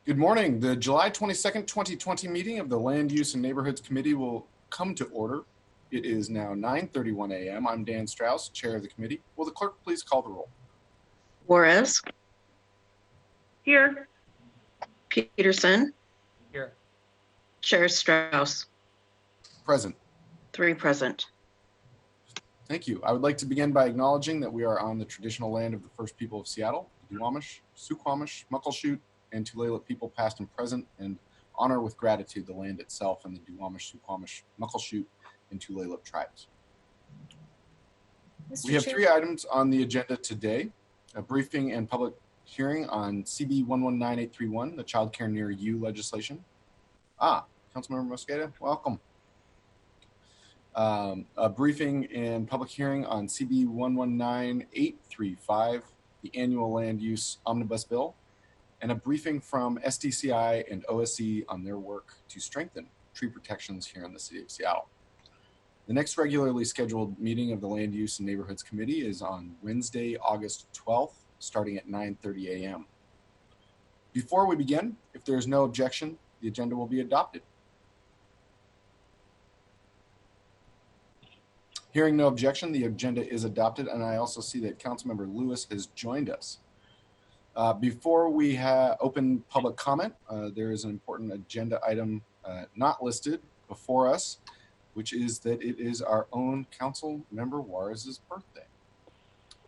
Good morning. The July 22nd, 2020 meeting of the Land Use and Neighborhoods Committee will come to order. It is now 9:31 a.m. I'm Dan Strauss, chair of the committee. Will the clerk please call the roll? Juarez. Here. Peterson. Here. Chair Strauss. Present. 3 present. Thank you. I would like to begin by acknowledging that we are on the traditional land of the first people of Seattle, the Duwamish, Suquamish, Muckleshoot, and Tulalip people past and present, and honor with gratitude the land itself and the Duwamish, Suquamish, Muckleshoot, and Tulalip tribes. We have 3 items on the agenda today: a briefing and public hearing on CB 119831, the Child Care Near You legislation. Councilmember Mosqueda, welcome. A briefing and public hearing on CB 119835, the annual land use omnibus bill, and a briefing from SDCI and OSC on their work to strengthen tree protections here in the city of Seattle. The next regularly scheduled meeting of the Land Use and Neighborhoods Committee is on Wednesday, August 12th, starting at 9:30 a.m. Before we begin, if there is no objection, the agenda will be adopted. Hearing no objection, the agenda is adopted, and I also see that Councilmember Lewis has joined us. Before we open public comment, there is an important agenda item not listed before us, which is that it is our own council member Juarez's birthday.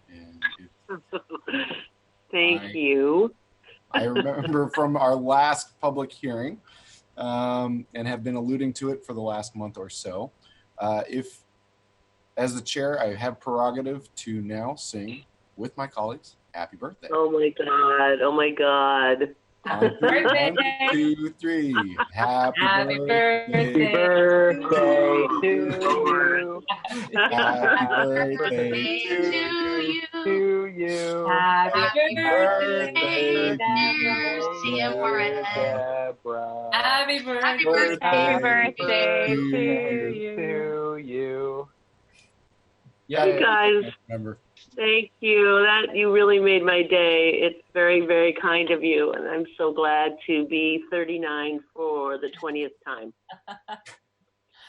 And Thank you. I remember from our last public hearing, and have been alluding to it for the last month or so. As the chair, I have prerogative to now sing with my colleagues, happy birthday. Oh my God. Oh my God. Happy birthday. 1, 2, 3. Happy birthday. Birthday to you. Happy birthday to you. Happy birthday, Deborah. Happy birthday to you. Yeah, You guys, remember. thank you. You really made my day. It's very, very kind of you, and I'm so glad to be 39 for the 20th time. It's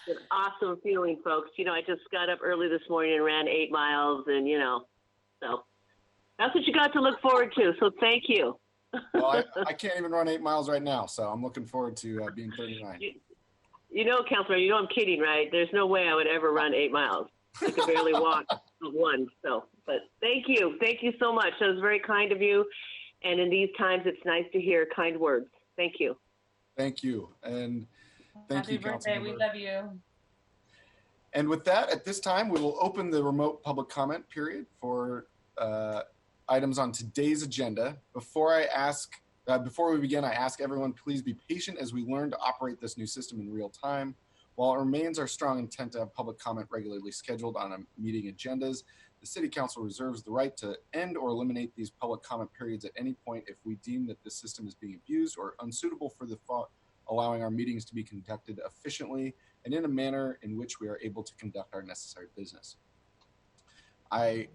an awesome feeling, folks. I just got up early this morning and ran 8 miles, and so that's what you got to look forward to. So thank you. Well, I can't even run 8 miles right now, so I'm looking forward to being 39. Counselor, I'm kidding, right? There's no way I would ever run 8 miles. I could barely walk one. But thank you. Thank you so much. That was very kind of you. And in these times, it's nice to hear kind words. Thank you. Thank you. And thank you, Happy birthday. We love you. And with that, at this time, we will open the remote public comment period for items on today's agenda. Before we begin, I ask everyone, please be patient as we learn to operate this new system in real time. While it remains our strong intent to have public comment regularly scheduled on meeting agendas, the City Council reserves the right to end or eliminate these public comment periods at any point if we deem that the system is being abused or unsuitable for allowing our meetings to be conducted efficiently and in a manner in which we are able to conduct our necessary business. At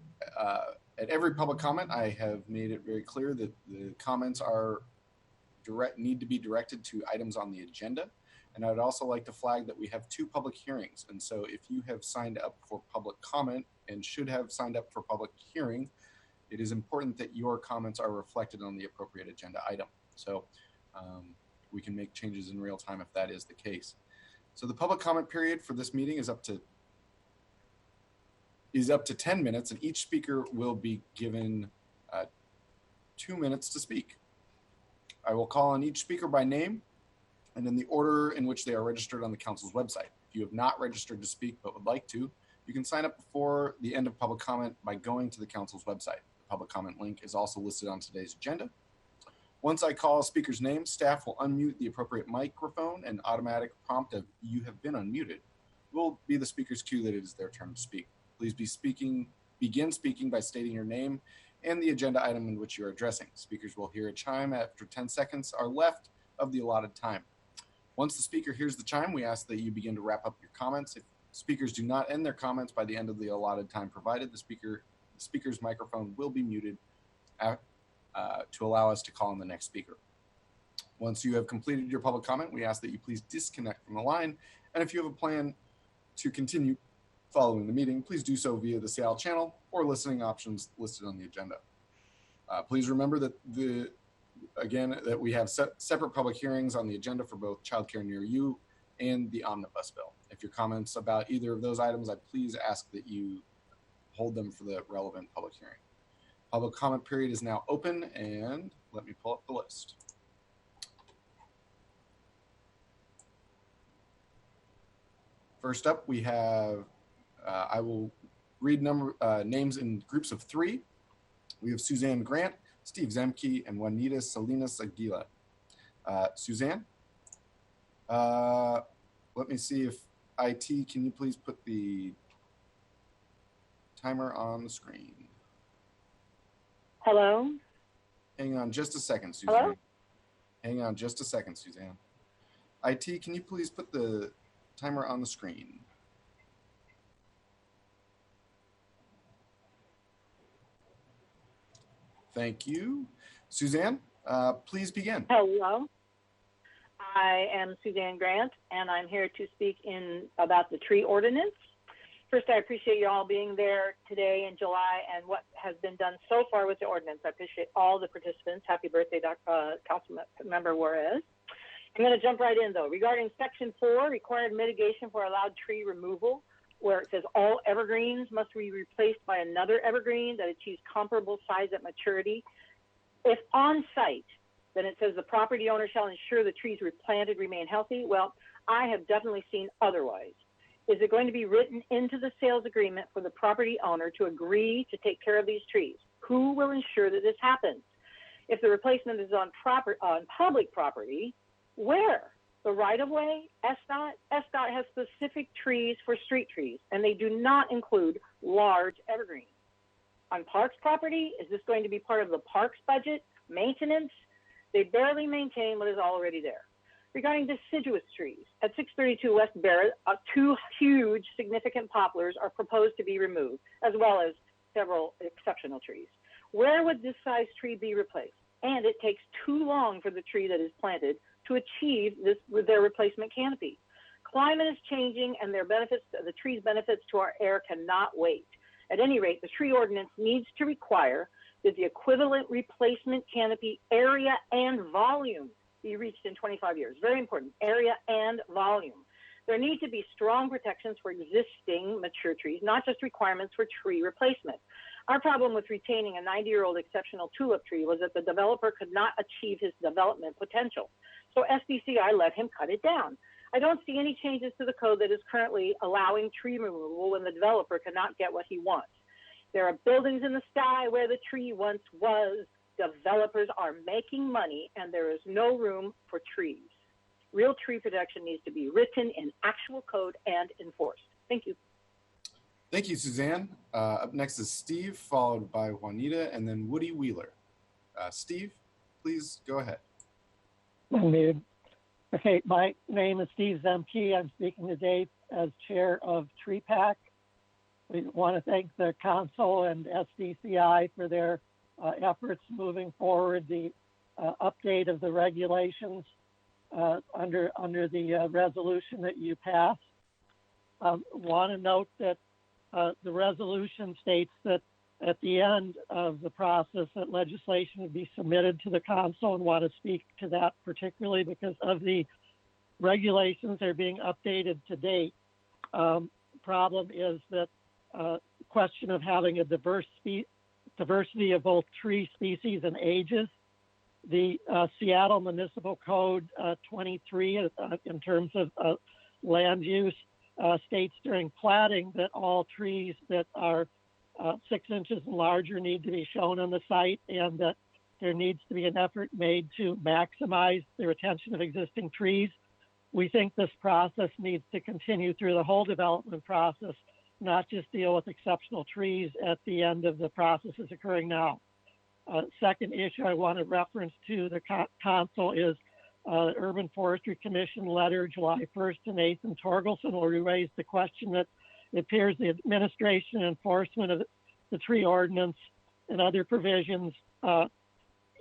every public comment, I have made it very clear that the comments need to be directed to items on the agenda. And I would also like to flag that we have 2 public hearings. And so if you have signed up for public comment and should have signed up for public hearing, it is important that your comments are reflected on the appropriate agenda item. So we can make changes in real time if that is the case. So the public comment period for this meeting is up to 10 minutes, and each speaker will be given 2 minutes to speak. I will call on each speaker by name and in the order in which they are registered on the council's website. If you have not registered to speak but would like to, you can sign up before the end of public comment by going to the council's website. The public comment link is also listed on today's agenda. Once I call a speaker's name, staff will unmute the appropriate microphone, and automatic prompt of "you have been unmuted" will be the speaker's cue that it is their turn to speak. Please begin speaking by stating your name and the agenda item in which you are addressing. Speakers will hear a chime after 10 seconds are left of the allotted time. Once the speaker hears the chime, we ask that you begin to wrap up your comments. If speakers do not end their comments by the end of the allotted time provided, the speaker's microphone will be muted to allow us to call on the next speaker. Once you have completed your public comment, we ask that you please disconnect from the line. And if you have a plan to continue following the meeting, please do so via the Seattle channel or listening options listed on the agenda. Please remember that that we have separate public hearings on the agenda for both childcare near you and the Omnibus bill. If your comments about either of those items, I please ask that you hold them for the relevant public hearing. Public comment period is now open, and let me pull up the list. First up, we have, I will read names in groups of 3. We have Suzanne Grant, Steve Zemke, and Juanita Salinas Aguila. Suzanne, let me see if IT, can you please put the timer on the screen? Hello? Hang on just a second, Suzanne. Hello? Hang on just a second, Suzanne. IT, can you please put the timer on the screen? Thank you. Suzanne, please begin. Hello. I am Suzanne Grant, and I'm here to speak about the tree ordinance. First, I appreciate you all being there today in July and what has been done so far with the ordinance. I appreciate all the participants. Happy birthday, Councilmember Juarez. I'm going to jump right in, though. Regarding Section 4, required mitigation for allowed tree removal, where it says all evergreens must be replaced by another evergreen that achieves comparable size at maturity. If on site, then it says the property owner shall ensure the trees replanted remain healthy. Well, I have definitely seen otherwise. Is it going to be written into the sales agreement for the property owner to agree to take care of these trees? Who will ensure that this happens? If the replacement is on public property, where? The right-of-way, SDOT? SDOT has specific trees for street trees, and they do not include large evergreens. On Parks property, is this going to be part of the Parks budget? Maintenance? They barely maintain what is already there. Regarding deciduous trees, at 632 West Barrett, 2 huge significant poplars are proposed to be removed, as well as several exceptional trees. Where would this size tree be replaced? And it takes too long for the tree that is planted to achieve this with their replacement canopy. Climate is changing, and the tree's benefits to our air cannot wait. At any rate, the tree ordinance needs to require that the equivalent replacement canopy area and volume be reached in 25 years. Very important, area and volume. There need to be strong protections for existing mature trees, not just requirements for tree replacement. Our problem with retaining a 90-year-old exceptional tulip tree was that the developer could not achieve his development potential. So SDCI let him cut it down. I don't see any changes to the code that is currently allowing tree removal when the developer cannot get what he wants. There are buildings in the sky where the tree once was. Developers are making money, and there is no room for trees. Real tree protection needs to be written in actual code and enforced. Thank you. Thank you, Suzanne. Up next is Steve, followed by Juanita, and then Woody Wheeler. Steve, please go ahead. Okay, my name is Steve Zemke. I'm speaking today as chair of Tree Pack. We want to thank the council and SDCI for their efforts moving forward the update of the regulations under the resolution that you passed. Want to note that the resolution states that at the end of the process that legislation would be submitted to the council, and want to speak to that particularly because of the regulations that are being updated to date. Problem is that question of having a diversity of both tree species and ages. The Seattle Municipal Code 23 in terms of land use states during platting that all trees that are 6 inches and larger need to be shown on the site, and that there needs to be an effort made to maximize the retention of existing trees. We think this process needs to continue through the whole development process, not just deal with exceptional trees at the end of the process is occurring now. Second issue I want to reference to the council is Urban Forestry Commission letter July 1st to Nathan Torgelson, where we raised the question that it appears the administration and enforcement of the tree ordinance and other provisions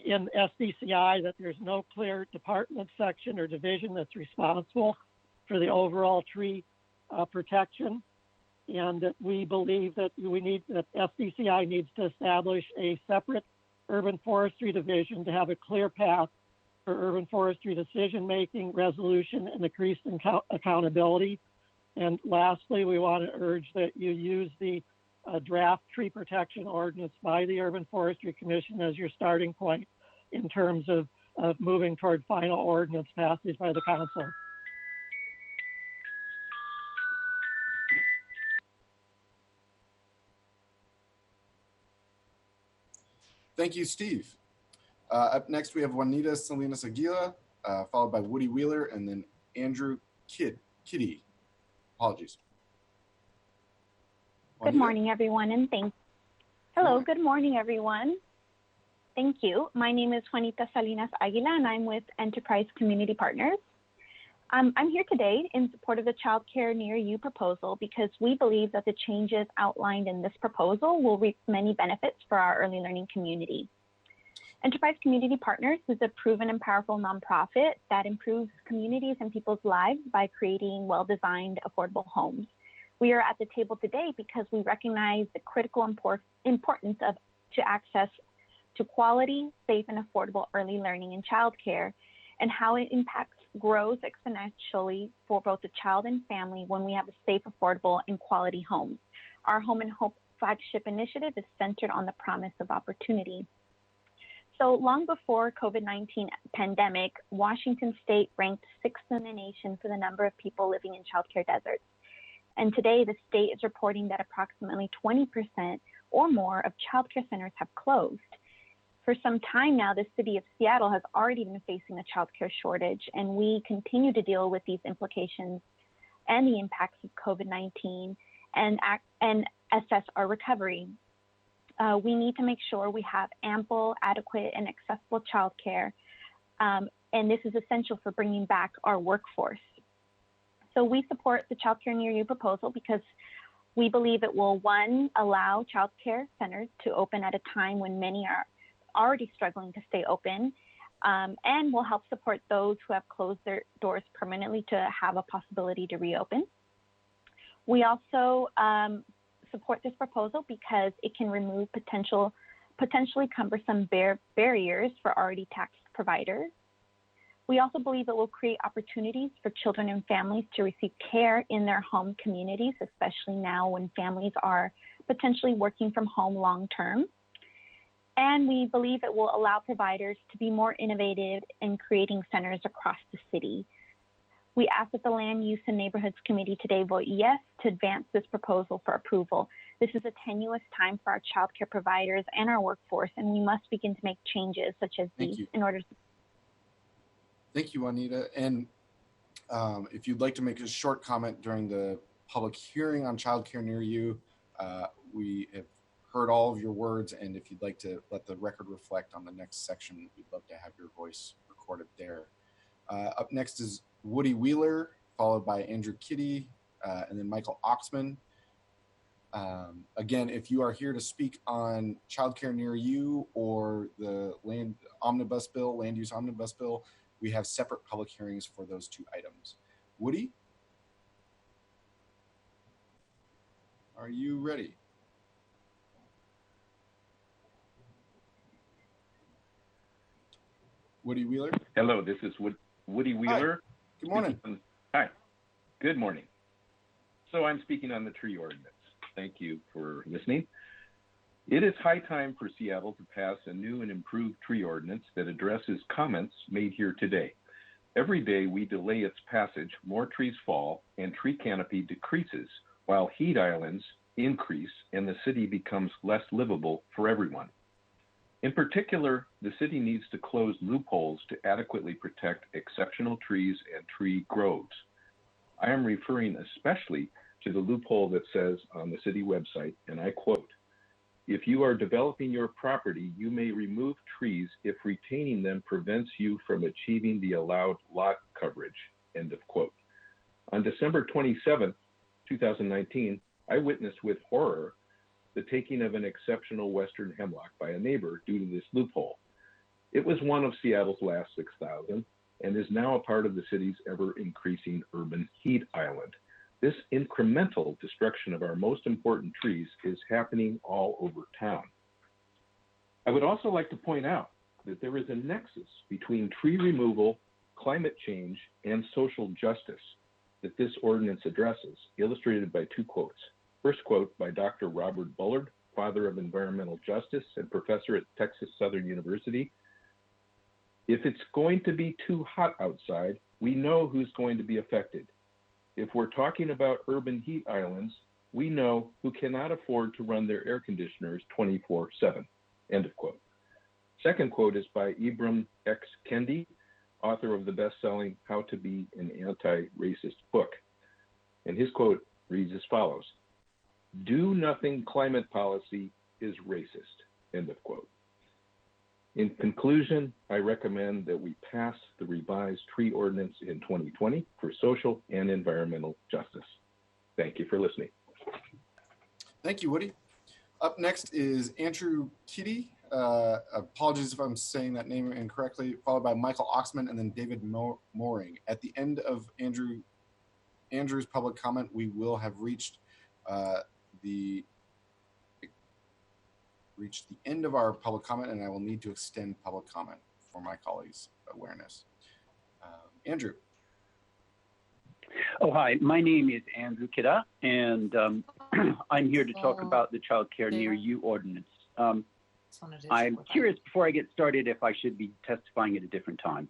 in SDCI that there's no clear department section or division that's responsible for the overall tree protection, and that we believe that that SDCI needs to establish a separate urban forestry division to have a clear path for urban forestry decision making, resolution, and increased accountability. And lastly, we want to urge that you use the draft tree protection ordinance by the Urban Forestry Commission as your starting point in terms of moving toward final ordinance passage by the council. Thank you, Steve. Up next, we have Juanita Salinas Aguila, followed by Woody Wheeler, and then Andrew Kitty. Apologies. Good morning, everyone, and Hello, good morning, everyone. Thank you. My name is Juanita Salinas Aguila, and I'm with Enterprise Community Partners. I'm here today in support of the Child Care Near You proposal because we believe that the changes outlined in this proposal will reap many benefits for our early learning community. Enterprise Community Partners is a proven and powerful nonprofit that improves communities and people's lives by creating well-designed, affordable homes. We are at the table today because we recognize the critical importance to access to quality, safe, and affordable early learning and childcare, and how it grows exponentially for both the child and family when we have a safe, affordable, and quality home. Our Home and Hope flagship initiative is centered on the promise of opportunity. So long before COVID-19 pandemic, Washington State ranked 6th in the nation for the number of people living in childcare deserts. And today, the state is reporting that approximately 20% or more of childcare centers have closed. For some time now, the city of Seattle has already been facing a childcare shortage, and we continue to deal with these implications and the impacts of COVID-19 and assess our recovery. We need to make sure we have ample, adequate, and accessible childcare, and this is essential for bringing back our workforce. So we support the Child Care Near You proposal because we believe it will, one, allow childcare centers to open at a time when many are already struggling to stay open, and will help support those who have closed their doors permanently to have a possibility to reopen. We also support this proposal because it can remove potentially cumbersome barriers for already taxed providers. We also believe it will create opportunities for children and families to receive care in their home communities, especially now when families are potentially working from home long term. And we believe it will allow providers to be more innovative in creating centers across the city. We ask that the Land Use and Neighborhoods Committee today vote yes to advance this proposal for approval. This is a tenuous time for our childcare providers and our workforce, and we must begin to make changes such as these in order to. Thank you, Juanita. And if you'd like to make a short comment during the public hearing on Child Care Near You, we have heard all of your words, and if you'd like to let the record reflect on the next section, we'd love to have your voice recorded there. Up next is Woody Wheeler, followed by Andrew Kitty, and then Michael Oxman. Again, if you are here to speak on childcare near you or the land use omnibus bill, we have separate public hearings for those two items. Woody, are you ready? Woody Wheeler? Hello, this is Woody Wheeler. Hi. Good morning. Hi. Good morning. So I'm speaking on the tree ordinance. Thank you for listening. It is high time for Seattle to pass a new and improved tree ordinance that addresses comments made here today. Every day we delay its passage, more trees fall and tree canopy decreases, while heat islands increase and the city becomes less livable for everyone. In particular, the city needs to close loopholes to adequately protect exceptional trees and tree groves. I am referring especially to the loophole that says on the city website, and I quote, "If you are developing your property, you may remove trees if retaining them prevents you from achieving the allowed lot coverage," end of quote. On December 27, 2019, I witnessed with horror the taking of an exceptional western hemlock by a neighbor due to this loophole. It was one of Seattle's last 6,000 and is now a part of the city's ever-increasing urban heat island. This incremental destruction of our most important trees is happening all over town. I would also like to point out that there is a nexus between tree removal, climate change, and social justice that this ordinance addresses, illustrated by two quotes. First quote by Dr. Robert Bullard, father of environmental justice and professor at Texas Southern University. If it's going to be too hot outside, we know who's going to be affected. If we're talking about urban heat islands, we know who cannot afford to run their air conditioners 24/7, end of quote. Second quote is by Ibram X. Kendi, author of the best-selling How to Be an Anti-Racist book. And his quote reads as follows: "Do nothing climate policy is racist," end of quote. In conclusion, I recommend that we pass the revised tree ordinance in 2020 for social and environmental justice. Thank you for listening. Thank you, Woody. Up next is Andrew Kitty. Apologies if I'm saying that name incorrectly, followed by Michael Oxman and then David Mooring. At the end of Andrew's public comment, we will have reached the end of our public comment, and I will need to extend public comment for my colleagues' awareness. Andrew. Oh, hi. My name is Andrew Kidda, and I'm here to talk about the Child Care Near You ordinance. I'm curious, before I get started, if I should be testifying at a different time.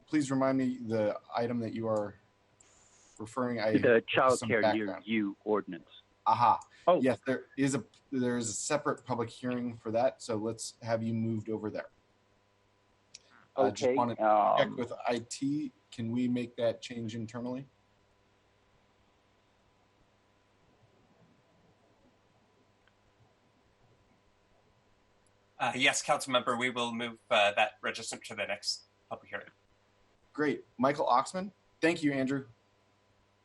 Please remind me the item that you are referring. The Child Care Near You ordinance. Aha. Oh, yes, there is a separate public hearing for that, so let's have you moved over there. Okay. Just want to check with IT. Can we make that change internally? Yes, council member, we will move that register to the next public hearing. Great. Michael Oxman. Thank you, Andrew.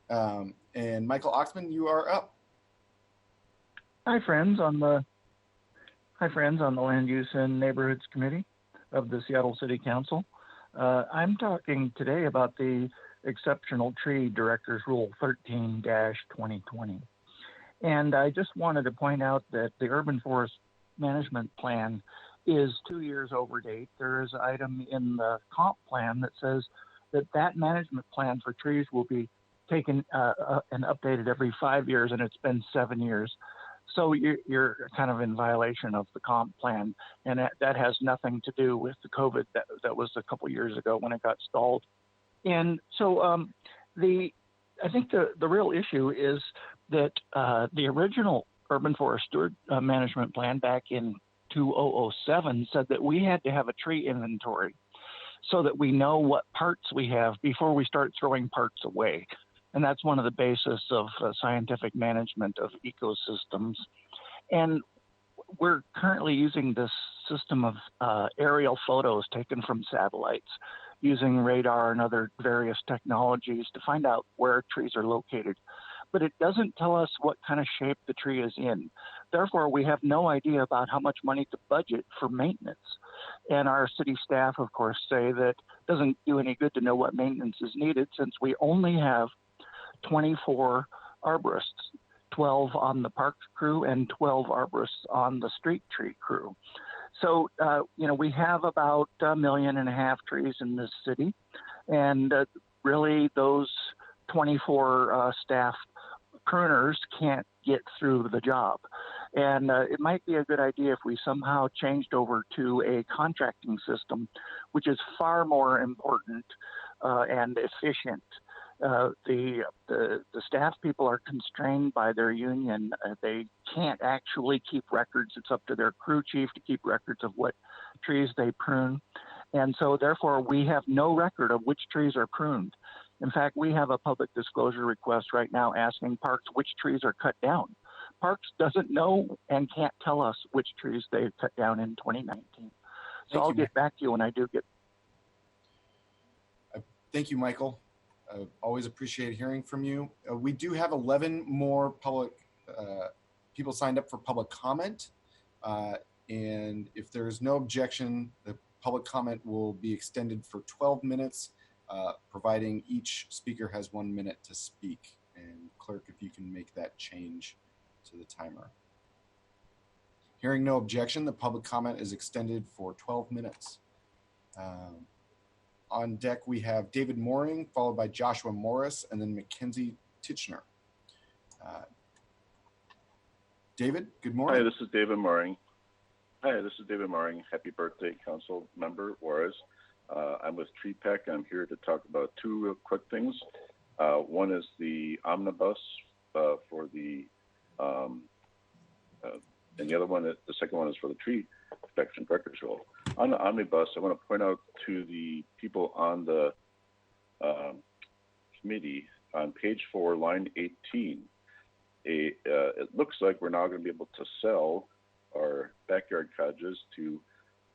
And Michael Oxman, you are up. Hi, friends on the Land Use and Neighborhoods Committee of the Seattle City Council. I'm talking today about the Exceptional Tree Directors Rule 13-2020. And I just wanted to point out that the Urban Forest Management Plan is 2 years over date. There is an item in the comp plan that says that management plan for trees will be taken and updated every 5 years, and it's been 7 years. So you're kind of in violation of the comp plan, and that has nothing to do with the COVID that was a couple years ago when it got stalled. And so I think the real issue is that the original Urban Forest Steward Management Plan back in 2007 said that we had to have a tree inventory so that we know what parts we have before we start throwing parts away. And that's one of the basis of scientific management of ecosystems. And we're currently using this system of aerial photos taken from satellites using radar and other various technologies to find out where trees are located. But it doesn't tell us what kind of shape the tree is in. Therefore, we have no idea about how much money to budget for maintenance. And our city staff, of course, say that it doesn't do any good to know what maintenance is needed since we only have 24 arborists, 12 on the park crew and 12 arborists on the street tree crew. So, we have about 1.5 million trees in this city. And really those 24 staff pruners can't get through the job. And it might be a good idea if we somehow changed over to a contracting system, which is far more important and efficient. The staff people are constrained by their union. They can't actually keep records. It's up to their crew chief to keep records of what trees they prune. And so therefore we have no record of which trees are pruned. In fact, we have a public disclosure request right now asking Parks which trees are cut down. Parks doesn't know and can't tell us which trees they cut down in 2019. So I'll get back to you when I do get. Thank you, Michael. Always appreciate hearing from you. We do have 11 more public people signed up for public comment. And if there is no objection, the public comment will be extended for 12 minutes, providing each speaker has 1 minute to speak. And clerk, if you can make that change to the timer. Hearing no objection, the public comment is extended for 12 minutes. On deck, we have David Mooring, followed by Joshua Morris, and then Mackenzie Titchener. David, good morning. Hi, this is David Mooring. Happy birthday, Council Member Juarez. I'm with Tree Pack. I'm here to talk about two real quick things. One is the Omnibus for the, and the other one, the second one is for the Tree Protection Director's Role. On the Omnibus, I want to point out to the people on the committee on page 4, line 18, it looks like we're now going to be able to sell our backyard cottages to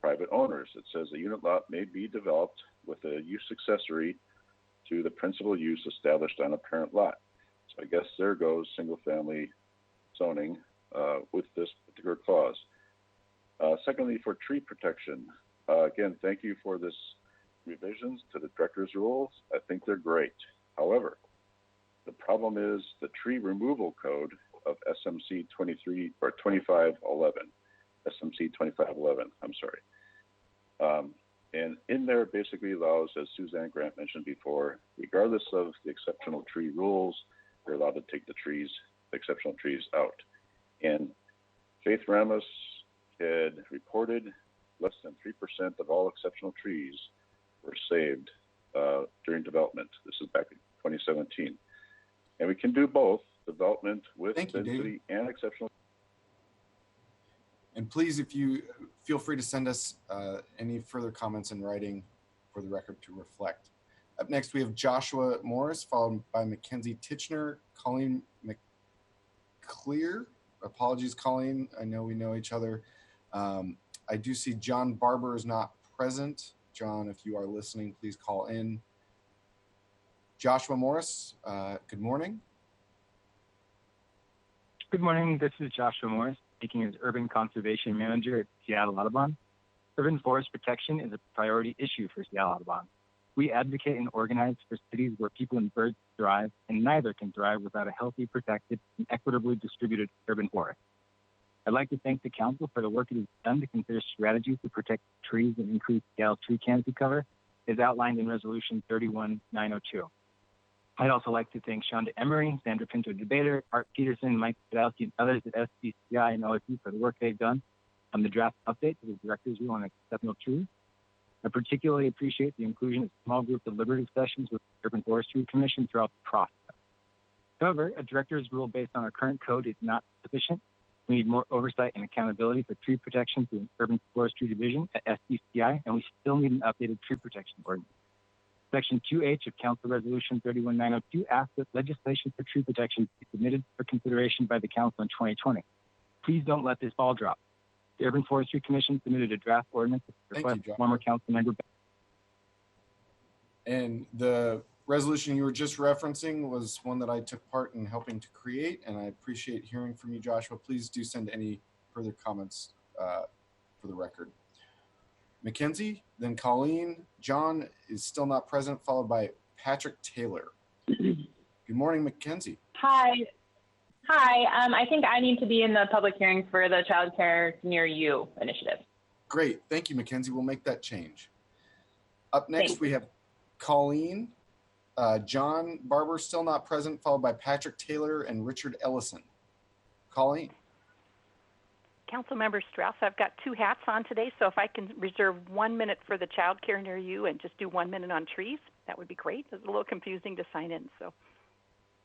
private owners. It says a unit lot may be developed with a use accessory to the principal use established on a parent lot. So I guess there goes single family zoning with this particular clause. Secondly, for tree protection, again, thank you for this revisions to the director's rules. I think they're great. However, the problem is the tree removal code of SMC 23 or 2511, SMC 2511, I'm sorry. And in there basically allows, as Suzanne Grant mentioned before, regardless of the exceptional tree rules, they're allowed to take the trees, the exceptional trees out. And Faith Ramos had reported less than 3% of all exceptional trees were saved during development. This is back in 2017. And we can do both, development with density and exceptional. And please, if you feel free to send us any further comments in writing for the record to reflect. Up next, we have Joshua Morris, followed by Mackenzie Titchener, Colleen McClear. Apologies, Colleen. I know we know each other. I do see John Barber is not present. John, if you are listening, please call in. Joshua Morris, good morning. Good morning. This is Joshua Morris, speaking as Urban Conservation Manager at Seattle Audubon. Urban forest protection is a priority issue for Seattle Audubon. We advocate and organize for cities where people and birds thrive, and neither can thrive without a healthy, protected, and equitably distributed urban forest. I'd like to thank the Council for the work it has done to consider strategies to protect trees and increase Seattle tree canopy cover, as outlined in Resolution 31902. I'd also like to thank Shonda Emery, Sandra Pinto-Debater, Art Peterson, Mike Podolsky, and others at SDCI and OSU for the work they've done on the draft update to the Director's Rule on exceptional trees. I particularly appreciate the inclusion of small group deliberative sessions with the Urban Forestry Commission throughout the process. However, a Director's Rule based on our current code is not sufficient. We need more oversight and accountability for tree protection through an Urban Forestry Division at SDCI, and we still need an updated tree protection ordinance. Section 2H of Council Resolution 31902 asks that legislation for tree protection be submitted for consideration by the Council in 2020. Please don't let this ball drop. The Urban Forestry Commission submitted a draft ordinance to request former Council member. And the resolution you were just referencing was one that I took part in helping to create, and I appreciate hearing from you, Joshua. Please do send any further comments for the record. Mackenzie, then Colleen. John is still not present, followed by Patrick Taylor. Good morning, Mackenzie. Hi. I think I need to be in the public hearing for the Child Care Near You initiative. Great. Thank you, Mackenzie. We'll make that change. Up next, we have Colleen. John Barber still not present, followed by Patrick Taylor and Richard Ellison. Colleen. Councilmember Strauss, I've got two hats on today, so if I can reserve 1 minute for the Child Care Near You and just do 1 minute on trees, that would be great. It's a little confusing to sign in, so is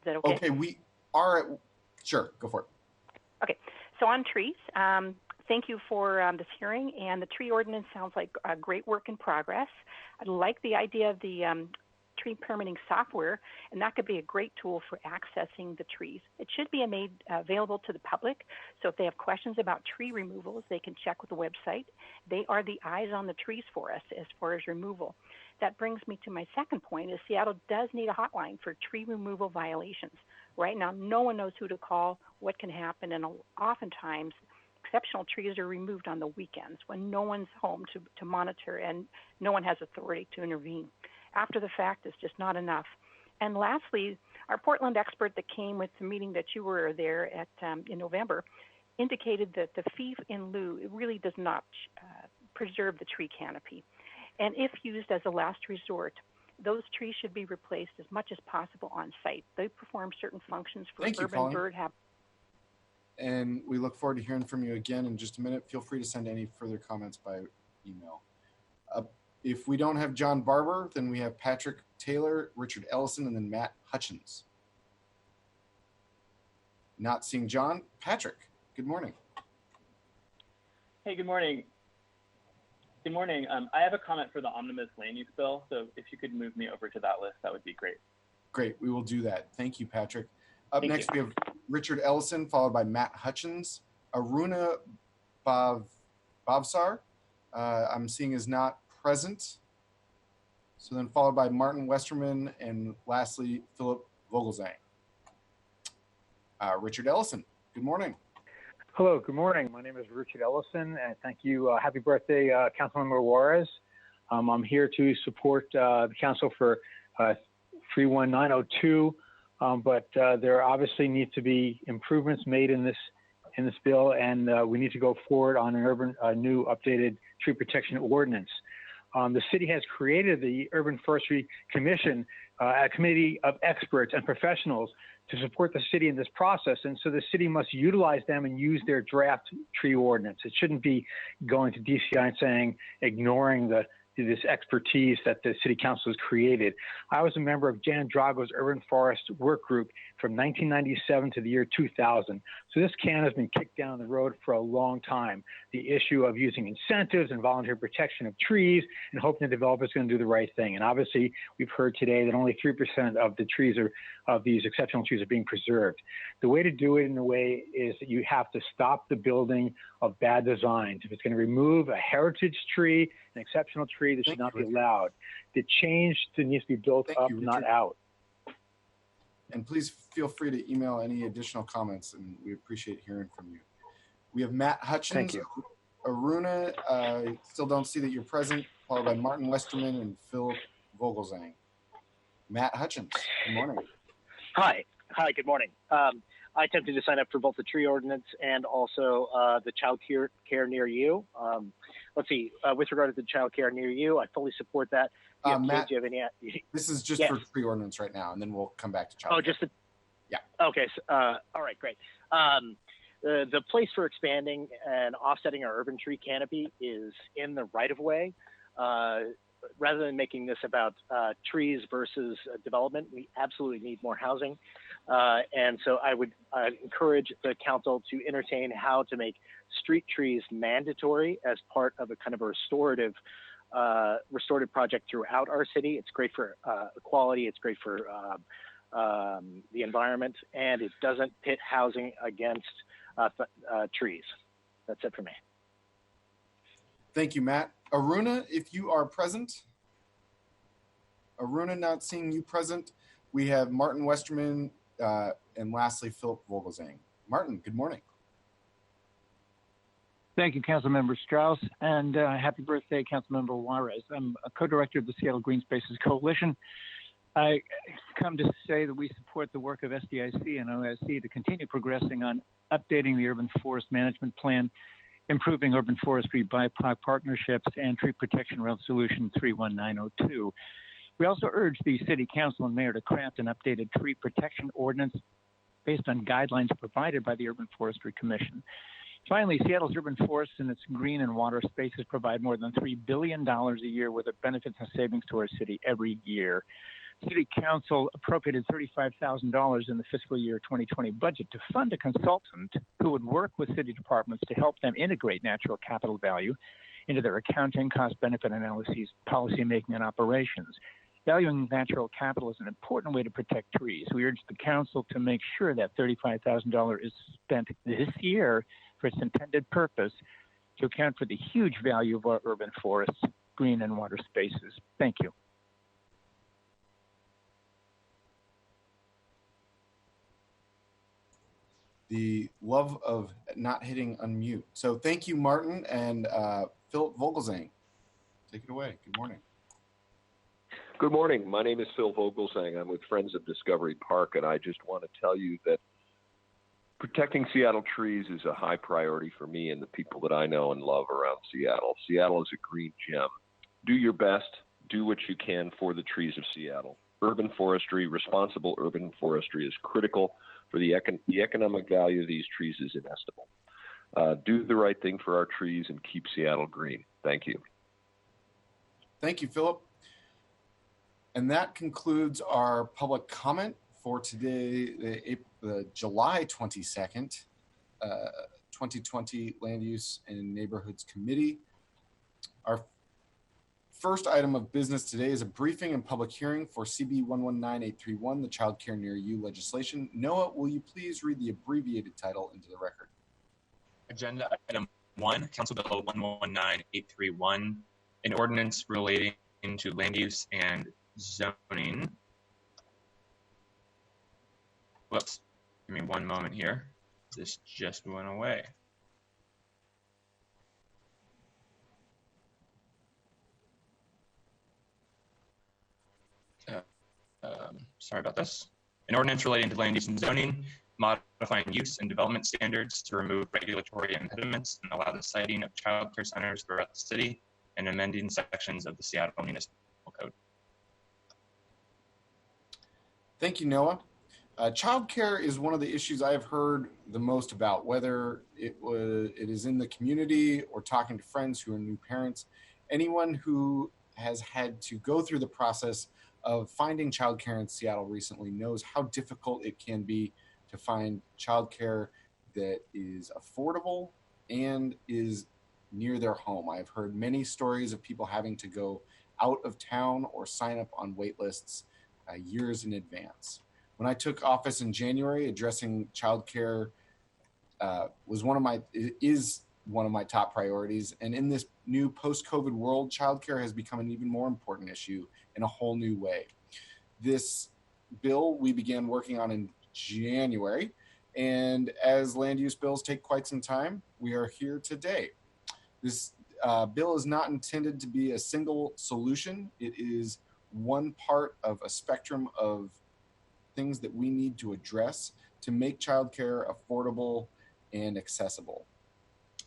that okay? Okay, we are at, sure, go for it. Okay, so on trees, thank you for this hearing, and the tree ordinance sounds like a great work in progress. I like the idea of the tree permitting software, and that could be a great tool for accessing the trees. It should be made available to the public, so if they have questions about tree removals, they can check with the website. They are the eyes on the trees for us as far as removal. That brings me to my second point, is Seattle does need a hotline for tree removal violations. Right now, no one knows who to call, what can happen, and oftentimes exceptional trees are removed on the weekends when no one's home to monitor and no one has authority to intervene. After the fact is just not enough. And lastly, our Portland expert that came with the meeting that you were there at in November indicated that the fee in lieu really does not preserve the tree canopy. And if used as a last resort, those trees should be replaced as much as possible on site. They perform certain functions for urban bird habitat. And we look forward to hearing from you again in just a minute. Feel free to send any further comments by email. If we don't have John Barber, then we have Patrick Taylor, Richard Ellison, and then Matt Hutchins. Not seeing John. Patrick, good morning. Hey, good morning. Good morning. I have a comment for the Omnibus land use bill, so if you could move me over to that list, that would be great. Great, we will do that. Thank you, Patrick. Up next, we have Richard Ellison, followed by Matt Hutchins. Aruna Bhavsar, I'm seeing is not present. So then followed by Martin Westerman, and lastly, Philip Vogelzang. Richard Ellison, good morning. Hello, good morning. My name is Richard Ellison, and thank you. Happy birthday, Councilmember Juarez. I'm here to support the council for 31902, but there obviously need to be improvements made in this bill, and we need to go forward on a new updated tree protection ordinance. The city has created the Urban Forestry Commission, a committee of experts and professionals to support the city in this process. And so the city must utilize them and use their draft tree ordinance. It shouldn't be going to DCI and saying, ignoring this expertise that the city council has created. I was a member of Jan Drago's urban forest work group from 1997 to the year 2000. So this can has been kicked down the road for a long time. The issue of using incentives and voluntary protection of trees and hoping the developer is going to do the right thing. And obviously we've heard today that only 3% of the trees of these exceptional trees are being preserved. The way to do it in a way is that you have to stop the building of bad designs. If it's going to remove a heritage tree, an exceptional tree, that should not be allowed. The change needs to be built up, not out. And please feel free to email any additional comments, and we appreciate hearing from you. We have Matt Hutchins. Thank you. Aruna, still don't see that you're present, followed by Martin Westerman and Phil Vogelzang. Matt Hutchins, good morning. Hi, good morning. I attempted to sign up for both the tree ordinance and also the child care near you. Let's see, with regard to the child care near you, I fully support that. Matt, do you have any? This is just for tree ordinance right now, and then we'll come back to child care. Just the. Yeah. Okay. So, all right. Great. The place for expanding and offsetting our urban tree canopy is in the right of way. Rather than making this about trees versus development, we absolutely need more housing. And so I would encourage the council to entertain how to make street trees mandatory as part of a kind of a restorative project throughout our city. It's great for equality. It's great for the environment, and it doesn't pit housing against trees. That's it for me. Thank you, Matt. Aruna, if you are present. Aruna, not seeing you present. We have Martin Westerman and lastly, Philip Vogelzang. Martin, good morning. Thank you, Councilmember Strauss, and happy birthday, Councilmember Juarez. I'm a co-director of the Seattle Green Spaces Coalition. I come to say that we support the work of SDIC and OSC to continue progressing on updating the urban forest management plan, improving urban forestry BIPOC partnerships, and tree protection resolution 31902. We also urge the City Council and Mayor to craft an updated tree protection ordinance based on guidelines provided by the Urban Forestry Commission. Finally, Seattle's urban forests and its green and water spaces provide more than $3 billion a year worth of benefits and savings to our city every year. City Council appropriated $35,000 in the fiscal year 2020 budget to fund a consultant who would work with city departments to help them integrate natural capital value into their accounting, cost-benefit analyses, policymaking, and operations. Valuing natural capital is an important way to protect trees. We urge the council to make sure that $35,000 is spent this year for its intended purpose to account for the huge value of our urban forests, green and water spaces. Thank you. the love of not hitting unmute. So thank you, Martin and Philip Vogelzang. Take it away. Good morning. Good morning. My name is Phil Vogelsang. I'm with Friends of Discovery Park, and I just want to tell you that protecting Seattle trees is a high priority for me and the people that I know and love around Seattle. Seattle is a green gem. Do your best. Do what you can for the trees of Seattle. Urban forestry, responsible urban forestry is critical for the economic value of these trees is inestimable. Do the right thing for our trees and keep Seattle green. Thank you. Thank you, Philip. And that concludes our public comment for today, the July 22nd, 2020 Land Use and Neighborhoods Committee. Our first item of business today is a briefing and public hearing for CB 119831, the Child Care Near You legislation. Noah, will you please read the abbreviated title into the record? Agenda item 1, Council Bill 119831, an ordinance relating to land use and zoning. Whoops, give me one moment here. This just went away. Sorry about this. An ordinance relating to land use and zoning, modifying use and development standards to remove regulatory impediments and allow the siting of child care centers throughout the city, and amending sections of the Seattle Municipal Code. Thank you, Noah. Childcare is one of the issues I have heard the most about, whether it is in the community or talking to friends who are new parents. Anyone who has had to go through the process of finding childcare in Seattle recently knows how difficult it can be to find childcare that is affordable and is near their home. I've heard many stories of people having to go out of town or sign up on wait lists years in advance. When I took office in January, addressing childcare is one of my top priorities. And in this new post-COVID world, childcare has become an even more important issue in a whole new way. This bill we began working on in January, and as land use bills take quite some time, we are here today. This bill is not intended to be a single solution. It is one part of a spectrum of things that we need to address to make childcare affordable and accessible.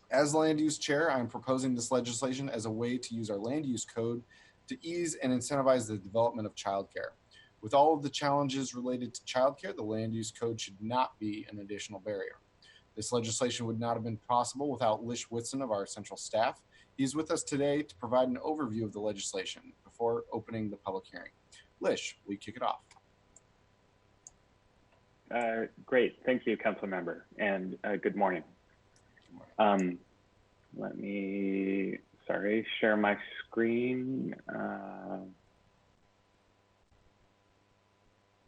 As land use chair, I'm proposing this legislation as a way to use our land use code to ease and incentivize the development of childcare. With all of the challenges related to childcare, the land use code should not be an additional barrier. This legislation would not have been possible without Lish Whitson of our central staff. He's with us today to provide an overview of the legislation before opening the public hearing. Lish, will you kick it off? Great, thank you, Council Member, and good morning. Let me, share my screen.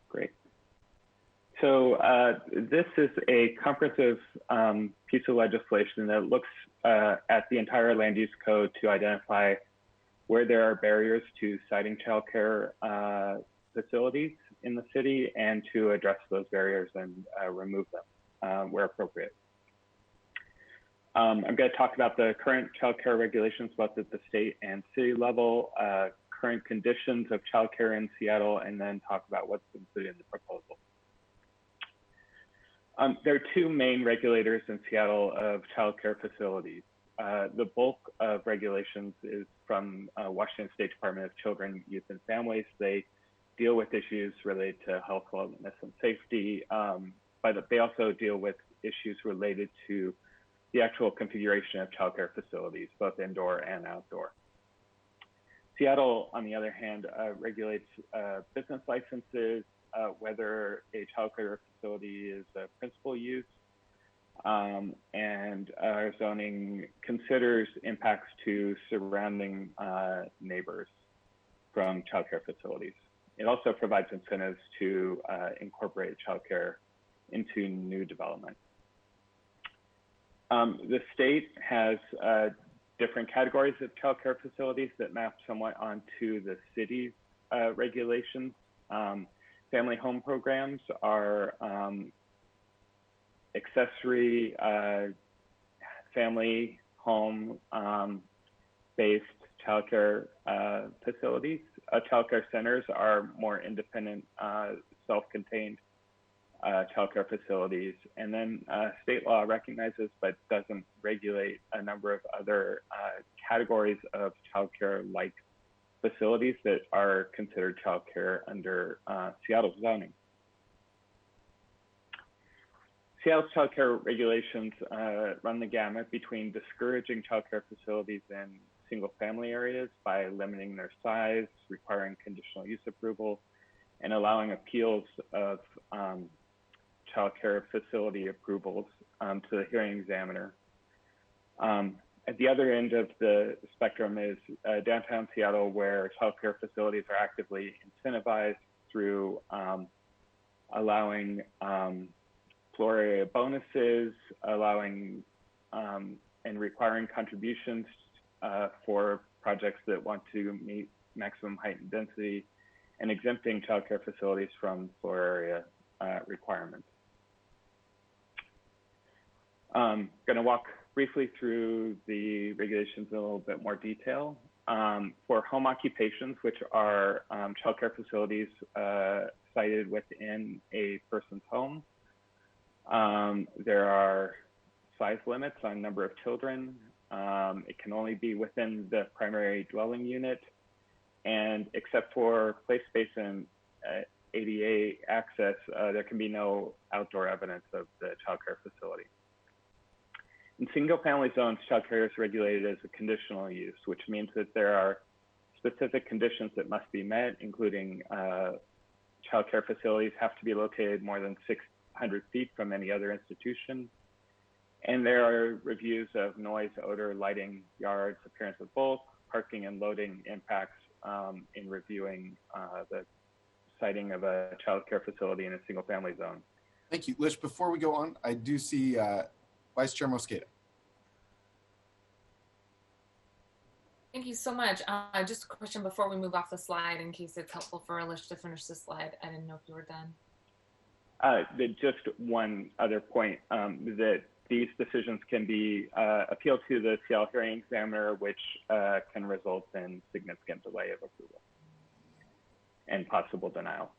Great. So this is a comprehensive piece of legislation that looks at the entire land use code to identify where there are barriers to siting childcare facilities in the city and to address those barriers and remove them where appropriate. I'm going to talk about the current childcare regulations, both at the state and city level, current conditions of childcare in Seattle, and then talk about what's included in the proposal. There are two main regulators in Seattle of childcare facilities. The bulk of regulations is from Washington State Department of Children, Youth, and Families. They deal with issues related to health, wellness, and safety, but they also deal with issues related to the actual configuration of childcare facilities, both indoor and outdoor. Seattle, on the other hand, regulates business licenses, whether a childcare facility is a principal use, and our zoning considers impacts to surrounding neighbors from childcare facilities. It also provides incentives to incorporate childcare into new development. The state has different categories of childcare facilities that map somewhat onto the city's regulations. Family home programs are accessory family home based childcare facilities. Childcare centers are more independent, self-contained childcare facilities. And then state law recognizes but doesn't regulate a number of other categories of childcare-like facilities that are considered childcare under Seattle zoning. Seattle's childcare regulations run the gamut between discouraging childcare facilities in single-family areas by limiting their size, requiring conditional use approval, and allowing appeals of childcare facility approvals to the hearing examiner. At the other end of the spectrum is downtown Seattle, where childcare facilities are actively incentivized through allowing floor area bonuses, allowing and requiring contributions for projects that want to meet maximum height and density, and exempting childcare facilities from floor area requirements. Going to walk briefly through the regulations in a little bit more detail. For home occupations, which are childcare facilities sited within a person's home, there are size limits on number of children. It can only be within the primary dwelling unit, and except for play space and ADA access, there can be no outdoor evidence of the childcare facility. In single-family zones, childcare is regulated as a conditional use, which means that there are specific conditions that must be met, including childcare facilities have to be located more than 600 feet from any other institution. And there are reviews of noise, odor, lighting, yards, appearance of bulk, parking and loading impacts in reviewing the siting of a childcare facility in a single-family zone. Thank you. Lish, before we go on, I do see Vice Chair Mosqueda. Thank you so much. Just a question before we move off the slide, in case it's helpful for Alish to finish the slide. I didn't know if you were done. Just one other point, that these decisions can be appealed to the Seattle hearing examiner, which can result in significant delay of approval and possible denial.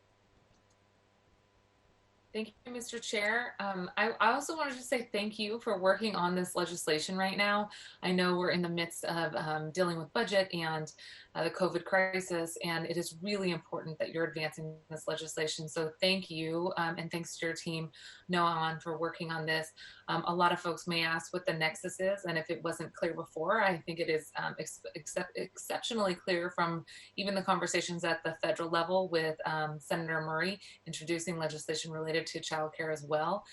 Thank you, Mr. Chair. I also wanted to say thank you for working on this legislation right now. I know we're in the midst of dealing with budget and the COVID crisis, and it is really important that you're advancing this legislation. So thank you, and thanks to your team, Noah, for working on this. A lot of folks may ask what the nexus is, and if it wasn't clear before, I think it is exceptionally clear from even the conversations at the federal level with Senator Murray introducing legislation related to childcare as well.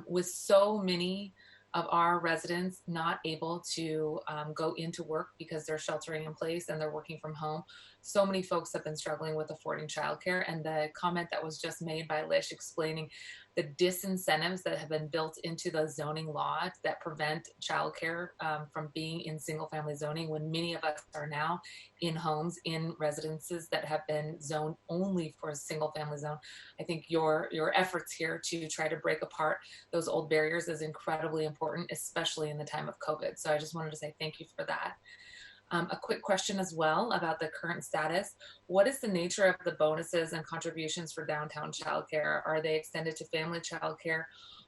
With so many of our residents not able to go into work because they're sheltering in place and they're working from home, so many folks have been struggling with affording childcare. And the comment that was just made by Lish explaining the disincentives that have been built into the zoning law that prevent childcare from being in single family zoning, when many of us are now in homes, in residences that have been zoned only for a single family zone. I think your efforts here to try to break apart those old barriers is incredibly important, especially in the time of COVID. So I just wanted to say thank you for that. A quick question as well about the current status. What is the nature of the bonuses and contributions for downtown childcare? Are they extended to family childcare,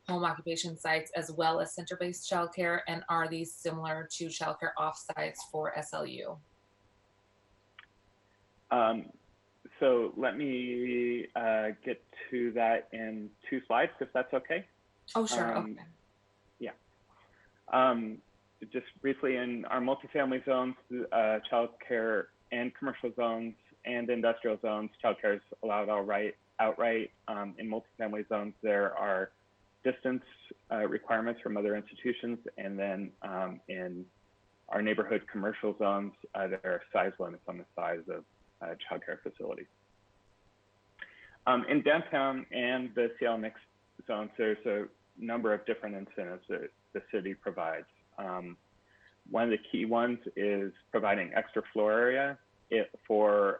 home occupation sites, as well as center-based childcare? And are these similar to childcare offsites for SLU? So let me get to that in 2 slides, if that's okay. Oh, sure. Okay. Yeah. Just briefly, in our multifamily zones, childcare and commercial zones and industrial zones, childcare is allowed outright. In multifamily zones, there are distance requirements from other institutions, and then in our neighborhood commercial zones, there are size limits on the size of childcare facilities. In downtown and the Seattle mixed zones, there's a number of different incentives that the city provides. One of the key ones is providing extra floor area for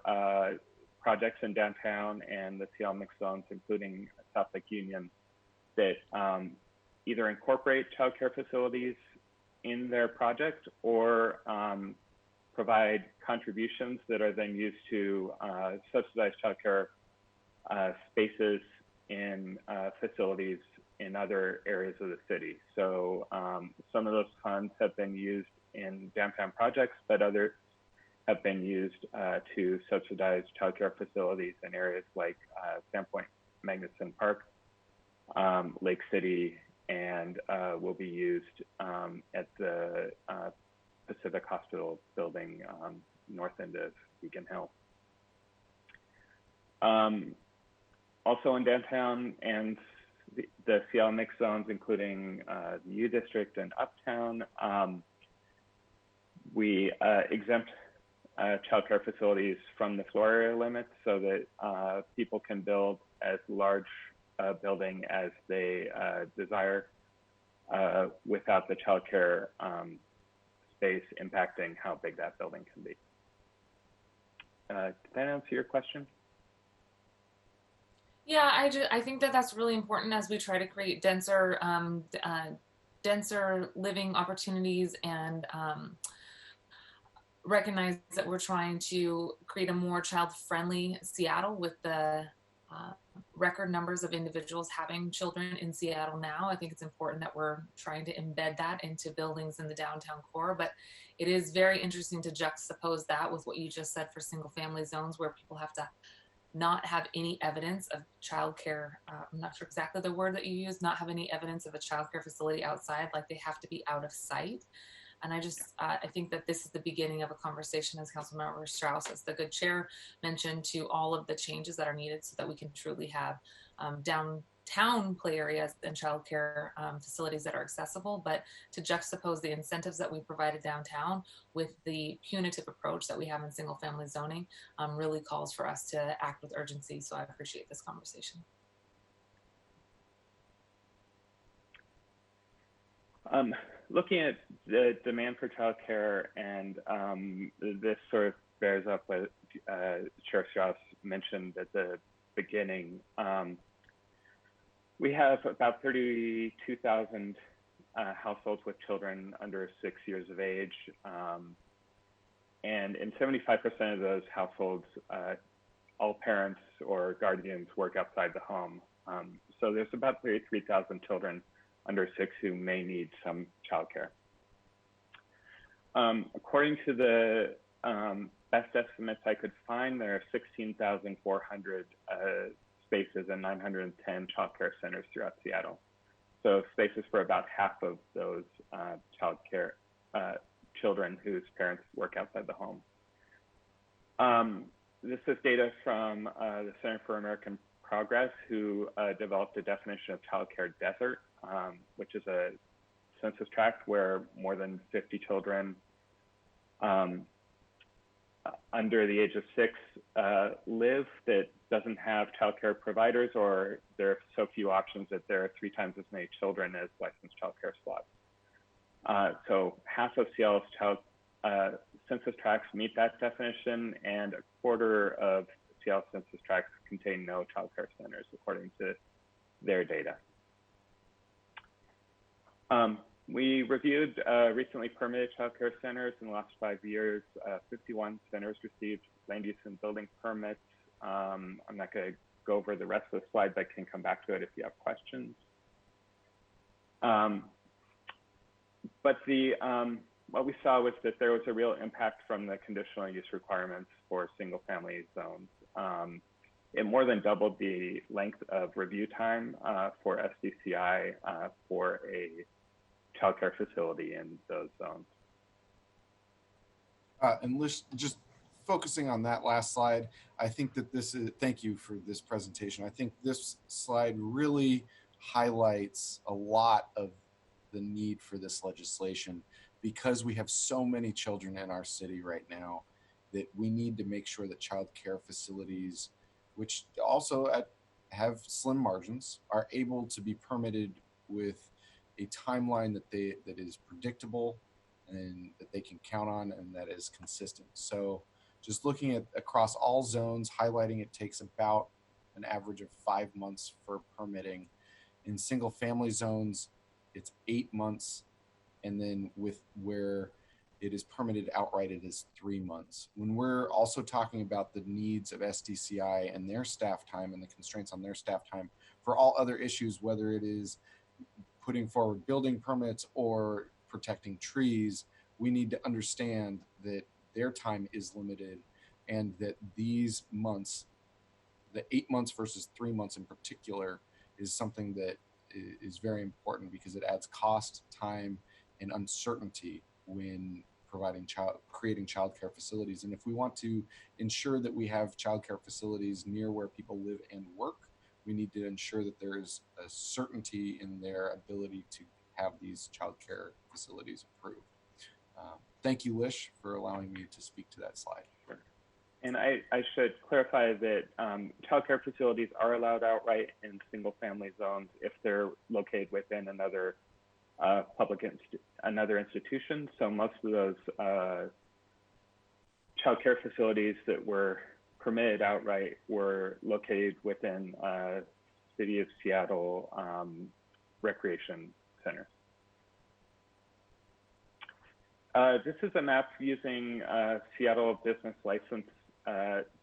projects in downtown and the Seattle mixed zones, including South Lake Union, that either incorporate childcare facilities in their project or provide contributions that are then used to subsidize childcare spaces in facilities in other areas of the city. So some of those funds have been used in downtown projects, but others have been used to subsidize childcare facilities in areas like Sandpoint Magnuson Park, Lake City, and will be used at the Pacific Hospital building north end of Beacon Hill. Also in downtown and the Seattle mixed zones, including the U District and Uptown, we exempt childcare facilities from the floor area limits so that people can build as large a building as they desire without the childcare space impacting how big that building can be. Did that answer your question? Yeah, I think that that's really important as we try to create denser denser living opportunities and recognize that we're trying to create a more child-friendly Seattle with the record numbers of individuals having children in Seattle now. I think it's important that we're trying to embed that into buildings in the downtown core, but it is very interesting to juxtapose that with what you just said for single family zones where people have to not have any evidence of childcare. I'm not sure exactly the word that you use, not have any evidence of a childcare facility outside, like they have to be out of sight. And I just, I think that this is the beginning of a conversation, as Councilmember Strauss, as the good chair mentioned, to all of the changes that are needed so that we can truly have downtown play areas and childcare facilities that are accessible, but to juxtapose the incentives that we provided downtown with the punitive approach that we have in single family zoning really calls for us to act with urgency. So I appreciate this conversation. Looking at the demand for childcare, and this sort of bears up what Sheriff Strauss mentioned at the beginning. We have about 32,000 households with children under 6 years of age. And in 75% of those households, all parents or guardians work outside the home. So there's about 33,000 children under 6 who may need some childcare. According to the best estimates I could find, there are 16,400 spaces and 910 childcare centers throughout Seattle. So spaces for about half of those childcare children whose parents work outside the home. This is data from the Center for American Progress, who developed a definition of childcare desert, which is a census tract where more than 50 children under the age of 6 live that doesn't have childcare providers, or there are so few options that there are 3 times as many children as licensed childcare slots. So half of Seattle's census tracts meet that definition, and a quarter of Seattle census tracts contain no childcare centers, according to their data. We reviewed recently permitted childcare centers in the last 5 years. 51 centers received land use and building permits. I'm not going to go over the rest of the slides. I can come back to it if you have questions. But what we saw was that there was a real impact from the conditional use requirements for single family zones. It more than doubled the length of review time for SDCI for a childcare facility in those zones. And just focusing on that last slide, I think that this is, thank you for this presentation. I think this slide really highlights a lot of the need for this legislation, because we have so many children in our city right now that we need to make sure that child care facilities, which also have slim margins, are able to be permitted with a timeline that is predictable and that they can count on and that is consistent. So just looking at across all zones, highlighting it takes about an average of 5 months for permitting. In single family zones, it's 8 months, and then with where it is permitted outright, it is 3 months. When we're also talking about the needs of SDCI and their staff time and the constraints on their staff time for all other issues, whether it is putting forward building permits or protecting trees, we need to understand that their time is limited, and that these months, the 8 months versus 3 months in particular, is something that is very important because it adds cost, time, and uncertainty when creating childcare facilities. And if we want to ensure that we have childcare facilities near where people live and work, we need to ensure that there is a certainty in their ability to have these childcare facilities approved. Thank you, Lish, for allowing me to speak to that slide. And I should clarify that childcare facilities are allowed outright in single-family zones if they're located within another another institution. So most of those childcare facilities that were permitted outright were located within City of Seattle recreation centers. This is a map using Seattle business license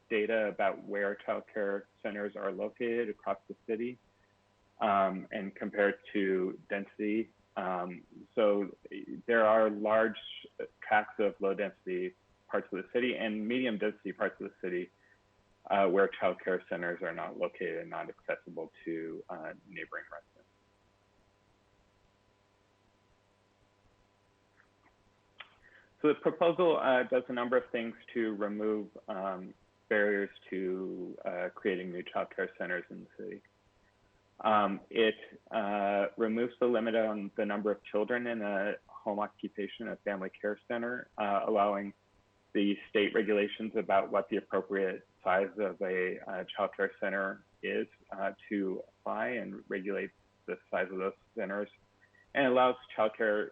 data about where childcare centers are located across the city and compared to density. So there are large tracts of low density parts of the city and medium density parts of the city where childcare centers are not located and not accessible to neighboring residents. So the proposal does a number of things to remove barriers to creating new childcare centers in the city. It removes the limit on the number of children in a home occupation, a family care center, allowing the state regulations about what the appropriate size of a childcare center is to apply and regulate the size of those centers, and allows childcare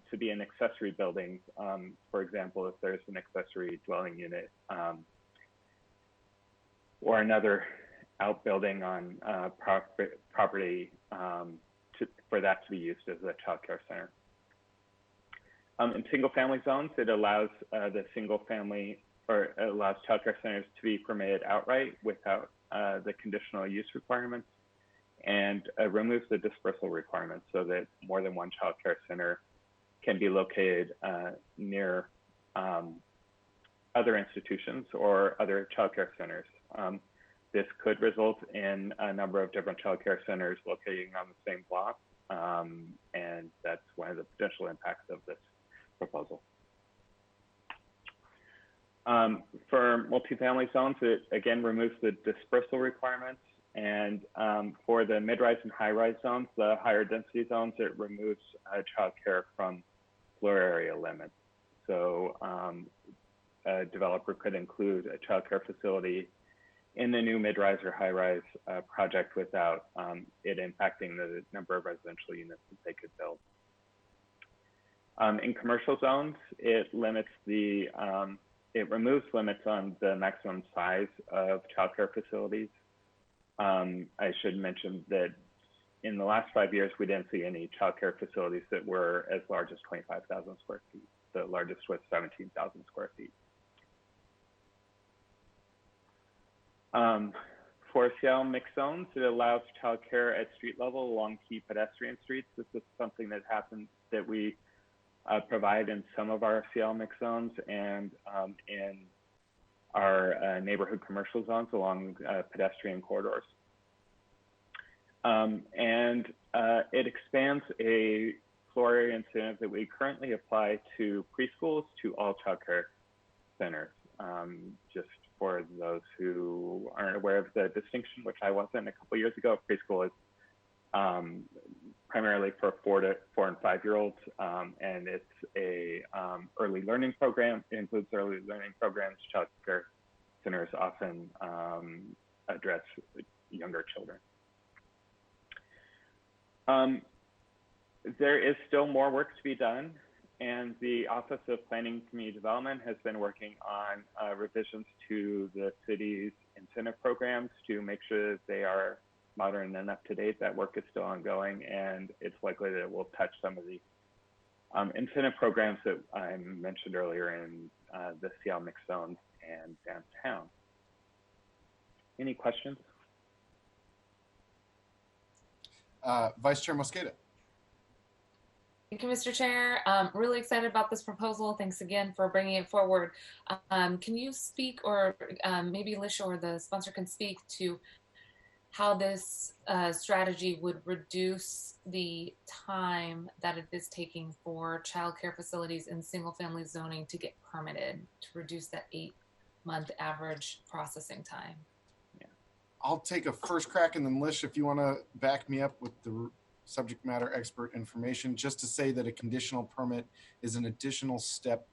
to be in accessory buildings. For example, if there's an accessory dwelling unit or another outbuilding on property for that to be used as a childcare center. In single-family zones, it allows allows childcare centers to be permitted outright without the conditional use requirements, and removes the dispersal requirements so that more than one childcare center can be located near other institutions or other childcare centers. This could result in a number of different childcare centers locating on the same block, and that's one of the potential impacts of this proposal. For multifamily zones, it again removes the dispersal requirements, and for the mid-rise and high-rise zones, the higher density zones, it removes childcare from floor area limits. So a developer could include a childcare facility in the new mid-rise or high-rise project without it impacting the number of residential units that they could build. In commercial zones, it limits it removes limits on the maximum size of childcare facilities. I should mention that in the last 5 years, we didn't see any childcare facilities that were as large as 25,000 square feet. The largest was 17,000 square feet. For Seattle mixed zones, it allows childcare at street level along key pedestrian streets. This is something that we provide in some of our Seattle mixed zones and in our neighborhood commercial zones along pedestrian corridors. It expands a floor area incentive that we currently apply to preschools to all childcare centers. Just for those who aren't aware of the distinction, which I wasn't a couple years ago, preschool is primarily for 4 and 5 year olds, and it's a early learning program. It includes early learning programs. Childcare centers often address younger children. There is still more work to be done, and the Office of Planning and Community Development has been working on revisions to the city's incentive programs to make sure that they are modern and up to date. That work is still ongoing, and it's likely that it will touch some of the incentive programs that I mentioned earlier in the Seattle mixed zones and downtown. Any questions? Vice Chair Mosqueda. Thank you, Mr. Chair. Really excited about this proposal. Thanks again for bringing it forward. Can you speak, or maybe Lisha or the sponsor can speak to how this strategy would reduce the time that it is taking for childcare facilities in single-family zoning to get permitted, to reduce that 8-month average processing time? I'll take a first crack, and then Lish, if you want to back me up with the subject matter expert information, just to say that a conditional permit is an additional step,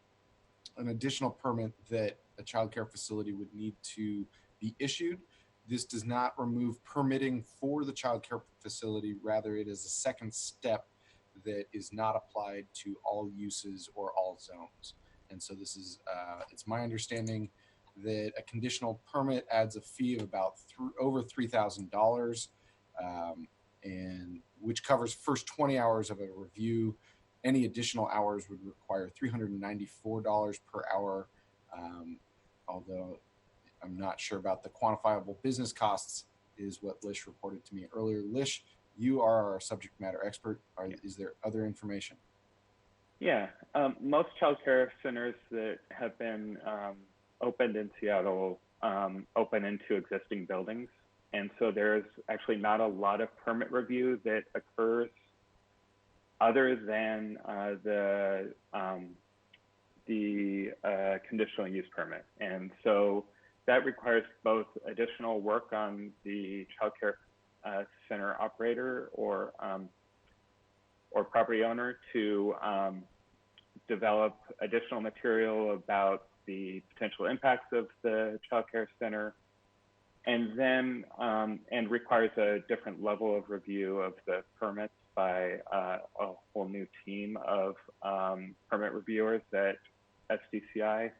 an additional permit that a childcare facility would need to be issued. This does not remove permitting for the childcare facility. Rather, it is a second step that is not applied to all uses or all zones. And so this is, it's my understanding that a conditional permit adds a fee of about over $3,000, and which covers first 20 hours of a review. Any additional hours would require $394 per hour, although I'm not sure about the quantifiable business costs, is what Lish reported to me earlier. Lish, you are our subject matter expert. Is there other information? Yeah, most childcare centers that have been opened in Seattle open into existing buildings. And so there's actually not a lot of permit review that occurs other than the conditional use permit. And so that requires both additional work on the childcare center operator or property owner to develop additional material about the potential impacts of the childcare center, and then and requires a different level of review of the permits by a whole new team of permit reviewers at SDCI.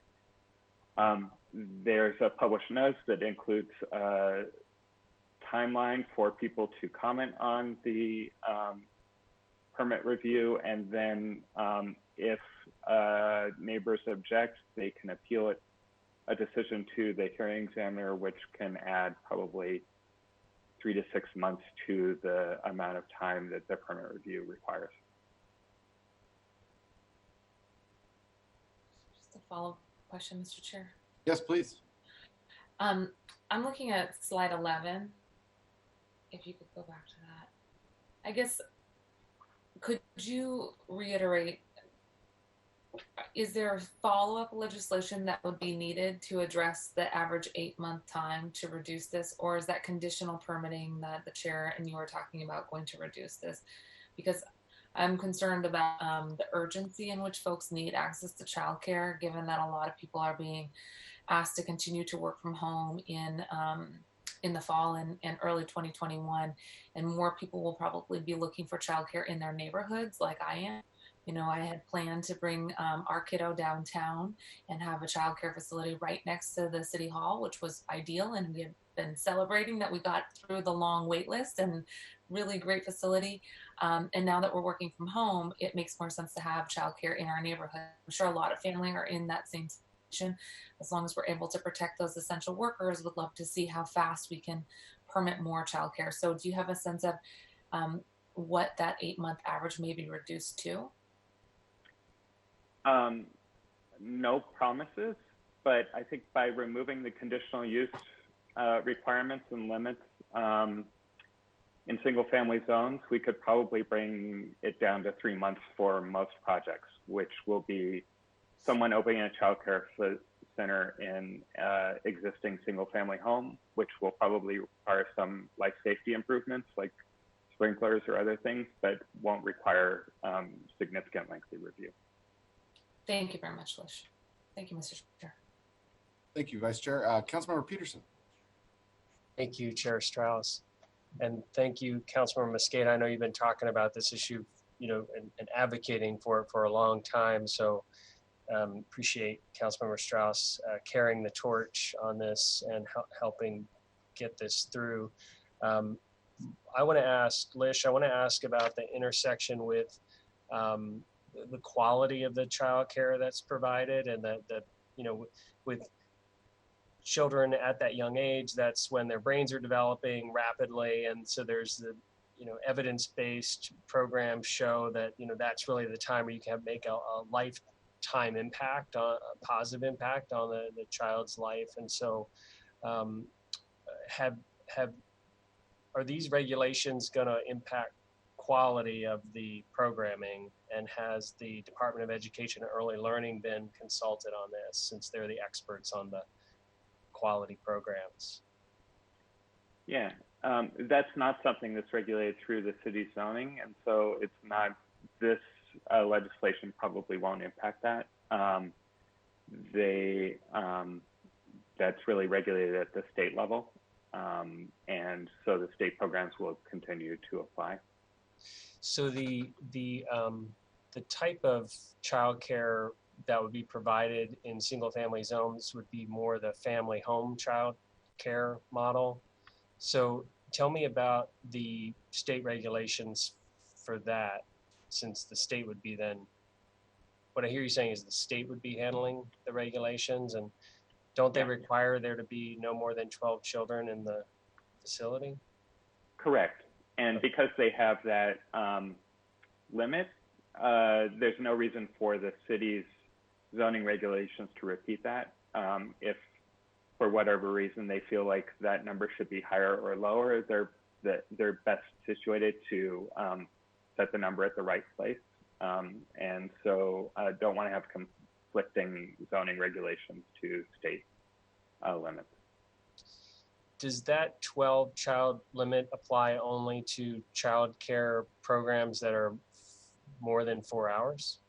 There's a published notice that includes a timeline for people to comment on the permit review, and then if neighbors object, they can appeal it, a decision to the hearing examiner, which can add probably 3 to 6 months to the amount of time that the permit review requires. Just a follow-up question, Mr. Chair. Yes, please. I'm looking at slide 11. If you could go back to that. I guess, could you reiterate, is there follow-up legislation that would be needed to address the average 8-month time to reduce this, or is that conditional permitting that the chair and you were talking about going to reduce this? Because I'm concerned about the urgency in which folks need access to childcare, given that a lot of people are being asked to continue to work from home in the fall and early 2021, and more people will probably be looking for childcare in their neighborhoods like I am. You know, I had planned to bring our kiddo downtown and have a childcare facility right next to the city hall, which was ideal. And we had been celebrating that we got through the long wait list, and really great facility. And now that we're working from home, it makes more sense to have childcare in our neighborhood. I'm sure a lot of families are in that same situation. As long as we're able to protect those essential workers, would love to see how fast we can permit more childcare. So do you have a sense of what that 8-month average may be reduced to? No promises, but I think by removing the conditional use requirements and limits in single family zones, we could probably bring it down to 3 months for most projects, which will be someone opening a childcare center in existing single family home, which will probably require some life safety improvements like sprinklers or other things, but won't require significant lengthy review. Thank you very much, Lish. Thank you, Mr. Chair. Thank you, Vice Chair. Councilmember Peterson. Thank you, Chair Strauss. And thank you, Councilmember Mosqueda. I know you've been talking about this issue, you know, and advocating for it for a long time. So appreciate Councilmember Strauss carrying the torch on this and helping get this through. I want to ask Lish, I want to ask about the intersection with the quality of the child care that's provided, and that you know, with children at that young age, that's when their brains are developing rapidly, and so there's the evidence-based programs show that that's really the time where you can make a lifetime impact, on a positive impact on the child's life. And so are these regulations going to impact quality of the programming, and has the Department of Education and Early Learning been consulted on this, since they're the experts on the quality programs? Yeah, that's not something that's regulated through the city zoning, and so it's not, this legislation probably won't impact that. That's really regulated at the state level, and so the state programs will continue to apply. So the type of childcare that would be provided in single-family zones would be more the family home child care model. So tell me about the state regulations for that, since the state would be then, what I hear you saying is the state would be handling the regulations, and don't they require there to be no more than 12 children in the facility? Correct. And because they have that limit, there's no reason for the city's zoning regulations to repeat that. If for whatever reason they feel like that number should be higher or lower, they're best situated to set the number at the right place. And so don't want to have conflicting zoning regulations to state limits. Does that 12 child limit apply only to child care programs that are more than 4 hours?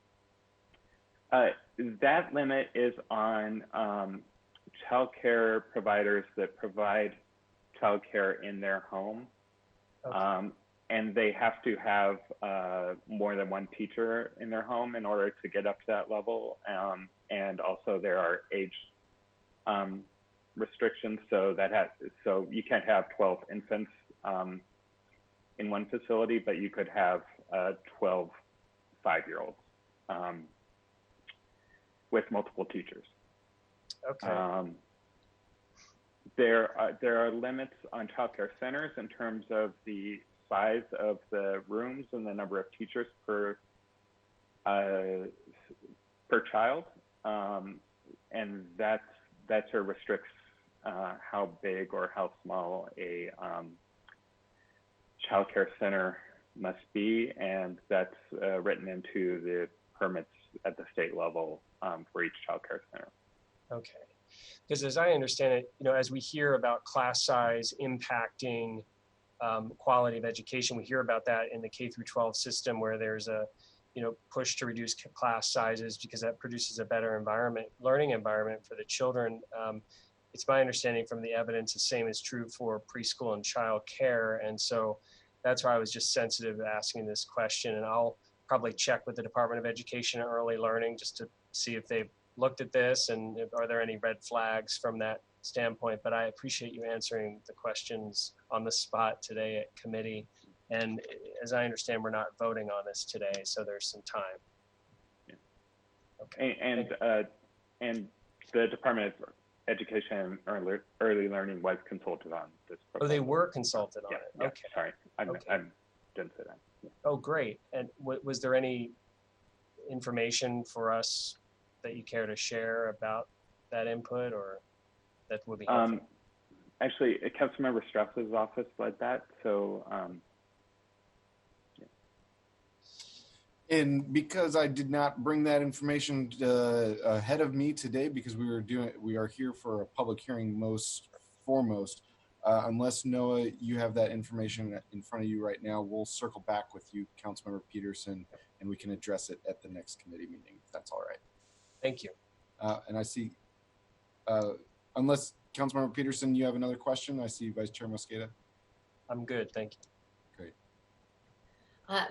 That limit is on child care providers that provide child care in their home. Okay. And they have to have more than one teacher in their home in order to get up to that level. And also there are age restrictions, so you can't have 12 infants in one facility, but you could have 12 5-year-olds with multiple teachers. Okay. There are limits on childcare centers in terms of the size of the rooms and the number of teachers per child, and that sort of restricts how big or how small a childcare center must be, and that's written into the permits at the state level for each childcare center. Okay, because as I understand it, as we hear about class size impacting quality of education, we hear about that in the K through 12 system, where there's a push to reduce class sizes because that produces a better learning environment for the children. It's my understanding from the evidence the same is true for preschool and child care, and so that's why I was just sensitive to asking this question. And I'll probably check with the Department of Education and Early Learning just to see if they've looked at this and are there any red flags from that standpoint. But I appreciate you answering the questions on the spot today at committee. And as I understand, we're not voting on this today, so there's some time. Yeah. Okay. And the Department of Education and Early Learning was consulted on this proposal. Oh, they were consulted on it. Yeah, okay. Sorry, I didn't say that. Yeah. Oh, great. And was there any information for us that you care to share about that input, or that would be helpful? Actually, Councilmember Strauss's office led that, so. And because I did not bring that information ahead of me today, because we are here for a public hearing most foremost, unless Noah, you have that information in front of you right now, we'll circle back with you, Councilmember Peterson, and we can address it at the next committee meeting, if that's all right. Thank you. And I see, unless Councilmember Peterson, you have another question? I see Vice Chair Mosqueda. I'm good, thank you. Great.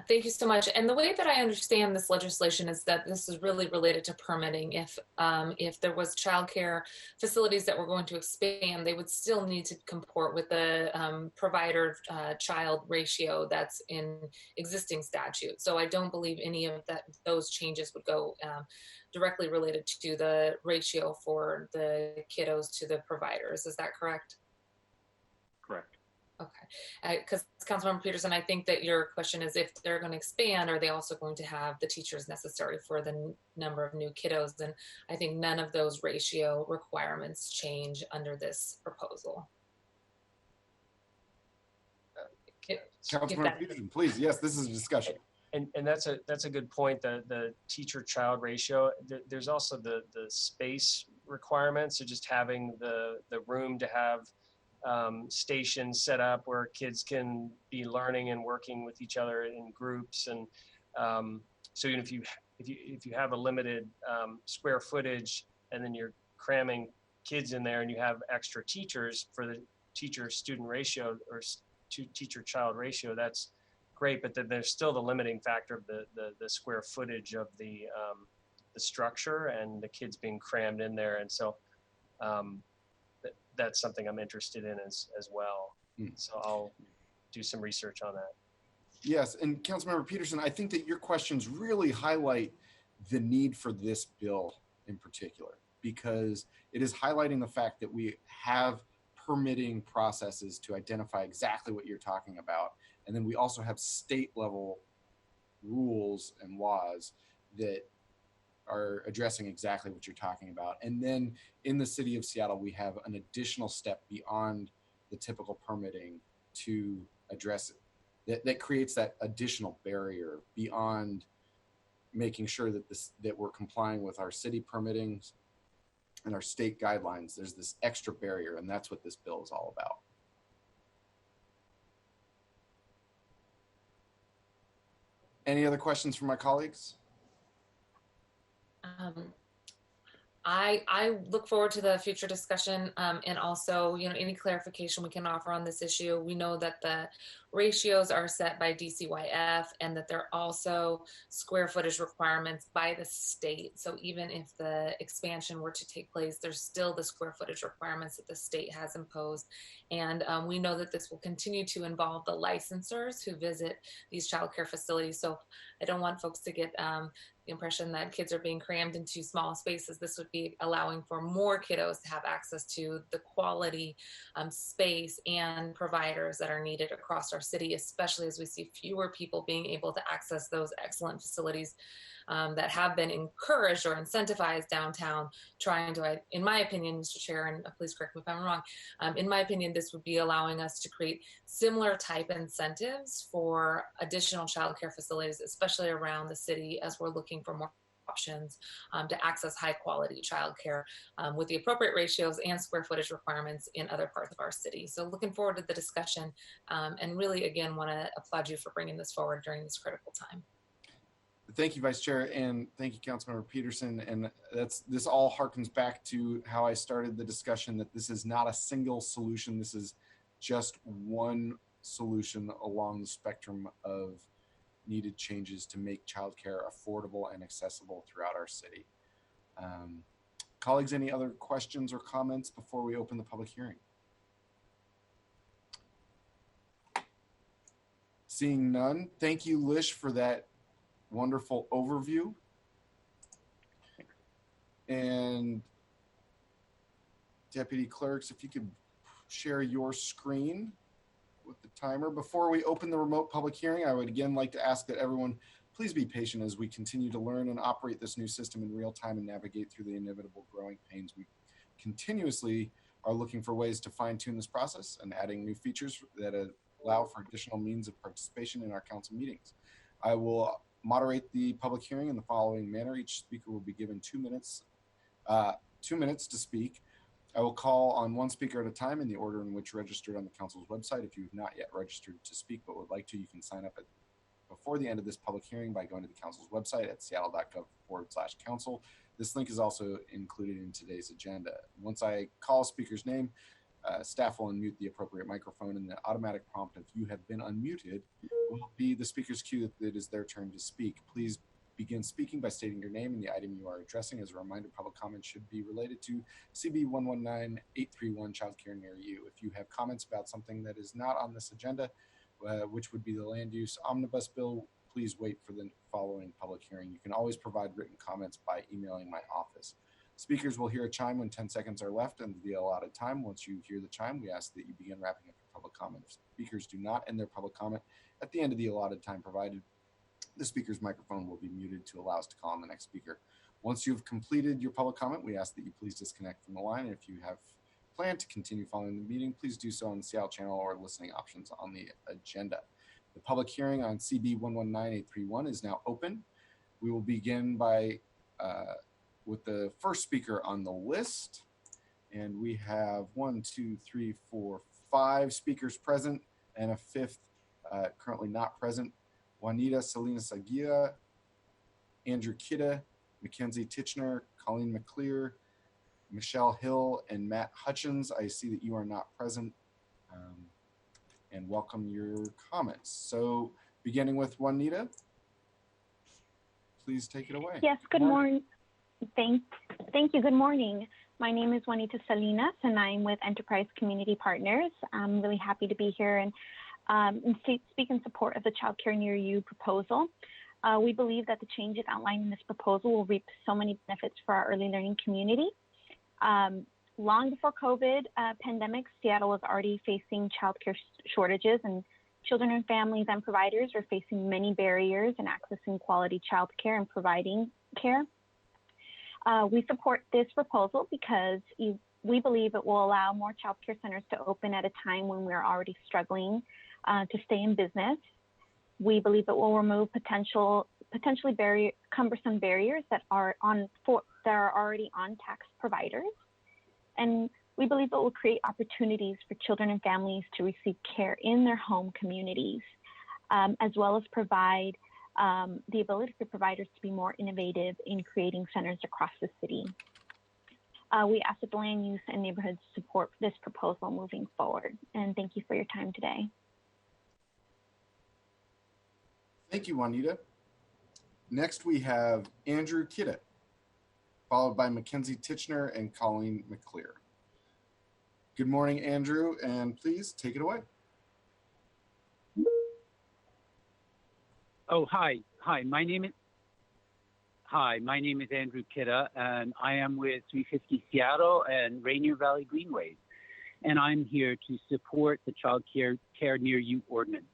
Thank you so much. And the way that I understand this legislation is that this is really related to permitting. If there was childcare facilities that were going to expand, they would still need to comport with the provider-child ratio that's in existing statute. So I don't believe any of those changes would go directly related to the ratio for the kiddos to the providers. Is that correct? Correct. Okay, because Councilmember Peterson, I think that your question is if they're going to expand, are they also going to have the teachers necessary for the number of new kiddos? And I think none of those ratio requirements change under this proposal. Councilmember Peterson, please. Yes, this is a discussion. And that's a good point. The teacher-child ratio. There's also the space requirements. So just having the room to have stations set up where kids can be learning and working with each other in groups, and so even if you have a limited square footage and then you're cramming kids in there and you have extra teachers for the teacher-student ratio or teacher-child ratio, that's great. But then there's still the limiting factor of the square footage of the structure and the kids being crammed in there, and so. That's something I'm interested in as well. So I'll do some research on that. Yes, and Councilmember Peterson, I think that your questions really highlight the need for this bill in particular, because it is highlighting the fact that we have permitting processes to identify exactly what you're talking about. And then we also have state level rules and laws that are addressing exactly what you're talking about. And then in the city of Seattle, we have an additional step beyond the typical permitting to address it. That creates that additional barrier beyond making sure that that we're complying with our city permitting and our state guidelines. There's this extra barrier, and that's what this bill is all about. Any other questions from my colleagues? I look forward to the future discussion and also, any clarification we can offer on this issue. We know that the ratios are set by DCYF and that there are also square footage requirements by the state. So even if the expansion were to take place, there's still the square footage requirements that the state has imposed. And we know that this will continue to involve the licensors who visit these childcare facilities. So I don't want folks to get the impression that kids are being crammed into small spaces. This would be allowing for more kiddos to have access to the quality space and providers that are needed across our city, especially as we see fewer people being able to access those excellent facilities that have been encouraged or incentivized downtown, trying to, in my opinion, Mr. Chair, and please correct me if I'm wrong, in my opinion, this would be allowing us to create similar type incentives for additional childcare facilities, especially around the city, as we're looking for more options to access high quality childcare with the appropriate ratios and square footage requirements in other parts of our city. So looking forward to the discussion and really, again, want to applaud you for bringing this forward during this critical time. Thank you, Vice Chair, and thank you, Councilmember Peterson. And this all harkens back to how I started the discussion, that this is not a single solution. This is just one solution along the spectrum of needed changes to make childcare affordable and accessible throughout our city. Colleagues, any other questions or comments before we open the public hearing? Seeing none, thank you, Lish, for that wonderful overview. And Deputy Clerks, if you could share your screen with the timer. Before we open the remote public hearing, I would again like to ask that everyone please be patient as we continue to learn and operate this new system in real time and navigate through the inevitable growing pains. We continuously are looking for ways to fine-tune this process and adding new features that allow for additional means of participation in our council meetings. I will moderate the public hearing in the following manner. Each speaker will be given 2 minutes to speak. I will call on one speaker at a time in the order in which registered on the council's website. If you have not yet registered to speak but would like to, you can sign up before the end of this public hearing by going to the council's website at seattle.gov/council. This link is also included in today's agenda. Once I call a speaker's name, Staff will unmute the appropriate microphone, and the automatic prompt of "you have been unmuted" will be the speaker's cue that it is their turn to speak. Please begin speaking by stating your name and the item you are addressing. As a reminder, public comment should be related to CB 119831 childcare near you. If you have comments about something that is not on this agenda, which would be the land use omnibus bill, please wait for the following public hearing. You can always provide written comments by emailing my office. Speakers will hear a chime when 10 seconds are left and the allotted time. Once you hear the chime, we ask that you begin wrapping up your public comment. If speakers do not end their public comment at the end of the allotted time provided, the speaker's microphone will be muted to allow us to call on the next speaker. Once you've completed your public comment, we ask that you please disconnect from the line. And if you have planned to continue following the meeting, please do so on the Seattle channel or listening options on the agenda. The public hearing on CB 119831 is now open. We will begin by with the first speaker on the list. And we have 5 speakers present and a fifth currently not present. Juanita Salinas Aguila, Andrew Kidda, Mackenzie Titchener, Colleen McClear, Michelle Hill, and Matt Hutchins. I see that you are not present, and welcome your comments. So beginning with Juanita, please take it away. Yes, good morning. Thank you. Good morning. My name is Juanita Salinas, and I'm with Enterprise Community Partners. I'm really happy to be here and speak in support of the Child Care Near You proposal. We believe that the changes outlined in this proposal will reap so many benefits for our early learning community. Long before COVID pandemic, Seattle was already facing childcare shortages, and children and families and providers are facing many barriers in accessing quality childcare and providing care. We support this proposal because we believe it will allow more childcare centers to open at a time when we're already struggling to stay in business. We believe it will remove potentially cumbersome barriers that are already on tax providers. And we believe it will create opportunities for children and families to receive care in their home communities, as well as provide the ability for providers to be more innovative in creating centers across the city. We ask that the land use and neighborhoods support this proposal moving forward. And thank you for your time today. Thank you, Juanita. Next, we have Andrew Kidda, followed by Mackenzie Titchener and Colleen McClear. Good morning, Andrew, and please take it away. Oh, hi. My name is Andrew Kidda, and I am with 350 Seattle and Rainier Valley Greenways, and I'm here to support the Child Care Near You ordinance.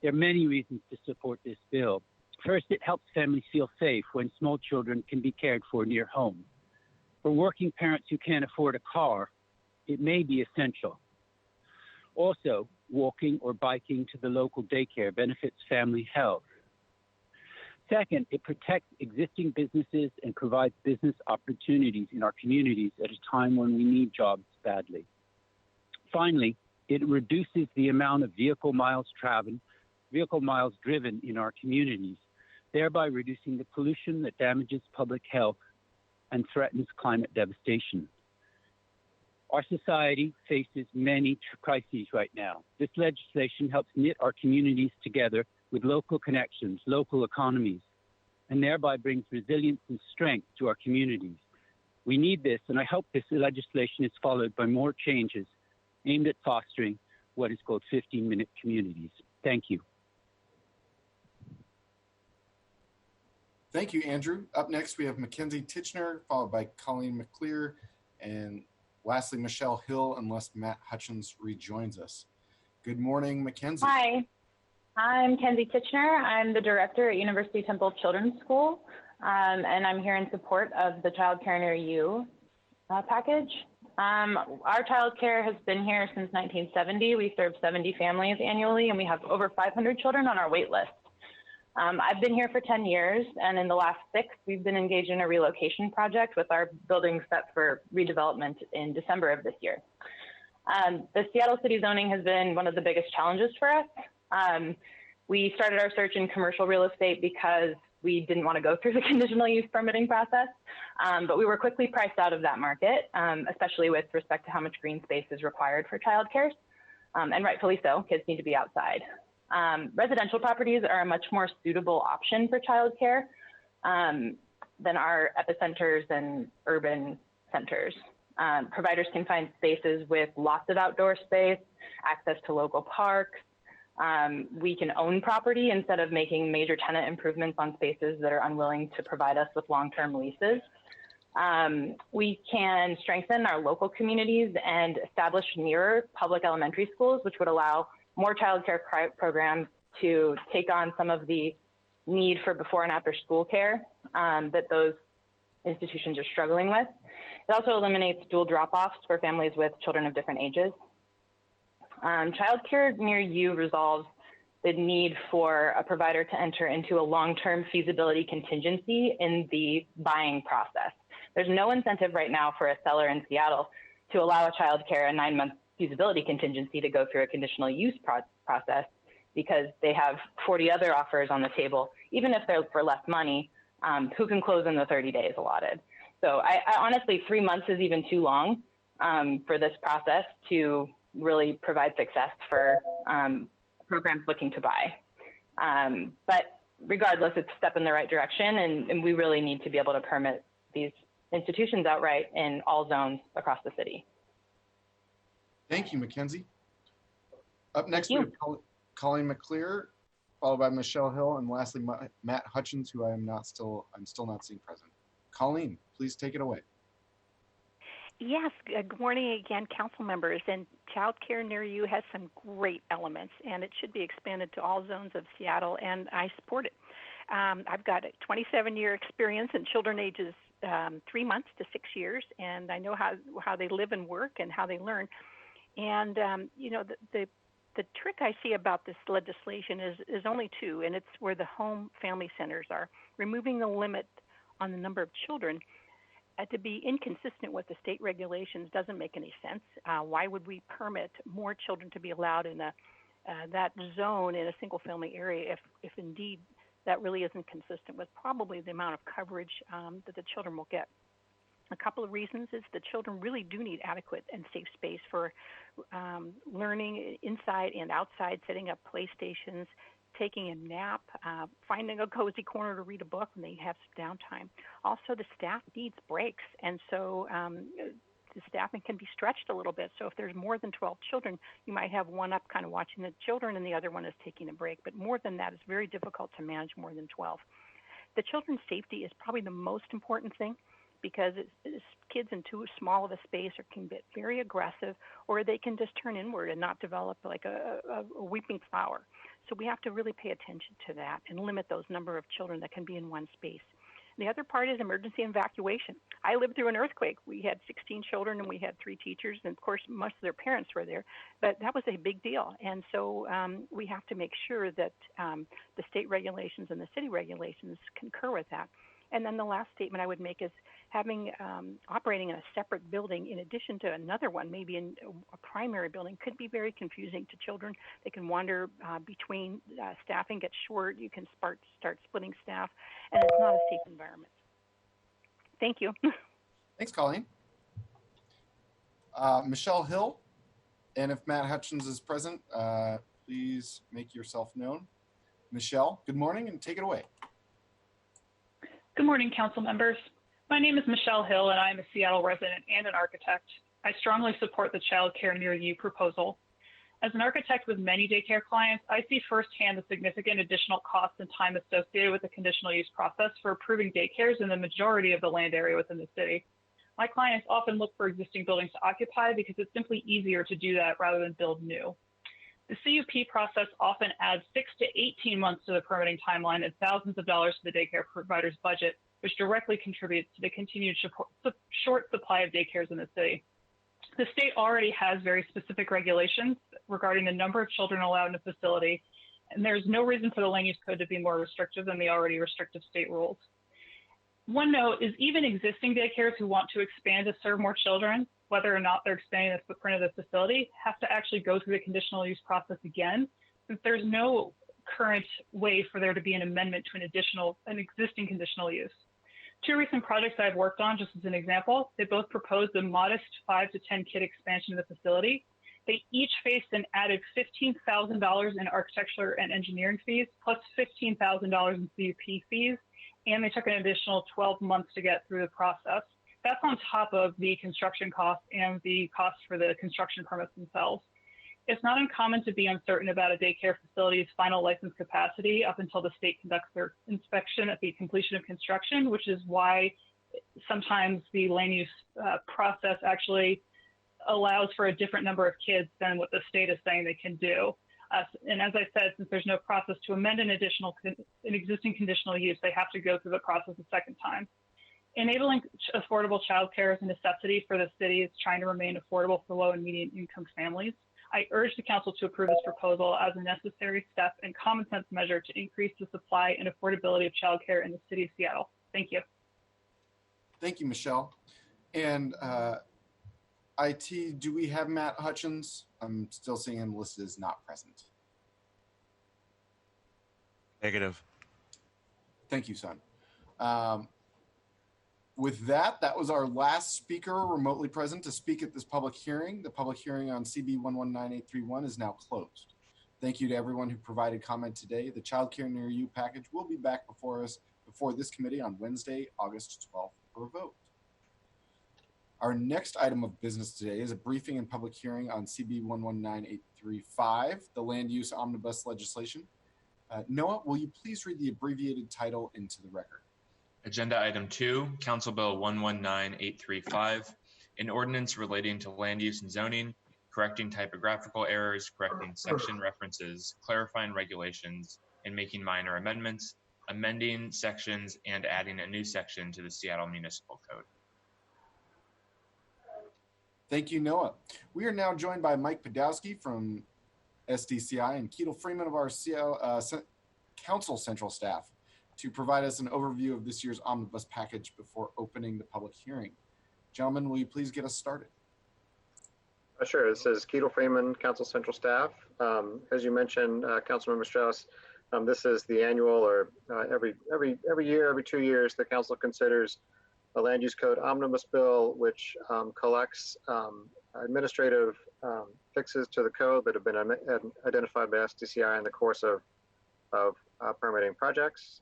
There are many reasons to support this bill. First, it helps families feel safe when small children can be cared for near home. For working parents who can't afford a car, it may be essential. Also, walking or biking to the local daycare benefits family health. Second, it protects existing businesses and provides business opportunities in our communities at a time when we need jobs badly. Finally, it reduces the amount of vehicle miles driven in our communities, thereby reducing the pollution that damages public health and threatens climate devastation. Our society faces many crises right now. This legislation helps knit our communities together with local connections, local economies, and thereby brings resilience and strength to our communities. We need this, and I hope this legislation is followed by more changes aimed at fostering what is called 15-minute communities. Thank you. Thank you, Andrew. Up next, we have Mackenzie Titchener, followed by Colleen McClear, and lastly, Michelle Hill, unless Matt Hutchins rejoins us. Good morning, Mackenzie. Hi, I'm Kenzie Titchener. I'm the director at University Temple Children's School, and I'm here in support of the Child Care Near You package. Our child care has been here since 1970. We serve 70 families annually, and we have over 500 children on our wait list. I've been here for 10 years, and in the last 6, we've been engaged in a relocation project with our building set for redevelopment in December of this year. The Seattle City zoning has been one of the biggest challenges for us. We started our search in commercial real estate because we didn't want to go through the conditional use permitting process. But we were quickly priced out of that market, especially with respect to how much green space is required for childcare. And rightfully so, kids need to be outside. Residential properties are a much more suitable option for childcare than our epicenters and urban centers. Providers can find spaces with lots of outdoor space, access to local parks. We can own property instead of making major tenant improvements on spaces that are unwilling to provide us with long-term leases. We can strengthen our local communities and establish nearer public elementary schools, which would allow more childcare programs to take on some of the need for before and after school care that those institutions are struggling with. It also eliminates dual drop-offs for families with children of different ages. Childcare near you resolves the need for a provider to enter into a long-term feasibility contingency in the buying process. There's no incentive right now for a seller in Seattle to allow a childcare a 9-month feasibility contingency to go through a conditional use process because they have 40 other offers on the table, even if they're for less money, who can close in the 30 days allotted. So I honestly, 3 months is even too long for this process to really provide success for programs looking to buy. But regardless, it's a step in the right direction, and we really need to be able to permit these institutions outright in all zones across the city. Thank you, Mackenzie. Up next, we have Colleen McClear, followed by Michelle Hill, and lastly, Matt Hutchins, who I'm still not seeing present. Colleen, please take it away. Yes, good morning again, council members. And child care near you has some great elements, and it should be expanded to all zones of Seattle, and I support it. I've got a 27-year experience in children ages 3 months to 6 years, and I know how they live and work and how they learn. And, you know, the trick I see about this legislation is only two, and it's where the home family centers are. Removing the limit on the number of children to be inconsistent with the state regulations doesn't make any sense. Why would we permit more children to be allowed in that zone in a single family area if indeed that really isn't consistent with probably the amount of coverage that the children will get? A couple of reasons is the children really do need adequate and safe space for learning inside and outside, setting up play stations, taking a nap, finding a cozy corner to read a book when they have some downtime. Also, the staff needs breaks, and so the staffing can be stretched a little bit. So if there's more than 12 children, you might have one up kind of watching the children and the other one is taking a break. But more than that, it's very difficult to manage more than 12. The children's safety is probably the most important thing, because kids in too small of a space can get very aggressive, or they can just turn inward and not develop like a weeping flower. So we have to really pay attention to that and limit those number of children that can be in one space. The other part is emergency evacuation. I lived through an earthquake. We had 16 children and we had 3 teachers, and of course most of their parents were there, but that was a big deal. And so we have to make sure that the state regulations and the city regulations concur with that. And then the last statement I would make is having operating in a separate building in addition to another one, maybe in a primary building, could be very confusing to children. They can wander between staffing, get short. You can start splitting staff, and it's not a safe environment. Thank you. Thanks, Colleen. Michelle Hill, and if Matt Hutchins is present, please make yourself known. Michelle, good morning, and take it away. Good morning, council members. My name is Michelle Hill, and I am a Seattle resident and an architect. I strongly support the Child Care Near You proposal. As an architect with many daycare clients, I see firsthand the significant additional costs and time associated with the conditional use process for approving daycares in the majority of the land area within the city. My clients often look for existing buildings to occupy because it's simply easier to do that rather than build new. The CUP process often adds 6 to 18 months to the permitting timeline and thousands of dollars to the daycare provider's budget, which directly contributes to the continued short supply of daycares in the city. The state already has very specific regulations regarding the number of children allowed in a facility, and there's no reason for the land use code to be more restrictive than the already restrictive state rules. One note is even existing daycares who want to expand to serve more children, whether or not they're expanding the footprint of the facility, have to actually go through the conditional use process again, since there's no current way for there to be an amendment to an existing conditional use. Two recent projects I've worked on, just as an example, they both proposed a modest 5 to 10 kid expansion of the facility. They each faced an added $15,000 in architecture and engineering fees, plus $15,000 in CUP fees, and they took an additional 12 months to get through the process. That's on top of the construction costs and the costs for the construction permits themselves. It's not uncommon to be uncertain about a daycare facility's final license capacity up until the state conducts their inspection at the completion of construction, which is why sometimes the land use process actually allows for a different number of kids than what the state is saying they can do. And as I said, since there's no process to amend an existing conditional use, they have to go through the process a second time. Enabling affordable childcare is a necessity for the city. It's trying to remain affordable for low and medium income families. I urge the council to approve this proposal as a necessary step and common sense measure to increase the supply and affordability of childcare in the city of Seattle. Thank you. Thank you, Michelle. And IT, do we have Matt Hutchins? I'm still seeing him listed as not present. Negative. Thank you, son. With that, that was our last speaker remotely present to speak at this public hearing. The public hearing on CB 119831 is now closed. Thank you to everyone who provided comment today. The Child Care Near You package will be back before this committee on Wednesday, August 12th for a vote. Our next item of business today is a briefing and public hearing on CB 119835, the land use omnibus legislation. Noah, will you please read the abbreviated title into the record? Agenda Item 2, Council Bill 119835, an ordinance relating to land use and zoning, correcting typographical errors, correcting section references, clarifying regulations, and making minor amendments, amending sections, and adding a new section to the Seattle Municipal Code. Thank you, Noah. We are now joined by Mike Podowski from SDCI and Keatle Freeman of our Council Central staff to provide us an overview of this year's omnibus package before opening the public hearing. Gentlemen, will you please get us started? Sure. This is Keatle Freeman, Council Central staff. As you mentioned, Councilmember Strauss, this is the annual, or every year, every 2 years, the council considers a land use code omnibus bill, which collects administrative fixes to the code that have been identified by SDCI in the course of permitting projects.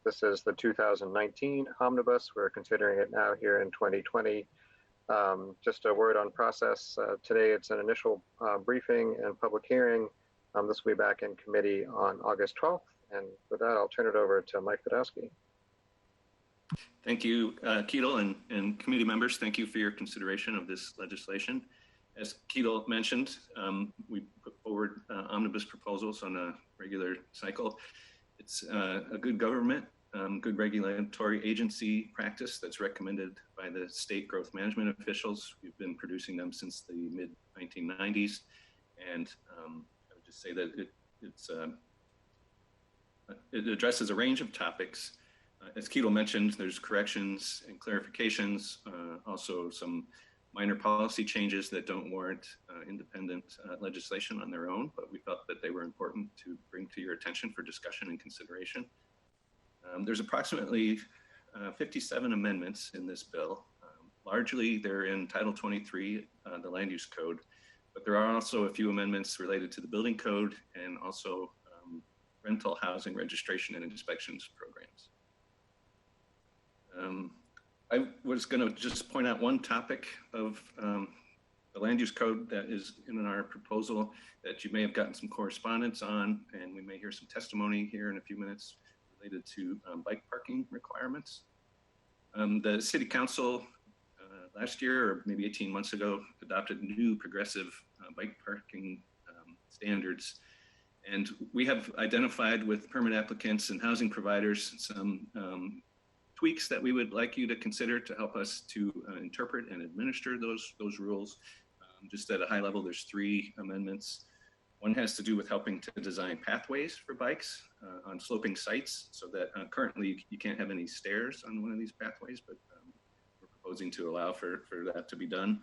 This is the 2019 omnibus. We're considering it now here in 2020. Just a word on process. Today it's an initial briefing and public hearing. This will be back in committee on August 12th. And with that, I'll turn it over to Mike Podowski. Thank you, Keatle and committee members. Thank you for your consideration of this legislation. As Keatle mentioned, we put forward omnibus proposals on a regular cycle. It's a good government, good regulatory agency practice that's recommended by the state growth management officials. We've been producing them since the mid-1990s. And I would just say that it addresses a range of topics. As Keatle mentioned, there's corrections and clarifications, also some minor policy changes that don't warrant independent legislation on their own, but we felt that they were important to bring to your attention for discussion and consideration. There's approximately 57 amendments in this bill. Largely, they're in Title 23, the Land Use Code, but there are also a few amendments related to the Building Code and also rental housing registration and inspections programs. I was going to just point out one topic of the land use code that is in our proposal that you may have gotten some correspondence on, and we may hear some testimony here in a few minutes related to bike parking requirements. The City Council last year, or maybe 18 months ago, adopted new progressive bike parking standards. And we have identified with permit applicants and housing providers some tweaks that we would like you to consider to help us to interpret and administer those rules. Just at a high level, there's 3 amendments. One has to do with helping to design pathways for bikes on sloping sites, so that currently you can't have any stairs on one of these pathways, but we're proposing to allow for that to be done.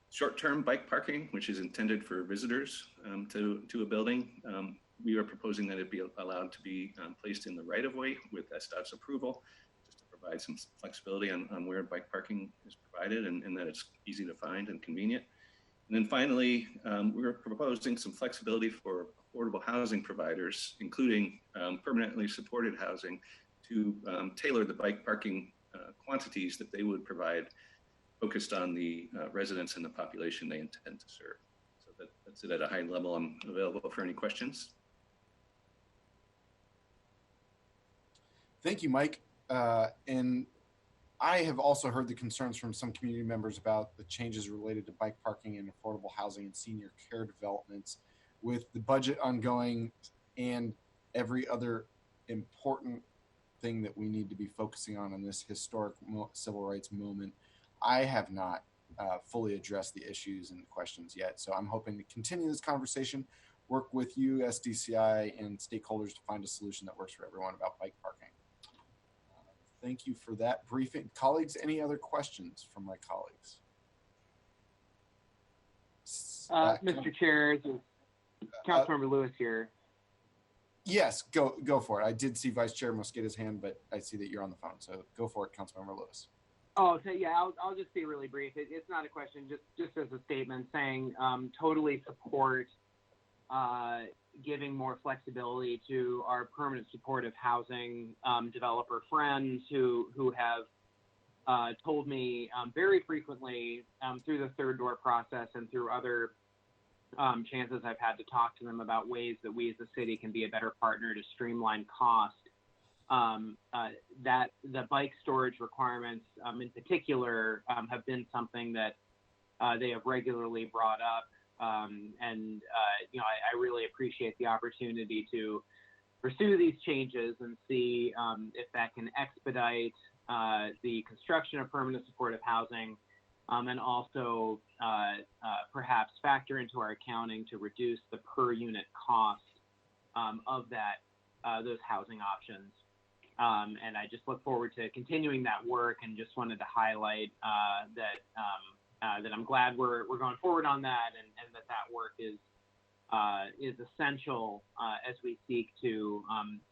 Short-term bike parking, which is intended for visitors to a building. we are proposing that it be allowed to be placed in the right-of-way with SDOT's approval, just to provide some flexibility on where bike parking is provided and that it's easy to find and convenient. And then finally, we're proposing some flexibility for affordable housing providers, including permanently supported housing, to tailor the bike parking quantities that they would provide focused on the residents and the population they intend to serve. So that's it at a high level. I'm available for any questions. Thank you, Mike. And I have also heard the concerns from some community members about the changes related to bike parking and affordable housing and senior care developments. With the budget ongoing and every other important thing that we need to be focusing on in this historic civil rights moment, I have not fully addressed the issues and questions yet. So I'm hoping to continue this conversation, work with you, SDCI, and stakeholders to find a solution that works for everyone about bike parking. Thank you for that briefing. Colleagues, any other questions from my colleagues? Mr. Chair, Councilmember Lewis here. Yes, go for it. I did see Vice Chair Mosqueda's hand, but I see that you're on the phone, so go for it, Councilmember Lewis. Oh, so yeah, I'll just be really brief. It's not a question, just as a statement saying totally support giving more flexibility to our permanent supportive housing developer friends who have told me very frequently through the third door process and through other chances I've had to talk to them about ways that we as a city can be a better partner to streamline cost. That the bike storage requirements in particular have been something that they have regularly brought up. I really appreciate the opportunity to pursue these changes and see if that can expedite the construction of permanent supportive housing and also perhaps factor into our accounting to reduce the per unit cost of those housing options. And I just look forward to continuing that work and just wanted to highlight that I'm glad we're going forward on that and that work is essential as we seek to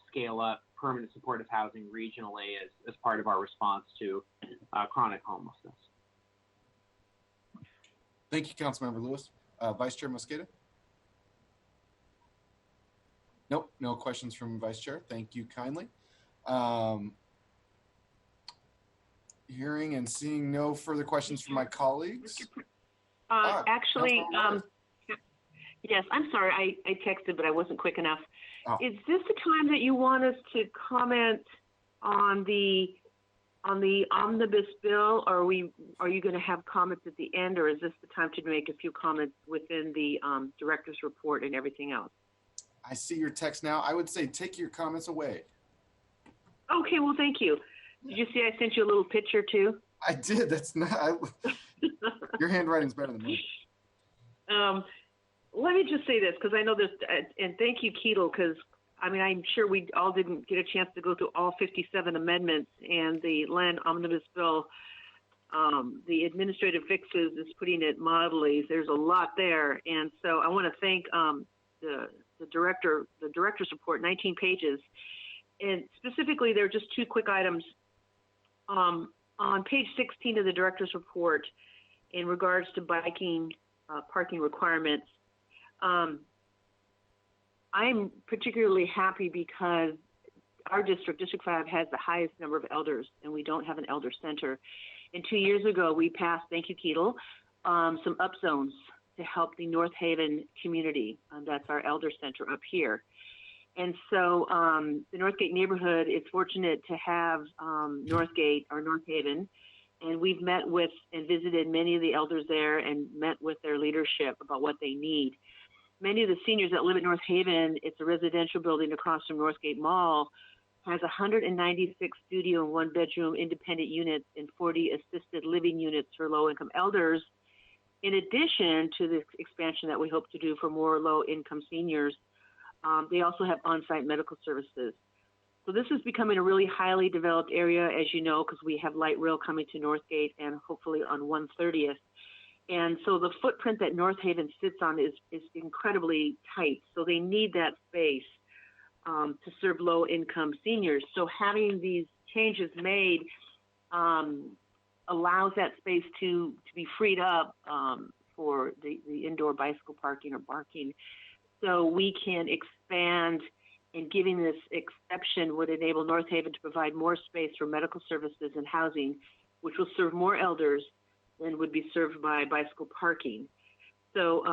scale up permanent supportive housing regionally as part of our response to chronic homelessness. Thank you, Councilmember Lewis. Vice Chair Mosqueda? Nope, no questions from Vice Chair. Thank you kindly. Hearing and seeing no further questions from my colleagues. Actually, yes, I'm sorry, I texted, but I wasn't quick enough. Oh. Is this the time that you want us to comment on the omnibus bill, or are you going to have comments at the end, or is this the time to make a few comments within the director's report and everything else? I see your text now. I would say take your comments away. Okay, well, thank you. Did you see I sent you a little picture too? I did. That's not. Your handwriting's better than mine. Let me just say this, because I know this, and thank you, Keatle, because I'm sure we all didn't get a chance to go through all 57 amendments and the land omnibus bill. The administrative fixes is putting it mildly. There's a lot there, and so I want to thank the director's report, 19 pages, and specifically there are just two quick items. On page 16 of the director's report, in regards to biking parking requirements, I'm particularly happy because our district, District 5, has the highest number of elders, and we don't have an elder center. And 2 years ago, we passed, thank you, Keatle, some up zones to help the North Haven community. That's our elder center up here. And so the Northgate neighborhood is fortunate to have Northgate or North Haven, and we've met with and visited many of the elders there and met with their leadership about what they need. Many of the seniors that live at North Haven, it's a residential building across from Northgate Mall, has 196 studio and one-bedroom independent units and 40 assisted living units for low-income elders, in addition to the expansion that we hope to do for more low-income seniors. They also have on-site medical services. So this is becoming a really highly developed area, as you know, because we have light rail coming to Northgate and hopefully on 130th. And so the footprint that North Haven sits on is incredibly tight. So they need that space to serve low-income seniors. So having these changes made allows that space to be freed up for the indoor bicycle parking or barking. So we can expand, and giving this exception would enable North Haven to provide more space for medical services and housing, which will serve more elders than would be served by bicycle parking. So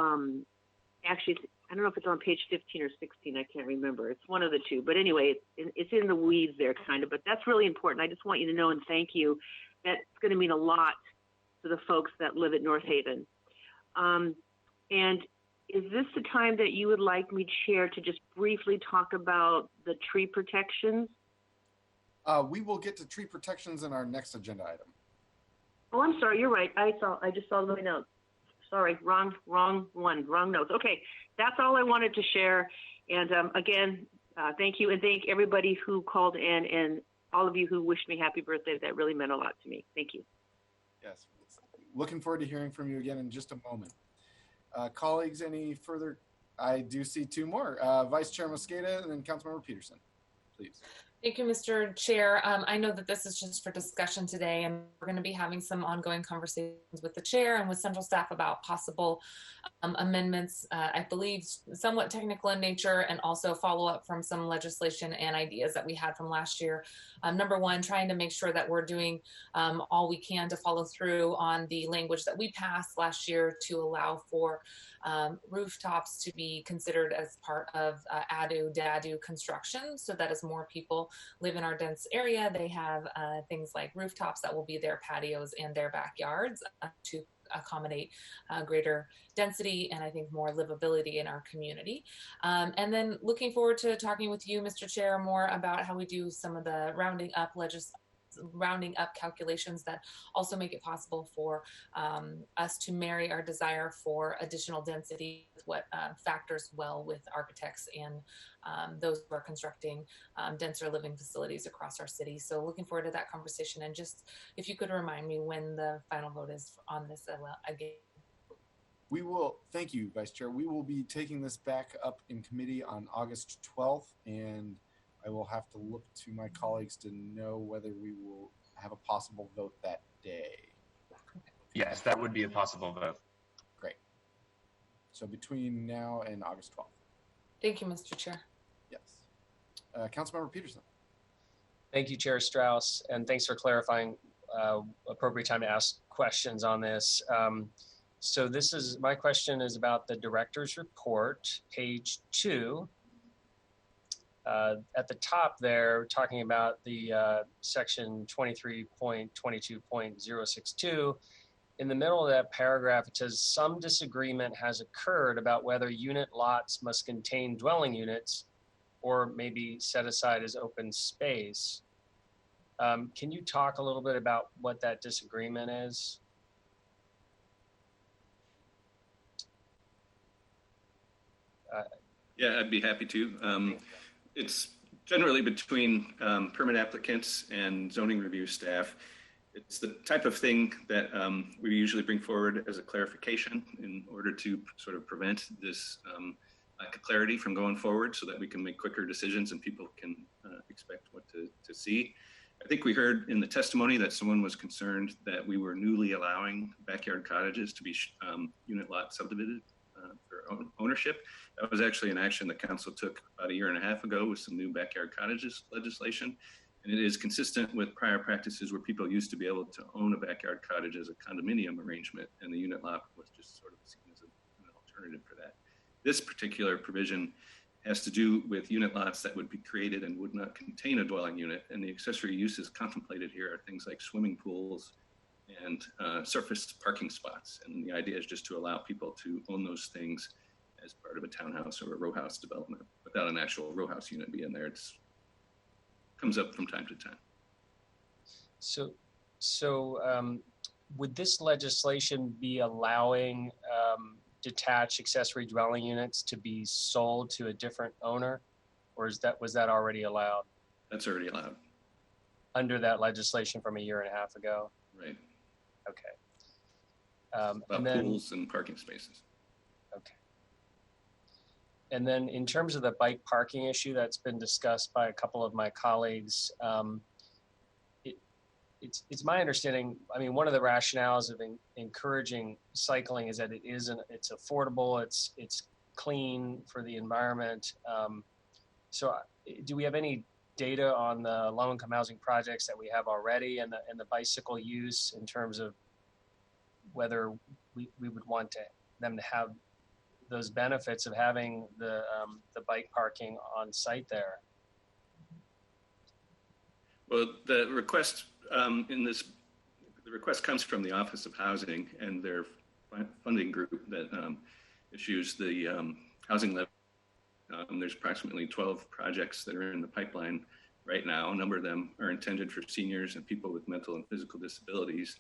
actually, I don't know if it's on page 15 or 16, I can't remember. It's one of the two. But anyway, it's in the weeds there kind of, but that's really important. I just want you to know and thank you. That's going to mean a lot to the folks that live at North Haven. And is this the time that you would like me, Chair, to just briefly talk about the tree protections? We will get to tree protections in our next agenda item. Oh, I'm sorry. You're right. I just saw the notes. Sorry, wrong notes. Okay, that's all I wanted to share. And again, thank you, and thank everybody who called in and all of you who wished me happy birthday. That really meant a lot to me. Thank you. Yes, looking forward to hearing from you again in just a moment. Colleagues, any further? I do see two more. Vice Chair Mosqueda and then Councilmember Peterson, please. Thank you, Mr. Chair. I know that this is just for discussion today, and we're going to be having some ongoing conversations with the chair and with central staff about possible amendments, I believe somewhat technical in nature, and also follow up from some legislation and ideas that we had from last year. Number one, trying to make sure that we're doing all we can to follow through on the language that we passed last year to allow for rooftops to be considered as part of ADU-DADU construction, so that as more people live in our dense area, they have things like rooftops that will be their patios and their backyards to accommodate greater density and I think more livability in our community. And then looking forward to talking with you, Mr. Chair, more about how we do some of the rounding up calculations that also make it possible for us to marry our desire for additional density with what factors well with architects and those who are constructing denser living facilities across our city. So looking forward to that conversation. And just if you could remind me when the final vote is on this again. We will, thank you, Vice Chair. We will be taking this back up in committee on August 12th, and I will have to look to my colleagues to know whether we will have a possible vote that day. Yes, that would be a possible vote. Great. So between now and August 12th. Thank you, Mr. Chair. Yes. Councilmember Peterson. Thank you, Chair Strauss, and thanks for clarifying appropriate time to ask questions on this. So my question is about the director's report, page 2. At the top there, talking about the section 23.22.062, in the middle of that paragraph, it says some disagreement has occurred about whether unit lots must contain dwelling units or maybe set aside as open space. Can you talk a little bit about what that disagreement is? Yeah, I'd be happy to. It's generally between permit applicants and zoning review staff. It's the type of thing that we usually bring forward as a clarification in order to sort of prevent this lack of clarity from going forward so that we can make quicker decisions and people can expect what to see. I think we heard in the testimony that someone was concerned that we were newly allowing backyard cottages to be unit lot subdivided for ownership. That was actually an action the council took about 1.5 years ago with some new backyard cottages legislation. And it is consistent with prior practices where people used to be able to own a backyard cottage as a condominium arrangement, and the unit lot was just sort of seen as an alternative for that. This particular provision has to do with unit lots that would be created and would not contain a dwelling unit. And the accessory uses contemplated here are things like swimming pools and surface parking spots. And the idea is just to allow people to own those things as part of a townhouse or a row house development without an actual row house unit being there. It comes up from time to time. So would this legislation be allowing detached accessory dwelling units to be sold to a different owner, or was that already allowed? That's already allowed. Under that legislation from 1.5 years ago? Right. Okay. About and then, pools and parking spaces. okay. And then in terms of the bike parking issue that's been discussed by a couple of my colleagues, it's my understanding, I mean, one of the rationales of encouraging cycling is that it's affordable, it's clean for the environment. So do we have any data on the low-income housing projects that we have already and the bicycle use in terms of whether we would want them to have those benefits of having the bike parking on site there? Well, the request the request comes from the Office of Housing and their funding group that issues the housing levy. There's approximately 12 projects that are in the pipeline right now. A number of them are intended for seniors and people with mental and physical disabilities.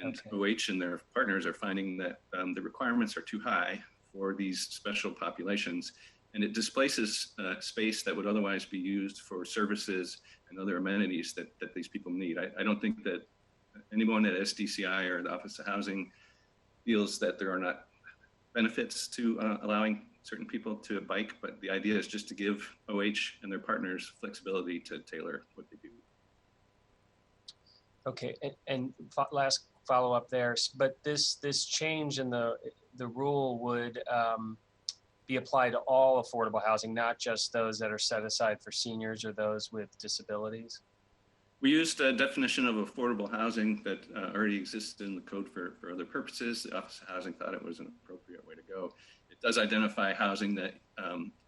And OH and their partners are finding that the requirements are too high for these special populations, and it displaces space that would otherwise be used for services and other amenities that these people need. I don't think that anyone at SDCI or the Office of Housing feels that there are not benefits to allowing certain people to bike, but the idea is just to give OH and their partners flexibility to tailor what they do. Okay, and last follow up there, but this change in the rule would be applied to all affordable housing, not just those that are set aside for seniors or those with disabilities? We used a definition of affordable housing that already exists in the code for other purposes. The Office of Housing thought it was an appropriate way to go. It does identify housing that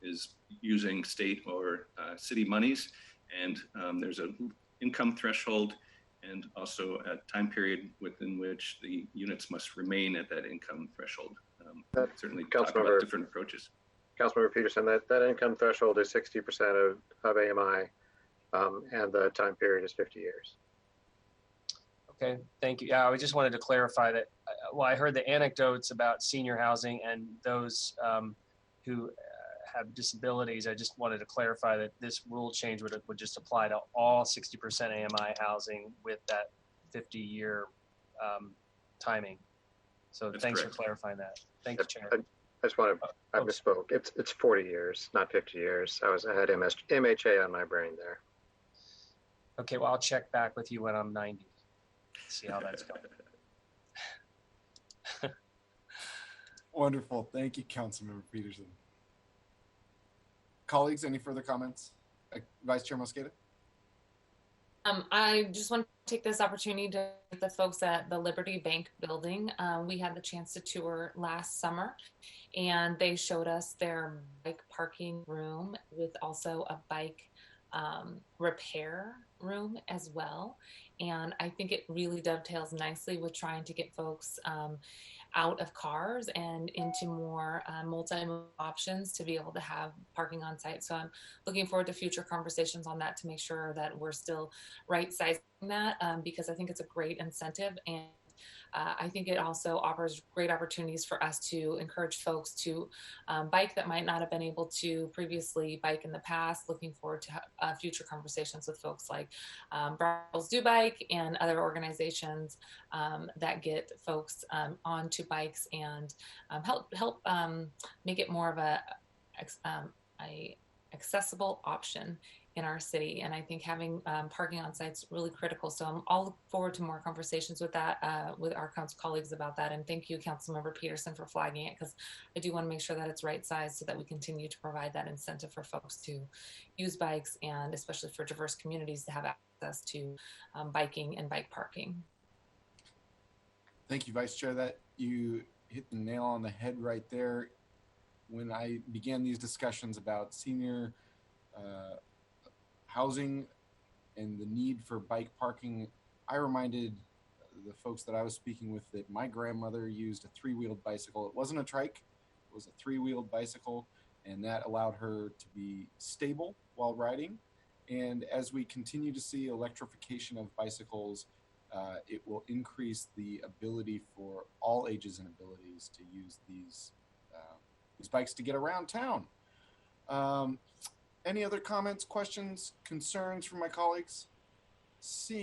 is using state or city monies, and there's an income threshold and also a time period within which the units must remain at that income threshold. Certainly talk about different approaches. Councilmember Peterson, that income threshold is 60% of AMI, and the time period is 50 years. Okay, thank you. Yeah, I just wanted to clarify that. Well, I heard the anecdotes about senior housing and those who have disabilities. I just wanted to clarify that this rule change would just apply to all 60% AMI housing with that 50-year timing. So That's thanks correct. For clarifying that. Thank you, Chair. I just want to, I misspoke. It's 40 years, not 50 years. I had MHA on my brain there. Okay, well, I'll check back with you when I'm 90. See how that's going. Wonderful. Thank you, Councilmember Peterson. Colleagues, any further comments? Vice Chair Mosqueda? I just want to take this opportunity to thank the folks at the Liberty Bank building. We had the chance to tour last summer, and they showed us their bike parking room with also a bike repair room as well. And I think it really dovetails nicely with trying to get folks out of cars and into more multi-mode options to be able to have parking on site. So I'm looking forward to future conversations on that to make sure that we're still right sizing that because I think it's a great incentive, and I think it also offers great opportunities for us to encourage folks to bike that might not have been able to previously bike in the past. Looking forward to future conversations with folks like Brussels Do Bike and other organizations that get folks onto bikes and help make it more of a accessible option in our city. And I think having parking on site is really critical. So I'll look forward to more conversations with that, with our council colleagues about that. And thank you, Councilmember Peterson, for flagging it, because I do want to make sure that it's right sized so that we continue to provide that incentive for folks to use bikes, and especially for diverse communities to have access to biking and bike parking. Thank you, Vice Chair. That you hit the nail on the head right there. When I began these discussions about senior housing and the need for bike parking, I reminded the folks that I was speaking with that my grandmother used a three-wheeled bicycle. It wasn't a trike, it was a three-wheeled bicycle, and that allowed her to be stable while riding. And as we continue to see electrification of bicycles, it will increase the ability for all ages and abilities to use these bikes to get around town. Any other comments, questions, concerns from my colleagues?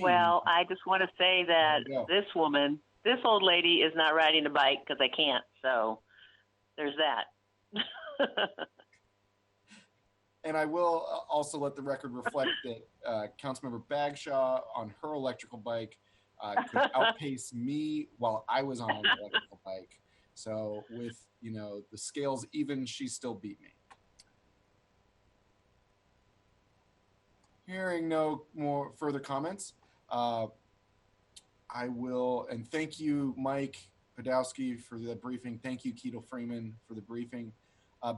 Well, I just want to say that this woman, this old lady, is not riding a bike because I can't. So there's that. And I will also let the record reflect that Councilmember Bagshaw on her electrical bike could outpace me while I was on an electrical bike. So with, the scales even, she still beat me. Hearing no more further comments, I will, and thank you, Mike Podowski, for the briefing. Thank you, Ketel Freeman, for the briefing.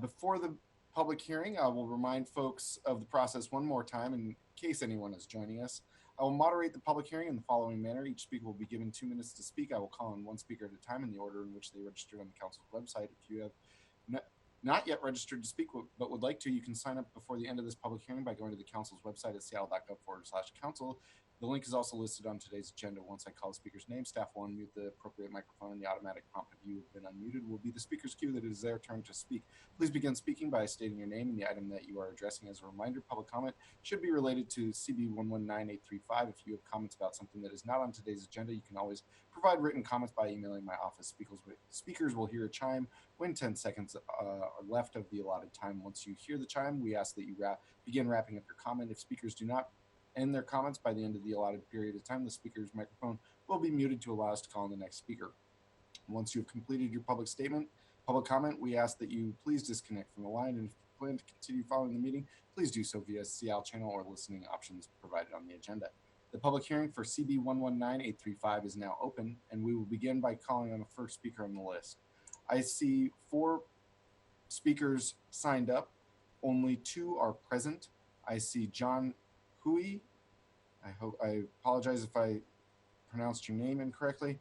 Before the public hearing, I will remind folks of the process one more time in case anyone is joining us. I will moderate the public hearing in the following manner. Each speaker will be given 2 minutes to speak. I will call on one speaker at a time in the order in which they registered on the council's website. If you have not yet registered to speak but would like to, you can sign up before the end of this public hearing by going to the council's website at seattle.gov/council. The link is also listed on today's agenda. Once I call the speaker's name, staff will unmute the appropriate microphone, and the automatic prompt if you have been unmuted will be the speaker's cue that it is their turn to speak. Please begin speaking by stating your name and the item that you are addressing. As a reminder, public comment should be related to CB 119835. If you have comments about something that is not on today's agenda, you can always provide written comments by emailing my office. Speakers will hear a chime when 10 seconds are left of the allotted time. Once you hear the chime, we ask that you begin wrapping up your comment. If speakers do not end their comments by the end of the allotted period of time, the speaker's microphone will be muted to allow us to call on the next speaker. Once you have completed your public comment, we ask that you please disconnect from the line, and if you plan to continue following the meeting, please do so via Seattle channel or listening options provided on the agenda. The public hearing for CB 119835 is now open, and we will begin by calling on the first speaker on the list. I see 4 speakers signed up. Only 2 are present. I see John Hui. I apologize if I pronounced your name incorrectly.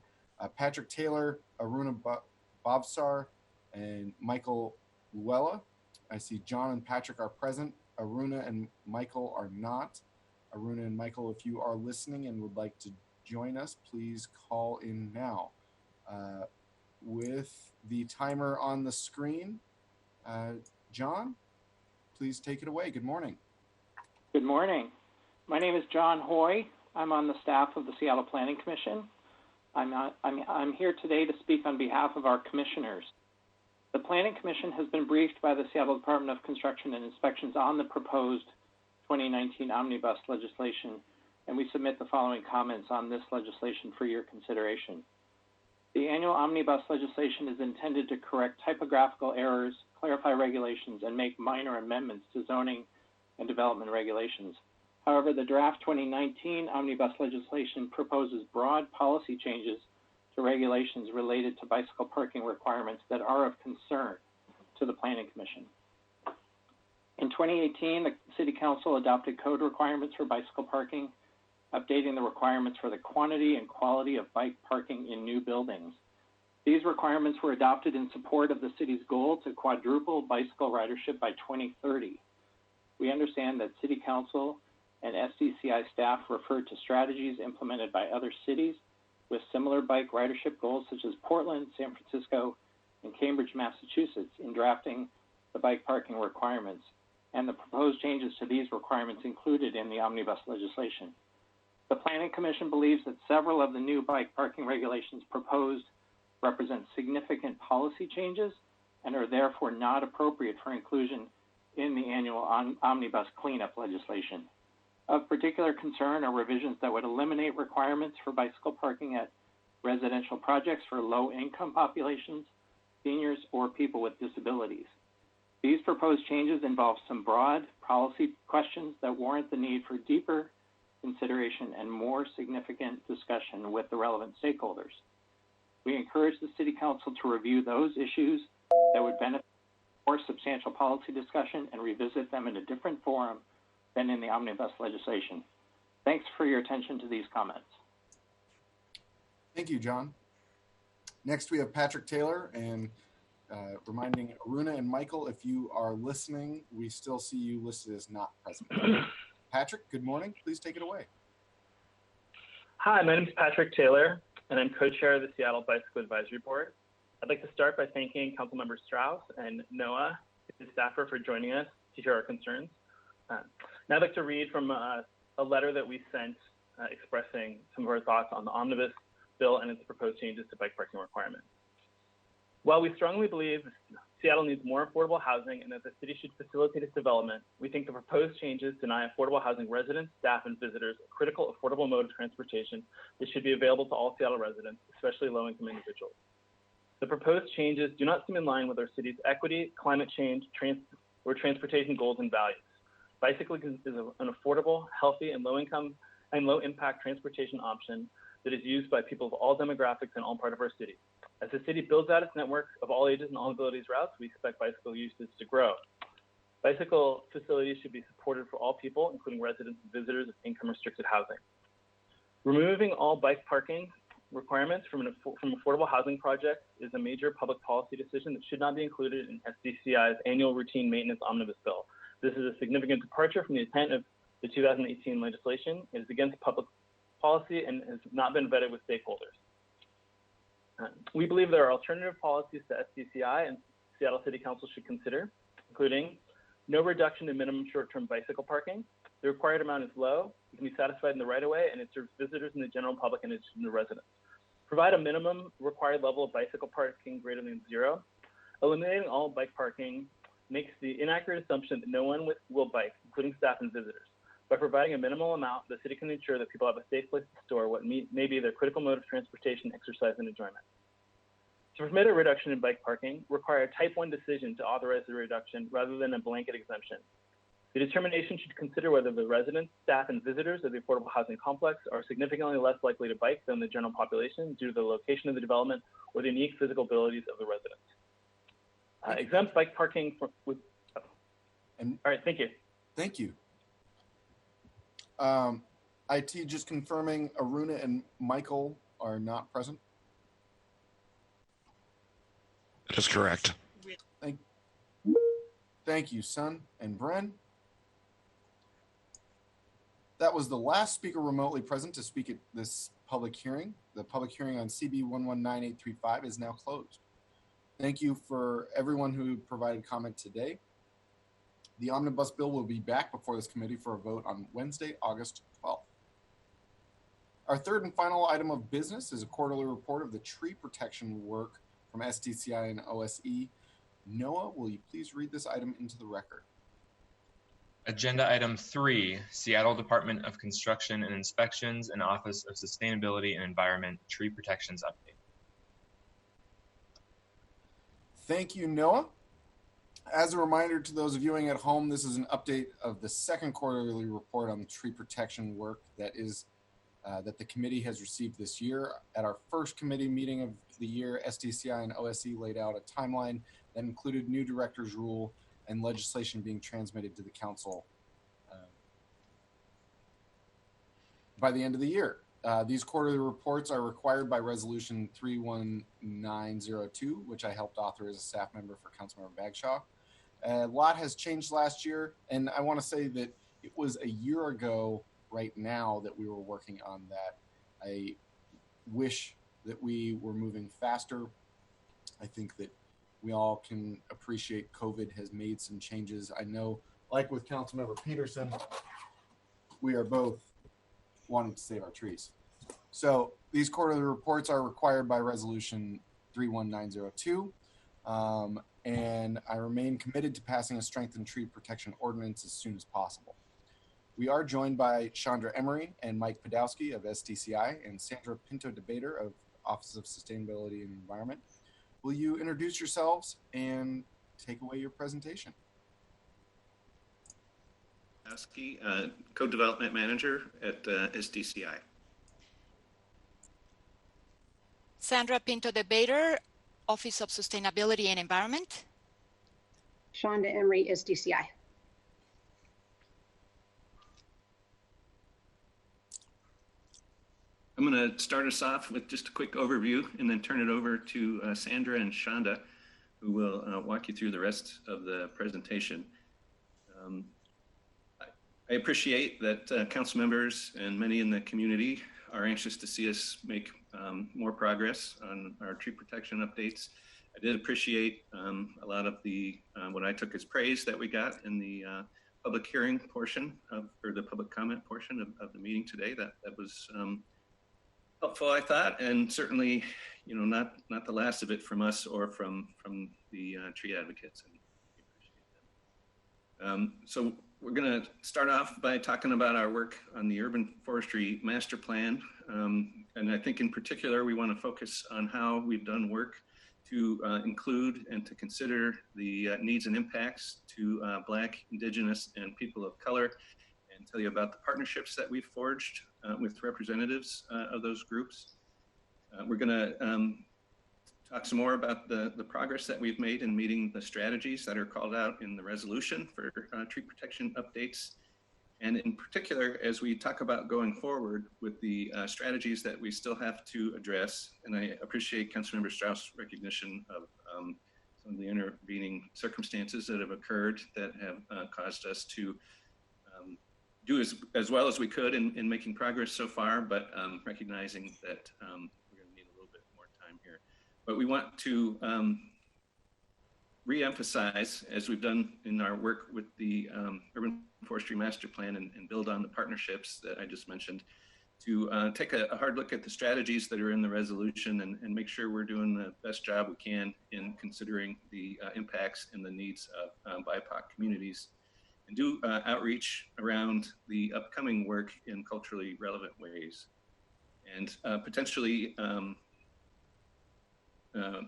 Patrick Taylor, Aruna Bhavsar, and Michael Luella. I see John and Patrick are present. Aruna and Michael are not. Aruna and Michael, if you are listening and would like to join us, please call in now. With the timer on the screen, John, please take it away. Good morning. Good morning. My name is John Hoy. I'm on the staff of the Seattle Planning Commission. I'm here today to speak on behalf of our commissioners. The Planning Commission has been briefed by the Seattle Department of Construction and Inspections on the proposed 2019 Omnibus legislation, and we submit the following comments on this legislation for your consideration. The annual Omnibus legislation is intended to correct typographical errors, clarify regulations, and make minor amendments to zoning and development regulations. However, the draft 2019 Omnibus legislation proposes broad policy changes to regulations related to bicycle parking requirements that are of concern to the Planning Commission. In 2018, the City Council adopted code requirements for bicycle parking, updating the requirements for the quantity and quality of bike parking in new buildings. These requirements were adopted in support of the city's goal to quadruple bicycle ridership by 2030. We understand that City Council and SDCI staff referred to strategies implemented by other cities with similar bike ridership goals, such as Portland, San Francisco, and Cambridge, Massachusetts, in drafting the bike parking requirements, and the proposed changes to these requirements included in the Omnibus legislation. The Planning Commission believes that several of the new bike parking regulations proposed represent significant policy changes and are therefore not appropriate for inclusion in the annual Omnibus cleanup legislation. Of particular concern are revisions that would eliminate requirements for bicycle parking at residential projects for low-income populations, seniors, or people with disabilities. These proposed changes involve some broad policy questions that warrant the need for deeper consideration and more significant discussion with the relevant stakeholders. We encourage the City Council to review those issues that would benefit more substantial policy discussion and revisit them in a different forum than in the Omnibus legislation. Thanks for your attention to these comments. Thank you, John. Next, we have Patrick Taylor, and reminding Aruna and Michael, if you are listening, we still see you listed as not present. Patrick, good morning. Please take it away. Hi, my name is Patrick Taylor, and I'm co-chair of the Seattle Bicycle Advisory Board. I'd like to start by thanking Councilmember Strauss and Noah, his staffer, for joining us to hear our concerns. Now I'd like to read from a letter that we sent expressing some of our thoughts on the Omnibus bill and its proposed changes to bike parking requirements. While we strongly believe Seattle needs more affordable housing and that the city should facilitate its development, we think the proposed changes deny affordable housing residents, staff, and visitors a critical affordable mode of transportation that should be available to all Seattle residents, especially low-income individuals. The proposed changes do not seem in line with our city's equity, climate change, or transportation goals and values. Bicycling is an affordable, healthy, and low-income and low-impact transportation option that is used by people of all demographics in all parts of our city. As the city builds out its network of all ages and all abilities routes, we expect bicycle usage to grow. Bicycle facilities should be supported for all people, including residents and visitors of income-restricted housing. Removing all bike parking requirements from affordable housing projects is a major public policy decision that should not be included in SDCI's annual routine maintenance omnibus bill. This is a significant departure from the intent of the 2018 legislation. It is against public policy and has not been vetted with stakeholders. We believe there are alternative policies to SDCI and Seattle City Council should consider, including no reduction in minimum short-term bicycle parking. The required amount is low, it can be satisfied in the right-of-way, and it serves visitors and the general public in addition to residents. Provide a minimum required level of bicycle parking greater than 0. Eliminating all bike parking makes the inaccurate assumption that no one will bike, including staff and visitors. By providing a minimal amount, the city can ensure that people have a safe place to store what may be their critical mode of transportation, exercise, and enjoyment. To permit a reduction in bike parking, require a type 1 decision to authorize the reduction rather than a blanket exemption. The determination should consider whether the residents, staff, and visitors of the affordable housing complex are significantly less likely to bike than the general population due to the location of the development or the unique physical abilities of the residents. Exempt bike parking all right, thank you. Thank you. IT just confirming Aruna and Michael are not present. That is correct. Thank you, Sun and Bren. That was the last speaker remotely present to speak at this public hearing. The public hearing on CB 119835 is now closed. Thank you for everyone who provided comment today. The Omnibus bill will be back before this committee for a vote on Wednesday, August 12th. Our third and final item of business is a quarterly report of the tree protection work from SDCI and OSE. Noah, will you please read this item into the record? Agenda item 3, Seattle Department of Construction and Inspections and Office of Sustainability and Environment Tree Protections Update. Thank you, Noah. As a reminder to those viewing at home, this is an update of the second quarterly report on the tree protection work that the committee has received this year. At our first committee meeting of the year, SDCI and OSE laid out a timeline that included new director's rule and legislation being transmitted to the council by the end of the year. These quarterly reports are required by Resolution 31902, which I helped author as a staff member for Councilmember Bagshaw. A lot has changed last year, and I want to say that it was a year ago right now that we were working on that. I wish that we were moving faster. I think that we all can appreciate COVID has made some changes. I know, like with Councilmember Peterson, we are both wanting to save our trees. So these quarterly reports are required by Resolution 31902, and I remain committed to passing a strengthened tree protection ordinance as soon as possible. We are joined by Chandra Emery and Mike Podowski of SDCI and Sandra Pinto DeBater of Office of Sustainability and Environment. Will you introduce yourselves and take away your presentation? Podowski, Co-Development Manager at SDCI. Sandra Pinto DeBater, Office of Sustainability and Environment. Shonda Emery, SDCI. I'm going to start us off with just a quick overview and then turn it over to Sandra and Shonda, who will walk you through the rest of the presentation. I appreciate that council members and many in the community are anxious to see us make more progress on our tree protection updates. I did appreciate a lot of the what I took as praise that we got in the public hearing portion or the public comment portion of the meeting today. That was helpful, I thought, and certainly, not the last of it from us or from the tree advocates. And we appreciate them. So we're going to start off by talking about our work on the Urban Forestry Master Plan. And I think in particular, we want to focus on how we've done work to include and to consider the needs and impacts to Black, Indigenous, and people of color, and tell you about the partnerships that we've forged with representatives of those groups. We're going to talk some more about the progress that we've made in meeting the strategies that are called out in the resolution for tree protection updates. And in particular, as we talk about going forward with the strategies that we still have to address, and I appreciate Councilmember Strauss' recognition of some of the intervening circumstances that have occurred that have caused us to do as well as we could in making progress so far, but recognizing that we're going to need a little bit more time here. But we want to re-emphasize, as we've done in our work with the Urban Forestry Master Plan and build on the partnerships that I just mentioned, to take a hard look at the strategies that are in the resolution and make sure we're doing the best job we can in considering the impacts and the needs of BIPOC communities, and do outreach around the upcoming work in culturally relevant ways, and potentially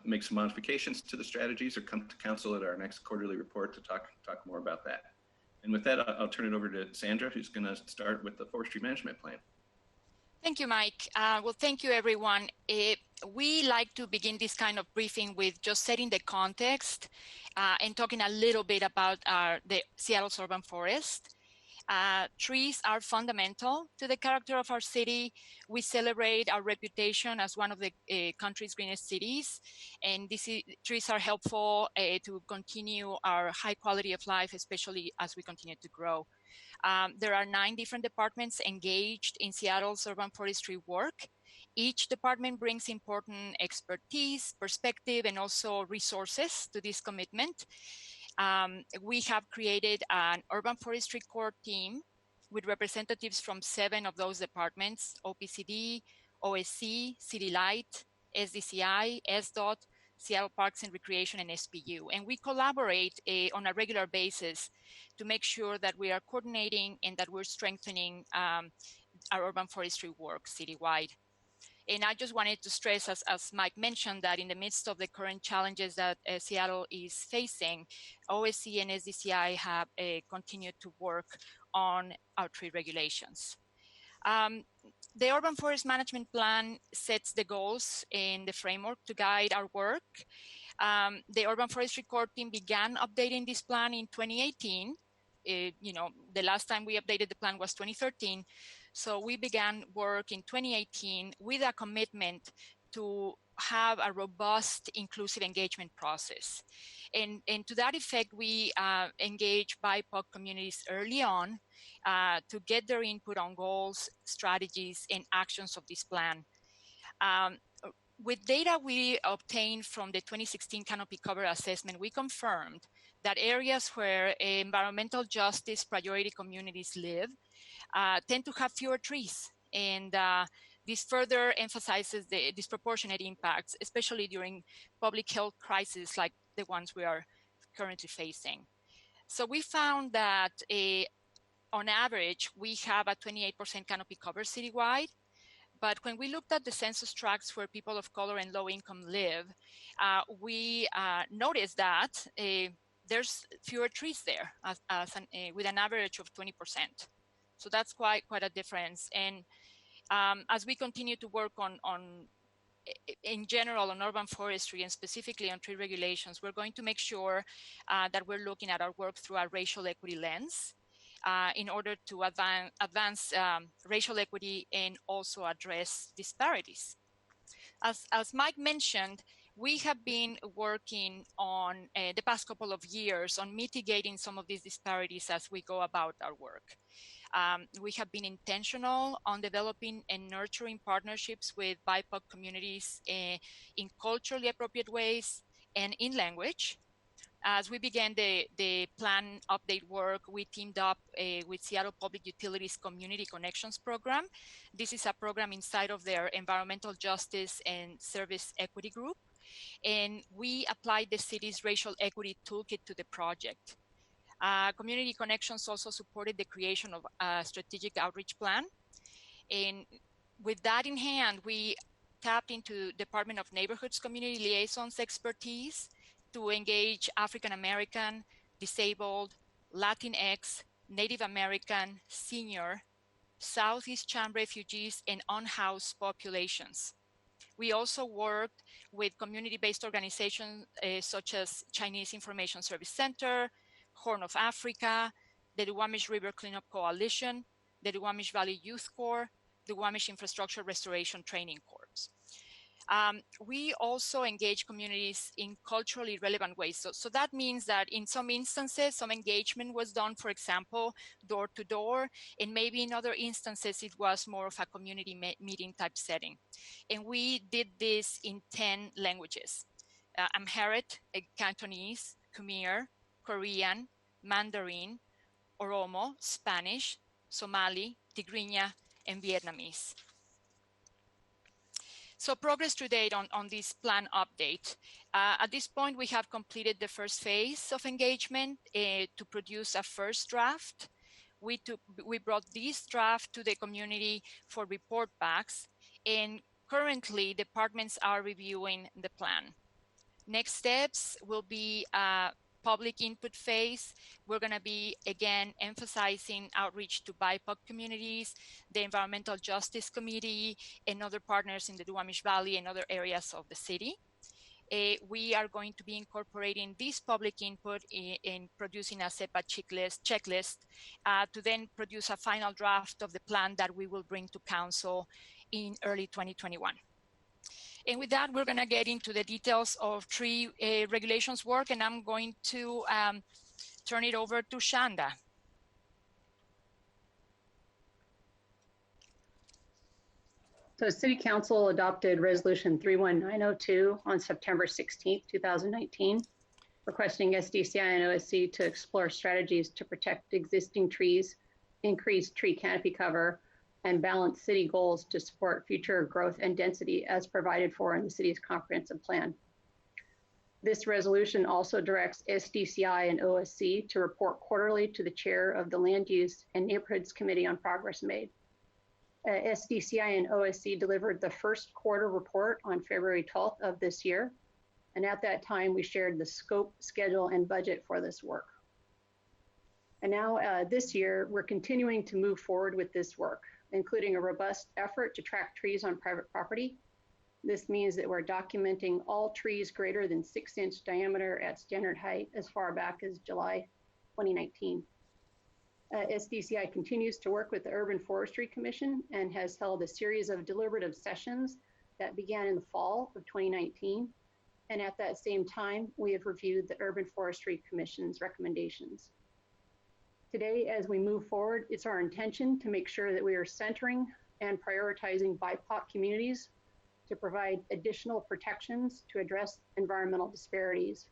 make some modifications to the strategies or come to council at our next quarterly report to talk more about that. And with that, I'll turn it over to Sandra, who's going to start with the Forestry Management Plan. Thank you, Mike. Well, thank you, everyone. We like to begin this kind of briefing with just setting the context and talking a little bit about the Seattle's urban forest. Trees are fundamental to the character of our city. We celebrate our reputation as one of the country's greenest cities, and trees are helpful to continue our high quality of life, especially as we continue to grow. There are 9 different departments engaged in Seattle's urban forestry work. Each department brings important expertise, perspective, and also resources to this commitment. We have created an urban forestry core team with representatives from 7 of those departments: OPCD, OSC, City Light, SDCI, SDOT, Seattle Parks and Recreation, and SPU. And we collaborate on a regular basis to make sure that we are coordinating and that we're strengthening our urban forestry work citywide. And I just wanted to stress, as Mike mentioned, that in the midst of the current challenges that Seattle is facing, OSC and SDCI have continued to work on our tree regulations. The Urban Forest Management Plan sets the goals and the framework to guide our work. The Urban Forestry Core team began updating this plan in 2018. The last time we updated the plan was 2013. So we began work in 2018 with a commitment to have a robust, inclusive engagement process. And to that effect, we engage BIPOC communities early on to get their input on goals, strategies, and actions of this plan. With data we obtained from the 2016 Canopy Cover Assessment, we confirmed that areas where environmental justice priority communities live tend to have fewer trees. And this further emphasizes the disproportionate impacts, especially during public health crises like the ones we are currently facing. So we found that on average, we have a 28% canopy cover citywide. But when we looked at the census tracts where people of color and low income live, we noticed that there's fewer trees there with an average of 20%. So that's quite a difference. And as we continue to work on in general on urban forestry and specifically on tree regulations, we're going to make sure that we're looking at our work through a racial equity lens in order to advance racial equity and also address disparities. As Mike mentioned, we have been working on the past couple of years on mitigating some of these disparities as we go about our work. We have been intentional on developing and nurturing partnerships with BIPOC communities in culturally appropriate ways and in language. As we began the plan update work, we teamed up with Seattle Public Utilities Community Connections Program. This is a program inside of their Environmental Justice and Service Equity Group. And we applied the city's racial equity toolkit to the project. Community Connections also supported the creation of a strategic outreach plan. And with that in hand, we tapped into Department of Neighborhoods Community Liaisons expertise to engage African American, disabled, Latinx, Native American, senior, Southeast Cham refugees, and unhoused populations. We also worked with community-based organizations such as Chinese Information Service Center, Horn of Africa, the Duwamish River Cleanup Coalition, the Duwamish Valley Youth Corps, the Duwamish Infrastructure Restoration Training Corps. We also engage communities in culturally relevant ways. So that means that in some instances, some engagement was done, for example, door to door, and maybe in other instances, it was more of a community meeting type setting. And we did this in 10 languages: Amharic, Cantonese, Khmer, Korean, Mandarin, Oromo, Spanish, Somali, Tigrinya, and Vietnamese. So progress to date on this plan update. At this point, we have completed the first phase of engagement to produce a first draft. We brought this draft to the community for report backs, and currently departments are reviewing the plan. Next steps will be public input phase. We're going to be, again, emphasizing outreach to BIPOC communities, the Environmental Justice Committee, and other partners in the Duwamish Valley and other areas of the city. We are going to be incorporating this public input in producing a SEPA checklist to then produce a final draft of the plan that we will bring to council in early 2021. And with that, we're going to get into the details of tree regulations work, and I'm going to turn it over to Shanda. So City Council adopted Resolution 31902 on September 16, 2019, requesting SDCI and OSC to explore strategies to protect existing trees, increase tree canopy cover, and balance city goals to support future growth and density as provided for in the city's comprehensive plan. This resolution also directs SDCI and OSC to report quarterly to the chair of the Land Use and Neighborhoods Committee on progress made. SDCI and OSC delivered the first quarter report on February 12th of this year. And at that time, we shared the scope, schedule, and budget for this work. And now this year, we're continuing to move forward with this work, including a robust effort to track trees on private property. This means that we're documenting all trees greater than 6-inch diameter at standard height as far back as July 2019. SDCI continues to work with the Urban Forestry Commission and has held a series of deliberative sessions that began in the fall of 2019. And at that same time, we have reviewed the Urban Forestry Commission's recommendations. Today, as we move forward, it's our intention to make sure that we are centering and prioritizing BIPOC communities to provide additional protections to address environmental disparities.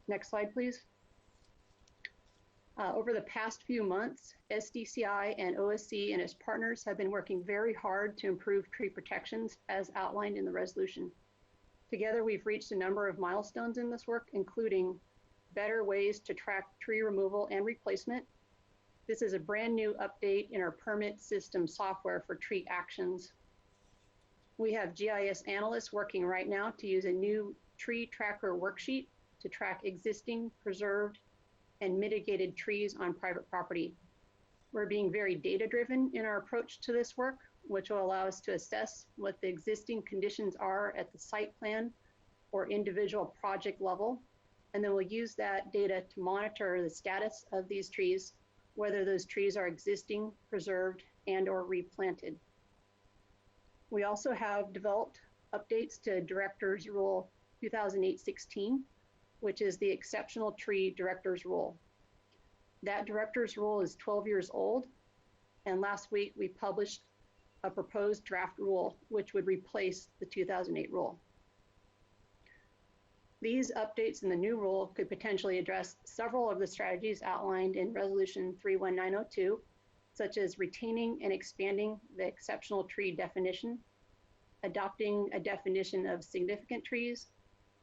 Next slide, please. Over the past few months, SDCI and OSC and its partners have been working very hard to improve tree protections as outlined in the resolution. Together, we've reached a number of milestones in this work, including better ways to track tree removal and replacement. This is a brand new update in our permit system software for tree actions. We have GIS analysts working right now to use a new tree tracker worksheet to track existing, preserved, and mitigated trees on private property. We're being very data-driven in our approach to this work, which will allow us to assess what the existing conditions are at the site plan or individual project level. And then we'll use that data to monitor the status of these trees, whether those trees are existing, preserved, and or replanted. We also have developed updates to Director's Rule 2008-16, which is the Exceptional Tree Director's Rule. That Director's Rule is 12 years old, and last week we published a proposed draft rule which would replace the 2008 rule. These updates in the new rule could potentially address several of the strategies outlined in Resolution 31902, such as retaining and expanding the exceptional tree definition, adopting a definition of significant trees,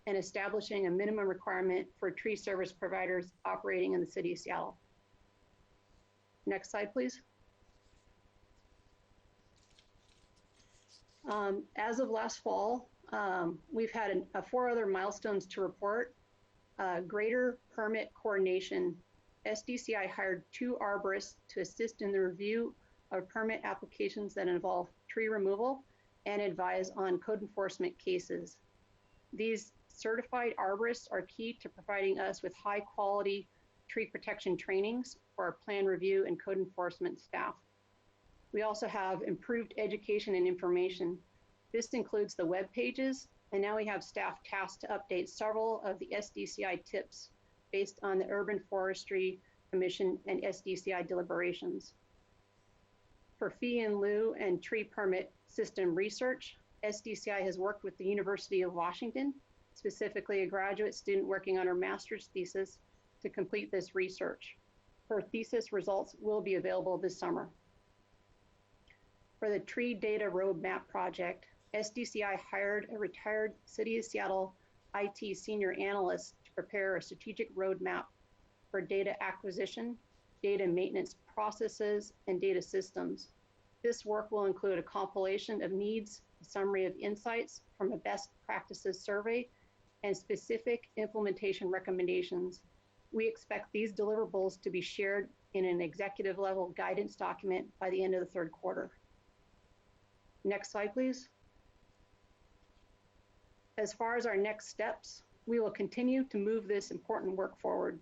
and establishing a minimum requirement for tree service providers operating in the city of Seattle. Next slide, please. As of last fall, we've had 4 other milestones to report. Greater permit coordination. SDCI hired 2 arborists to assist in the review of permit applications that involve tree removal and advise on code enforcement cases. These certified arborists are key to providing us with high quality tree protection trainings for our plan review and code enforcement staff. We also have improved education and information. This includes the web pages, and now we have staff tasked to update several of the SDCI tips based on the Urban Forestry Commission and SDCI deliberations. For fee in lieu and tree permit system research, SDCI has worked with the University of Washington, specifically a graduate student working on her master's thesis, to complete this research. Her thesis results will be available this summer. For the Tree Data Roadmap project, SDCI hired a retired City of Seattle IT senior analyst to prepare a strategic roadmap for data acquisition, data maintenance processes, and data systems. This work will include a compilation of needs, a summary of insights from a best practices survey, and specific implementation recommendations. We expect these deliverables to be shared in an executive level guidance document by the end of the 3rd quarter. Next slide, please. As far as our next steps, we will continue to move this important work forward.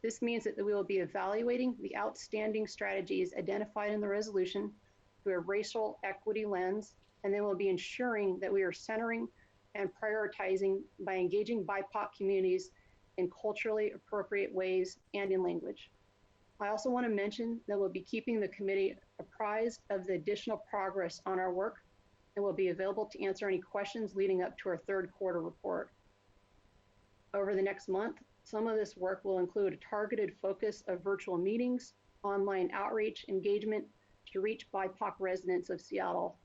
This means that we will be evaluating the outstanding strategies identified in the resolution through a racial equity lens, and then we'll be ensuring that we are centering and prioritizing by engaging BIPOC communities in culturally appropriate ways and in language. I also want to mention that we'll be keeping the committee apprised of the additional progress on our work, and will be available to answer any questions leading up to our 3rd quarter report. Over the next month, some of this work will include a targeted focus of virtual meetings, online outreach engagement to reach BIPOC residents of Seattle.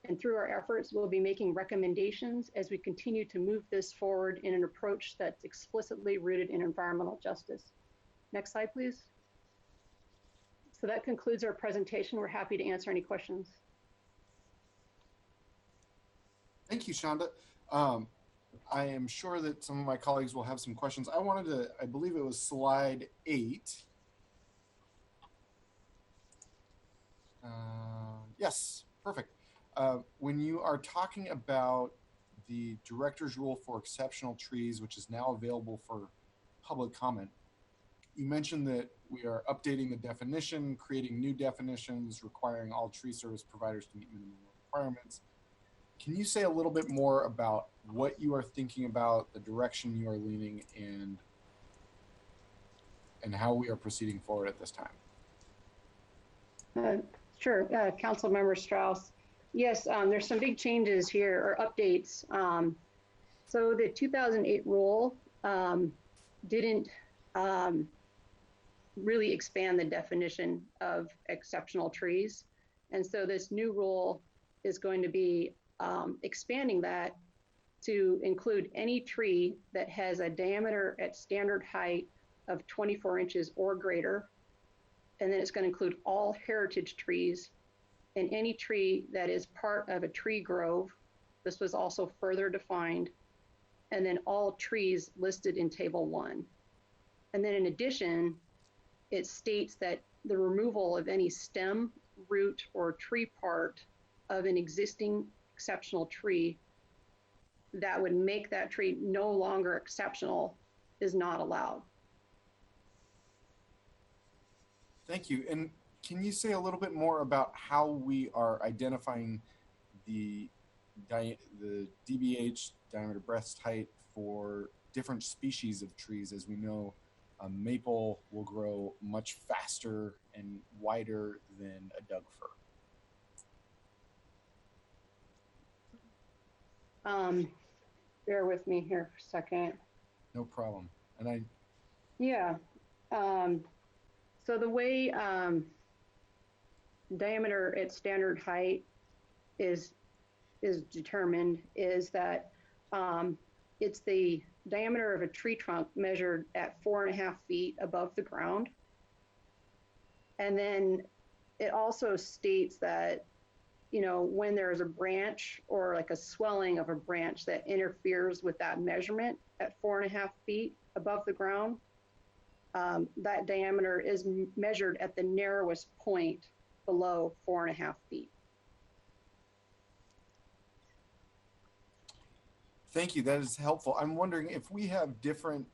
And through our efforts, we'll be making recommendations as we continue to move this forward in an approach that's explicitly rooted in environmental justice. Next slide, please. So that concludes our presentation. We're happy to answer any questions. Thank you, Shonda. I am sure that some of my colleagues will have some questions. I believe it was slide 8. Yes, perfect. When you are talking about the director's rule for exceptional trees, which is now available for public comment, you mentioned that we are updating the definition, creating new definitions, requiring all tree service providers to meet minimum requirements. Can you say a little bit more about what you are thinking about, the direction you are leaning, and how we are proceeding forward at this time? Sure, Council Member Strauss. Yes, there's some big changes here, or updates. So the 2008 rule didn't really expand the definition of exceptional trees. And so this new rule is going to be expanding that to include any tree that has a diameter at standard height of 24 inches or greater. And then it's going to include all heritage trees and any tree that is part of a tree grove. This was also further defined. And then all trees listed in Table 1. And then in addition, it states that the removal of any stem, root, or tree part of an existing exceptional tree that would make that tree no longer exceptional is not allowed. Thank you. And can you say a little bit more about how we are identifying the DBH, diameter breast height, for different species of trees? As we know, maple will grow much faster and wider than a Doug fir. bear with me here for a second. No problem. And Yeah. So the way diameter at standard height is determined is that it's the diameter of a tree trunk measured at 4.5 feet above the ground. And then it also states that, you know, when there's a branch or like a swelling of a branch that interferes with that measurement at 4.5 feet above the ground, that diameter is measured at the narrowest point below 4.5 feet. thank you. That is helpful. I'm wondering if we have different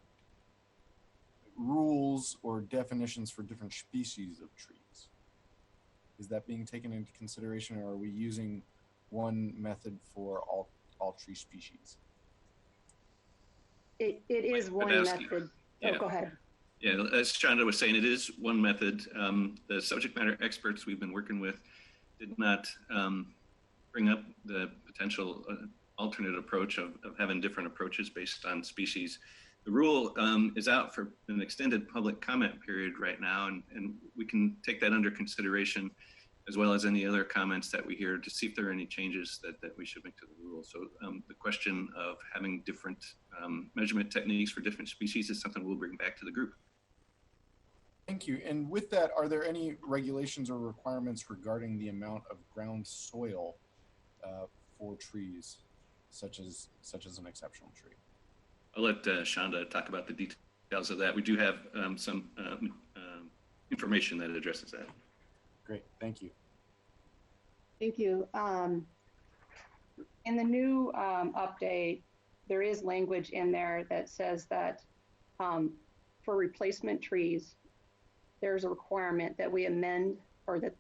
rules or definitions for different species of trees. Is that being taken into consideration, or are we using one method for all tree species? It is one method. Yeah. Oh, go ahead. Yeah, as Shonda was saying, it is one method. The subject matter experts we've been working with did not bring up the potential alternate approach of having different approaches based on species. The rule is out for an extended public comment period right now, and we can take that under consideration, as well as any other comments that we hear, to see if there are any changes that we should make to the rule. So the question of having different measurement techniques for different species is something we'll bring back to the group. Thank you. And with that, are there any regulations or requirements regarding the amount of ground soil for trees, such as an exceptional tree? I'll let Shonda talk about the details of that. We do have some information that addresses that. Great, thank you. Thank you. In the new update, there is language in there that says that for replacement trees, there's a requirement that we amend, or that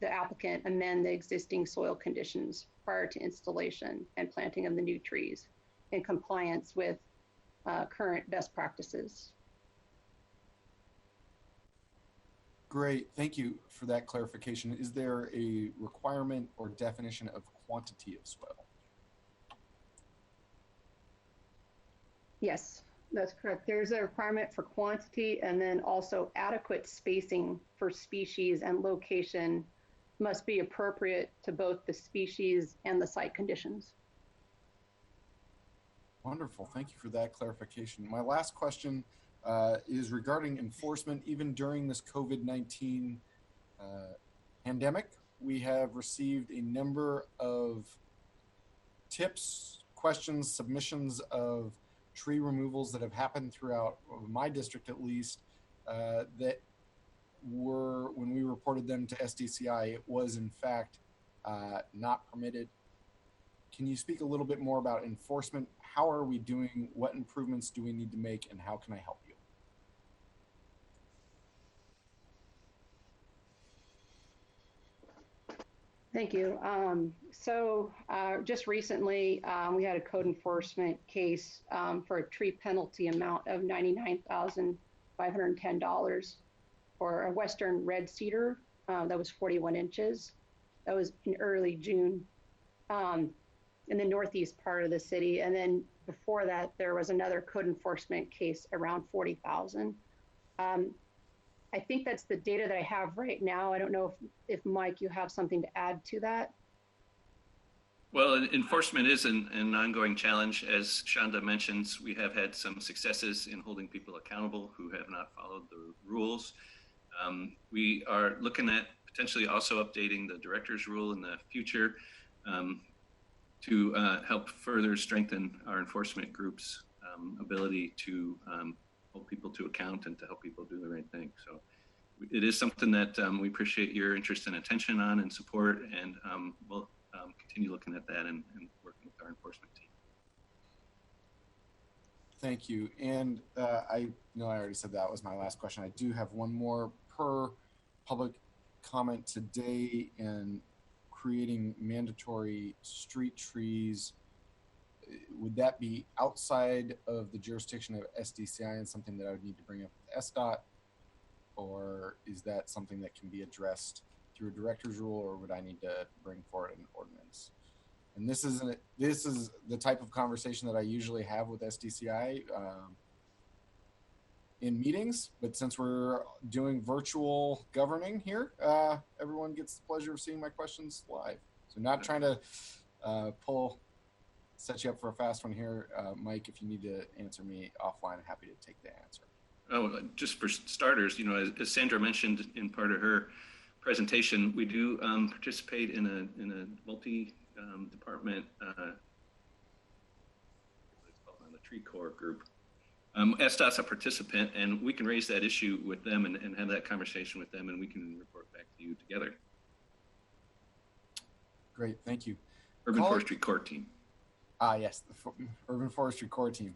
the applicant amend the existing soil conditions prior to installation and planting of the new trees in compliance with current best practices. Great, thank you for that clarification. Is there a requirement or definition of quantity of soil? Yes, that's correct. There's a requirement for quantity, and then also adequate spacing for species and location must be appropriate to both the species and the site conditions. Wonderful, thank you for that clarification. My last question is regarding enforcement. Even during this COVID-19 pandemic, we have received a number of tips, questions, submissions of tree removals that have happened throughout my district, at least, that were, when we reported them to SDCI, it was in fact not permitted. Can you speak a little bit more about enforcement? How are we doing? What improvements do we need to make, and how can I help you? Thank you. Just recently, we had a code enforcement case for a tree penalty amount of $99,510 for a western red cedar that was 41 inches. That was in early June in the northeast part of the city. And then before that, there was another code enforcement case around 40,000. I think that's the data that I have right now. I don't know if Mike, you have something to add to that. Well, enforcement is an ongoing challenge. As Shonda mentions, we have had some successes in holding people accountable who have not followed the rules. We are looking at potentially also updating the director's rule in the future to help further strengthen our enforcement group's ability to hold people to account and to help people do the right thing. So it is something that we appreciate your interest and attention on and support, and we'll continue looking at that and working with our enforcement team. Thank you. And I know I already said that was my last question. I do have one more per public comment today, and creating mandatory street trees. Would that be outside of the jurisdiction of SDCI and something that I would need to bring up with SDOT? Or is that something that can be addressed through a director's rule, or would I need to bring forward an ordinance? And this is the type of conversation that I usually have with SDCI in meetings, but since we're doing virtual governing here, everyone gets the pleasure of seeing my questions live. So not trying to set you up for a fast one here. Mike, if you need to answer me offline, I'm happy to take the answer. Oh, just for starters, as Sandra mentioned in part of her presentation, we do participate in a multi-department the Tree Corps group. SDOT's a participant, and we can raise that issue with them and have that conversation with them, and we can report back to you together. Great, thank you. Urban Forestry Corps team. Yes, the Urban Forestry Corps team.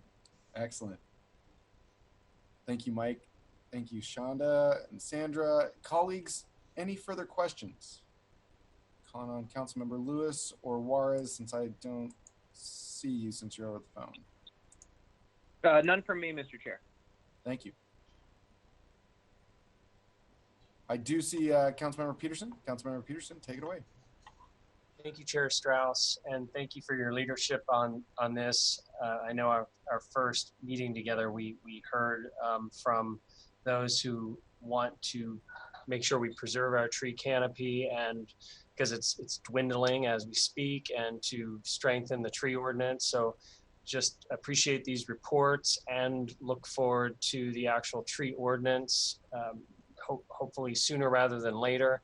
Excellent. Thank you, Mike. Thank you, Shonda and Sandra. Colleagues, any further questions? Calling on Councilmember Lewis or Juarez, since I don't see you since you're over the phone. None from me, Mr. Chair. Thank you. I do see Councilmember Peterson. Councilmember Peterson, take it away. Thank you, Chair Strauss, and thank you for your leadership on this. I know our first meeting together, we heard from those who want to make sure we preserve our tree canopy, and because it's dwindling as we speak, and to strengthen the tree ordinance. So just appreciate these reports and look forward to the actual tree ordinance, hopefully sooner rather than later.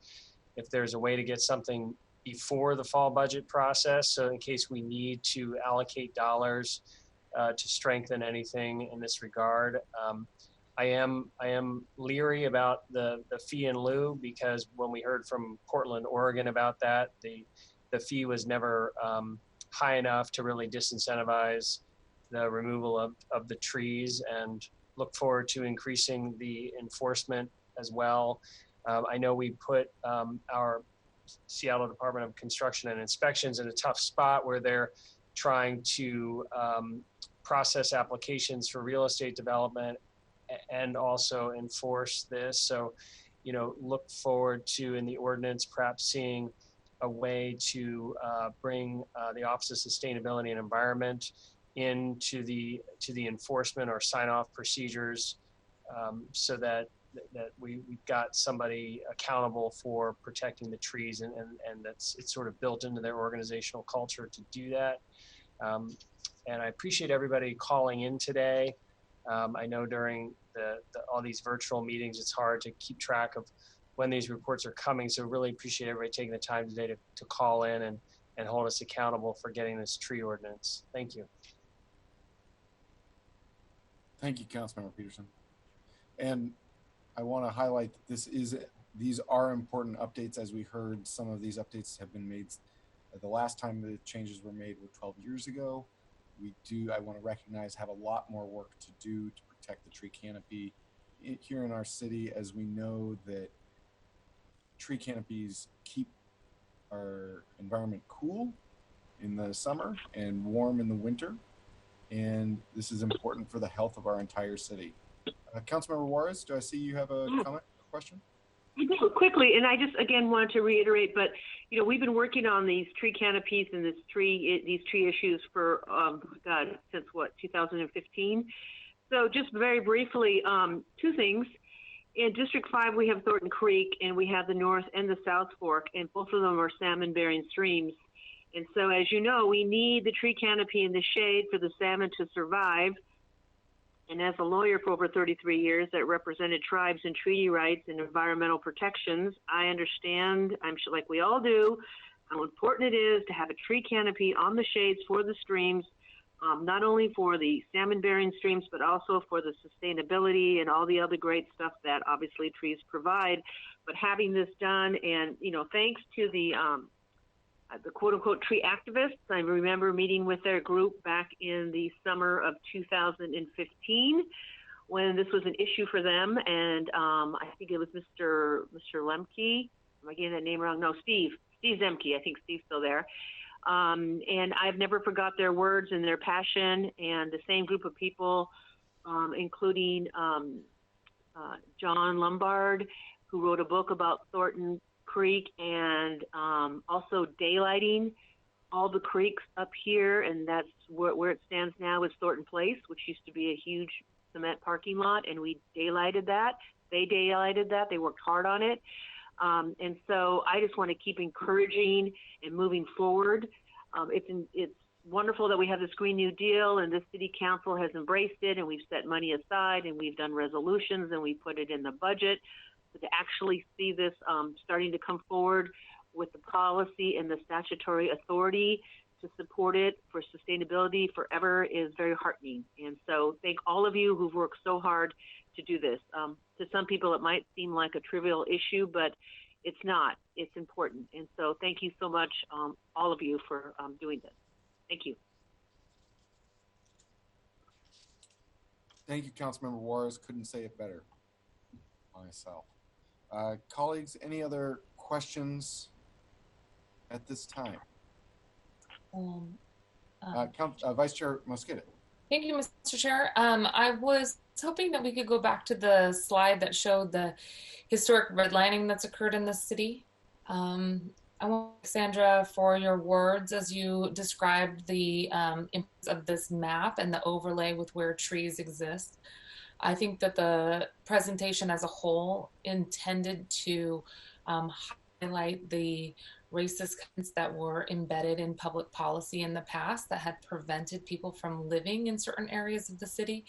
If there's a way to get something before the fall budget process, so in case we need to allocate dollars to strengthen anything in this regard. I am leery about the fee in lieu, because when we heard from Portland, Oregon about that, the fee was never high enough to really disincentivize the removal of the trees, and look forward to increasing the enforcement as well. I know we put our Seattle Department of Construction and Inspections in a tough spot where they're trying to process applications for real estate development and also enforce this. So, look forward to, in the ordinance, perhaps seeing a way to bring the Office of Sustainability and Environment into the enforcement or sign-off procedures, so that we've got somebody accountable for protecting the trees, and it's sort of built into their organizational culture to do that. And I appreciate everybody calling in today. I know during all these virtual meetings, it's hard to keep track of when these reports are coming. So really appreciate everybody taking the time today to call in and hold us accountable for getting this tree ordinance. Thank you. Thank you, Councilmember Peterson. And I want to highlight that these are important updates. As we heard, some of these updates have been made. The last time the changes were made were 12 years ago. I want to recognize, have a lot more work to do to protect the tree canopy here in our city, as we know that tree canopies keep our environment cool in the summer and warm in the winter. And this is important for the health of our entire city. Councilmember Juarez, do I see you have a comment or question? I do, quickly, and I just again wanted to reiterate, but we've been working on these tree canopies and these tree issues for since 2015. So just very briefly, two things. In District 5, we have Thornton Creek, and we have the North and the South Fork, and both of them are salmon-bearing streams. And so, as you know, we need the tree canopy and the shade for the salmon to survive. And as a lawyer for over 33 years that represented tribes and treaty rights and environmental protections, I understand, I'm sure like we all do, how important it is to have a tree canopy on the shades for the streams, not only for the salmon-bearing streams, but also for the sustainability and all the other great stuff that obviously trees provide. But having this done, and thanks to the quote-unquote tree activists, I remember meeting with their group back in the summer of 2015 when this was an issue for them, and I think it was Mr. Lemke. Am I getting that name wrong? No, Steve Zemke. I think Steve's still there. And I've never forgot their words and their passion, and the same group of people, including John Lombard, who wrote a book about Thornton Creek, and also daylighting all the creeks up here, and that's where it stands now is Thornton Place, which used to be a huge cement parking lot, and we daylighted that. They daylighted that. They worked hard on it. And so I just want to keep encouraging and moving forward. It's wonderful that we have this Green New Deal, and the City Council has embraced it, and we've set money aside, and we've done resolutions, and we put it in the budget. But to actually see this starting to come forward with the policy and the statutory authority to support it for sustainability forever is very heartening. And so thank all of you who've worked so hard to do this. To some people, it might seem like a trivial issue, but it's not. It's important. And so thank you so much, all of you, for doing this. Thank you. Thank you, Councilmember Juarez. Couldn't say it better myself. Colleagues, any other questions at this time? Vice Chair Mosqueda. Thank you, Mr. Chair. I was hoping that we could go back to the slide that showed the historic redlining that's occurred in the city. I want to thank Sandra for your words as you described the importance of this map and the overlay with where trees exist. I think that the presentation as a whole intended to highlight the racist comments that were embedded in public policy in the past that had prevented people from living in certain areas of the city,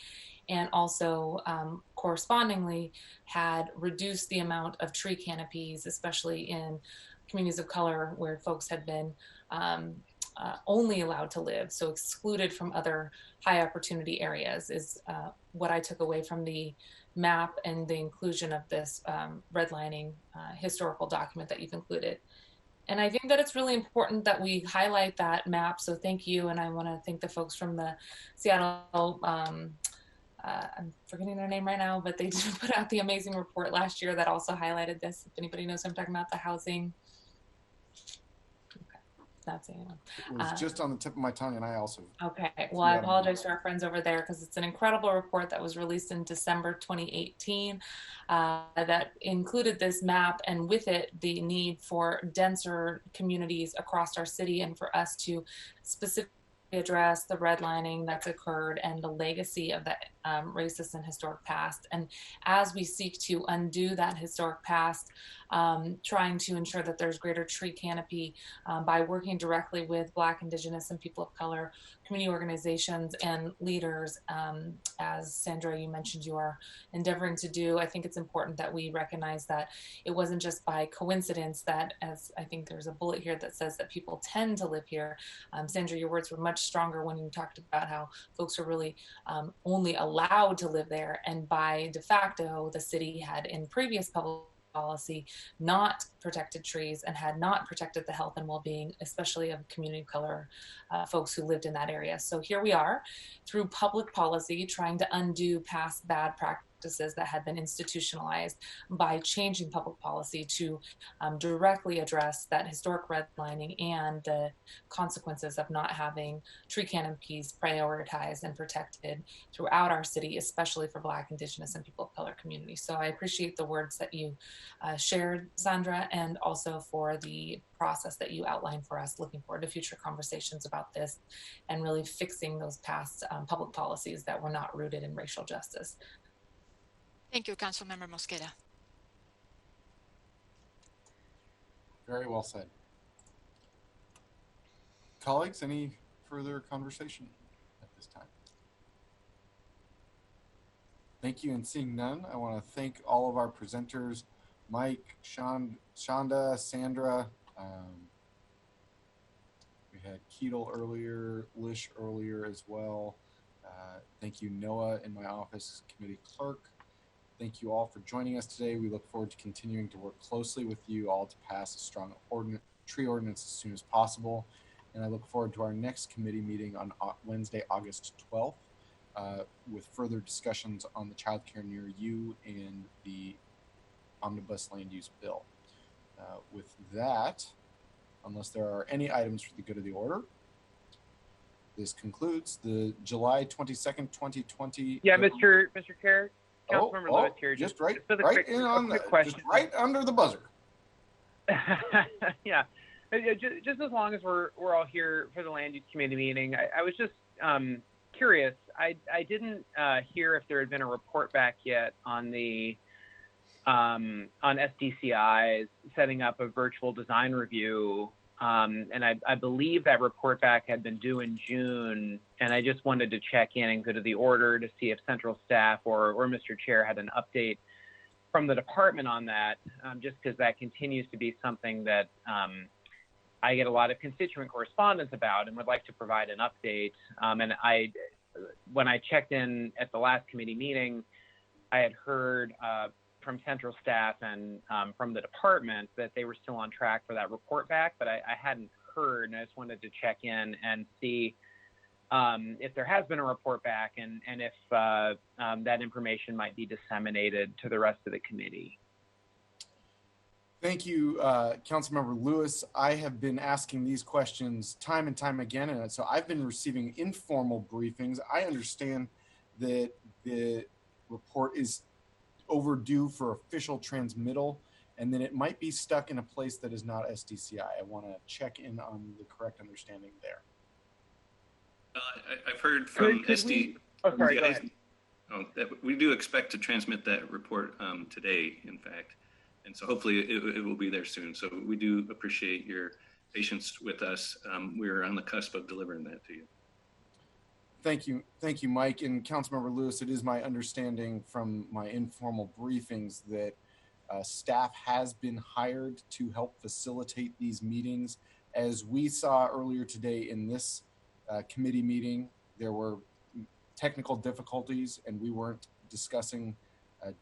and also correspondingly had reduced the amount of tree canopies, especially in communities of color where folks had been only allowed to live, so excluded from other high opportunity areas, is what I took away from the map and the inclusion of this redlining historical document that you've included. And I think that it's really important that we highlight that map, so thank you. And I want to thank the folks from the Seattle, I'm forgetting their name right now, but they did put out the amazing report last year that also highlighted this. If anybody knows what I'm talking about, the housing. That's it. It was just on the tip of my tongue, and I also. Okay. Well, I apologize to our friends over there because it's an incredible report that was released in December 2018 that included this map, and with it, the need for denser communities across our city and for us to specifically address the redlining that's occurred and the legacy of that racist and historic past. And as we seek to undo that historic past, trying to ensure that there's greater tree canopy by working directly with Black, Indigenous, and people of color community organizations and leaders, as Sandra, you mentioned you are endeavoring to do. I think it's important that we recognize that it wasn't just by coincidence that, as I think there's a bullet here that says that people tend to live here. Sandra, your words were much stronger when you talked about how folks are really only allowed to live there, and by de facto, the city had in previous public policy not protected trees and had not protected the health and well-being, especially of community of color folks who lived in that area. So here we are, through public policy, trying to undo past bad practices that had been institutionalized by changing public policy to directly address that historic redlining and the consequences of not having tree canopies prioritized and protected throughout our city, especially for Black, Indigenous, and people of color communities. So I appreciate the words that you shared, Sandra, and also for the process that you outlined for us. Looking forward to future conversations about this and really fixing those past public policies that were not rooted in racial justice. Thank you, Councilmember Mosqueda. Very well said. Colleagues, any further conversation at this time? Thank you, and seeing none, I want to thank all of our presenters, Mike, Shonda, Sandra. We had Keatle earlier, Lish earlier as well. Thank you, Noah, in my office, committee clerk. Thank you all for joining us today. We look forward to continuing to work closely with you all to pass a strong tree ordinance as soon as possible. And I look forward to our next committee meeting on Wednesday, August 12th, with further discussions on the child care near you and the Omnibus land use bill. With that, unless there are any items for the good of the order, this concludes the July 22nd, 2020. Yeah, Mr. Chair. Councilmember Lewis here. Just right under the buzzer. Yeah. Just as long as we're all here for the land use committee meeting, I was just curious. I didn't hear if there had been a report back yet on the on SDCI's setting up a virtual design review. And I believe that report back had been due in June, and I just wanted to check in and go to the order to see if central staff or Mr. Chair had an update from the department on that, just because that continues to be something that I get a lot of constituent correspondence about and would like to provide an update. And when I checked in at the last committee meeting, I had heard from central staff and from the department that they were still on track for that report back, but I hadn't heard, and I just wanted to check in and see if there has been a report back and if that information might be disseminated to the rest of the committee. Thank you, Councilmember Lewis. I have been asking these questions time and time again, and so I've been receiving informal briefings. I understand that the report is overdue for official transmittal, and then it might be stuck in a place that is not SDCI. I want to check in on the correct understanding there. I've heard from SD. Oh, sorry, go ahead. That we do expect to transmit that report today, in fact. And so hopefully it will be there soon. So we do appreciate your patience with us. We're on the cusp of delivering that to you. Thank you, Mike. And Councilmember Lewis, it is my understanding from my informal briefings that staff has been hired to help facilitate these meetings. As we saw earlier today in this committee meeting, there were technical difficulties and we weren't discussing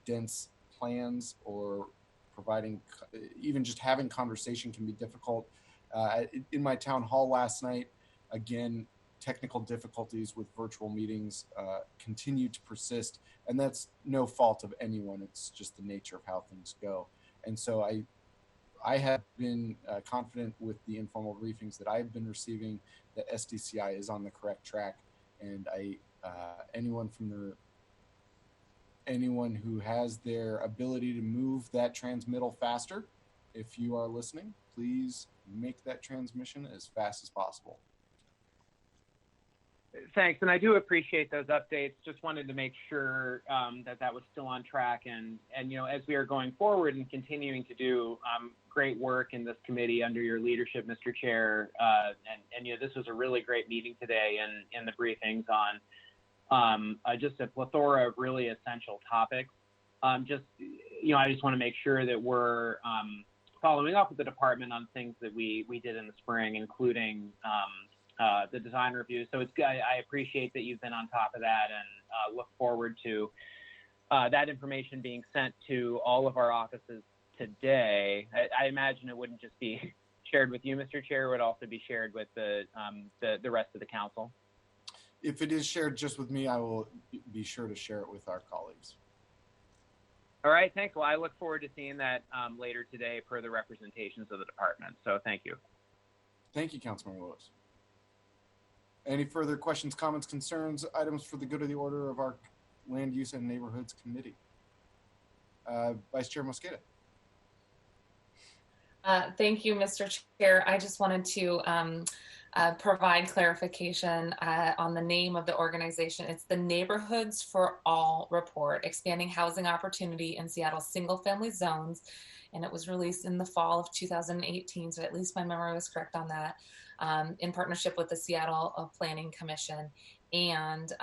dense plans or providing, even just having conversation can be difficult. In my town hall last night, again, technical difficulties with virtual meetings continue to persist, and that's no fault of anyone. It's just the nature of how things go. And so I have been confident with the informal briefings that I've been receiving that SDCI is on the correct track, and anyone who has their ability to move that transmittal faster, if you are listening, please make that transmission as fast as possible. Thanks, and I do appreciate those updates. Just wanted to make sure that was still on track, and you know, as we are going forward and continuing to do great work in this committee under your leadership, Mr. Chair, and you know, this was a really great meeting today, and in the briefings on just a plethora of really essential topics. I just want to make sure that we're following up with the department on things that we did in the spring, including the design review. So I appreciate that you've been on top of that, and look forward to that information being sent to all of our offices today. I imagine it wouldn't just be shared with you, Mr. Chair, it would also be shared with the rest of the council. If it is shared just with me, I will be sure to share it with our colleagues. All right, thanks. Well, I look forward to seeing that later today per the representations of the department. So thank you. Thank you, Councilmember Lewis. Any further questions, comments, concerns, items for the good of the order of our Land Use and Neighborhoods Committee? Vice Chair Mosqueda. Thank you, Mr. Chair. I just wanted to provide clarification on the name of the organization. It's the Neighborhoods for All Report, Expanding Housing Opportunity in Seattle's Single-Family Zones. And it was released in the fall of 2018, so at least my memory was correct on that, in partnership with the Seattle Planning Commission and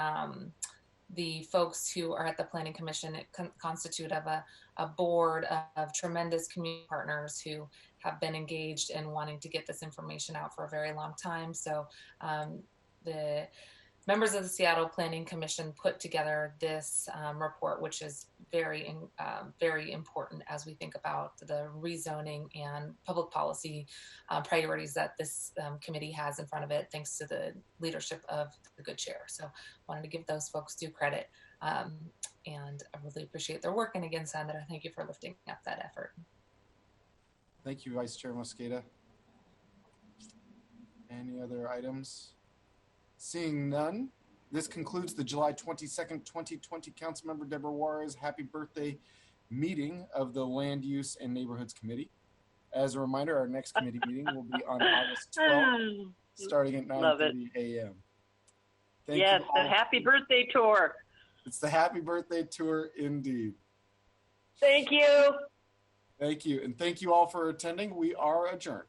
the folks who are at the Planning Commission. It constitute of a board of tremendous community partners who have been engaged in wanting to get this information out for a very long time. So the members of the Seattle Planning Commission put together this report, which is very important as we think about the rezoning and public policy priorities that this committee has in front of it, thanks to the leadership of the good chair. So wanted to give those folks due credit. And I really appreciate their work. And again, Sandra, thank you for lifting up that effort. Thank you, Vice Chair Mosqueda. Any other items? Seeing none, this concludes the July 22nd, 2020 Councilmember Deborah Juarez Happy Birthday meeting of the Land Use and Neighborhoods Committee. As a reminder, our next committee meeting will be on August 12th, starting at 9:30 a.m. Yes, the happy birthday tour. It's the happy birthday tour indeed. Thank you. Thank you. And thank you all for attending. We are adjourned.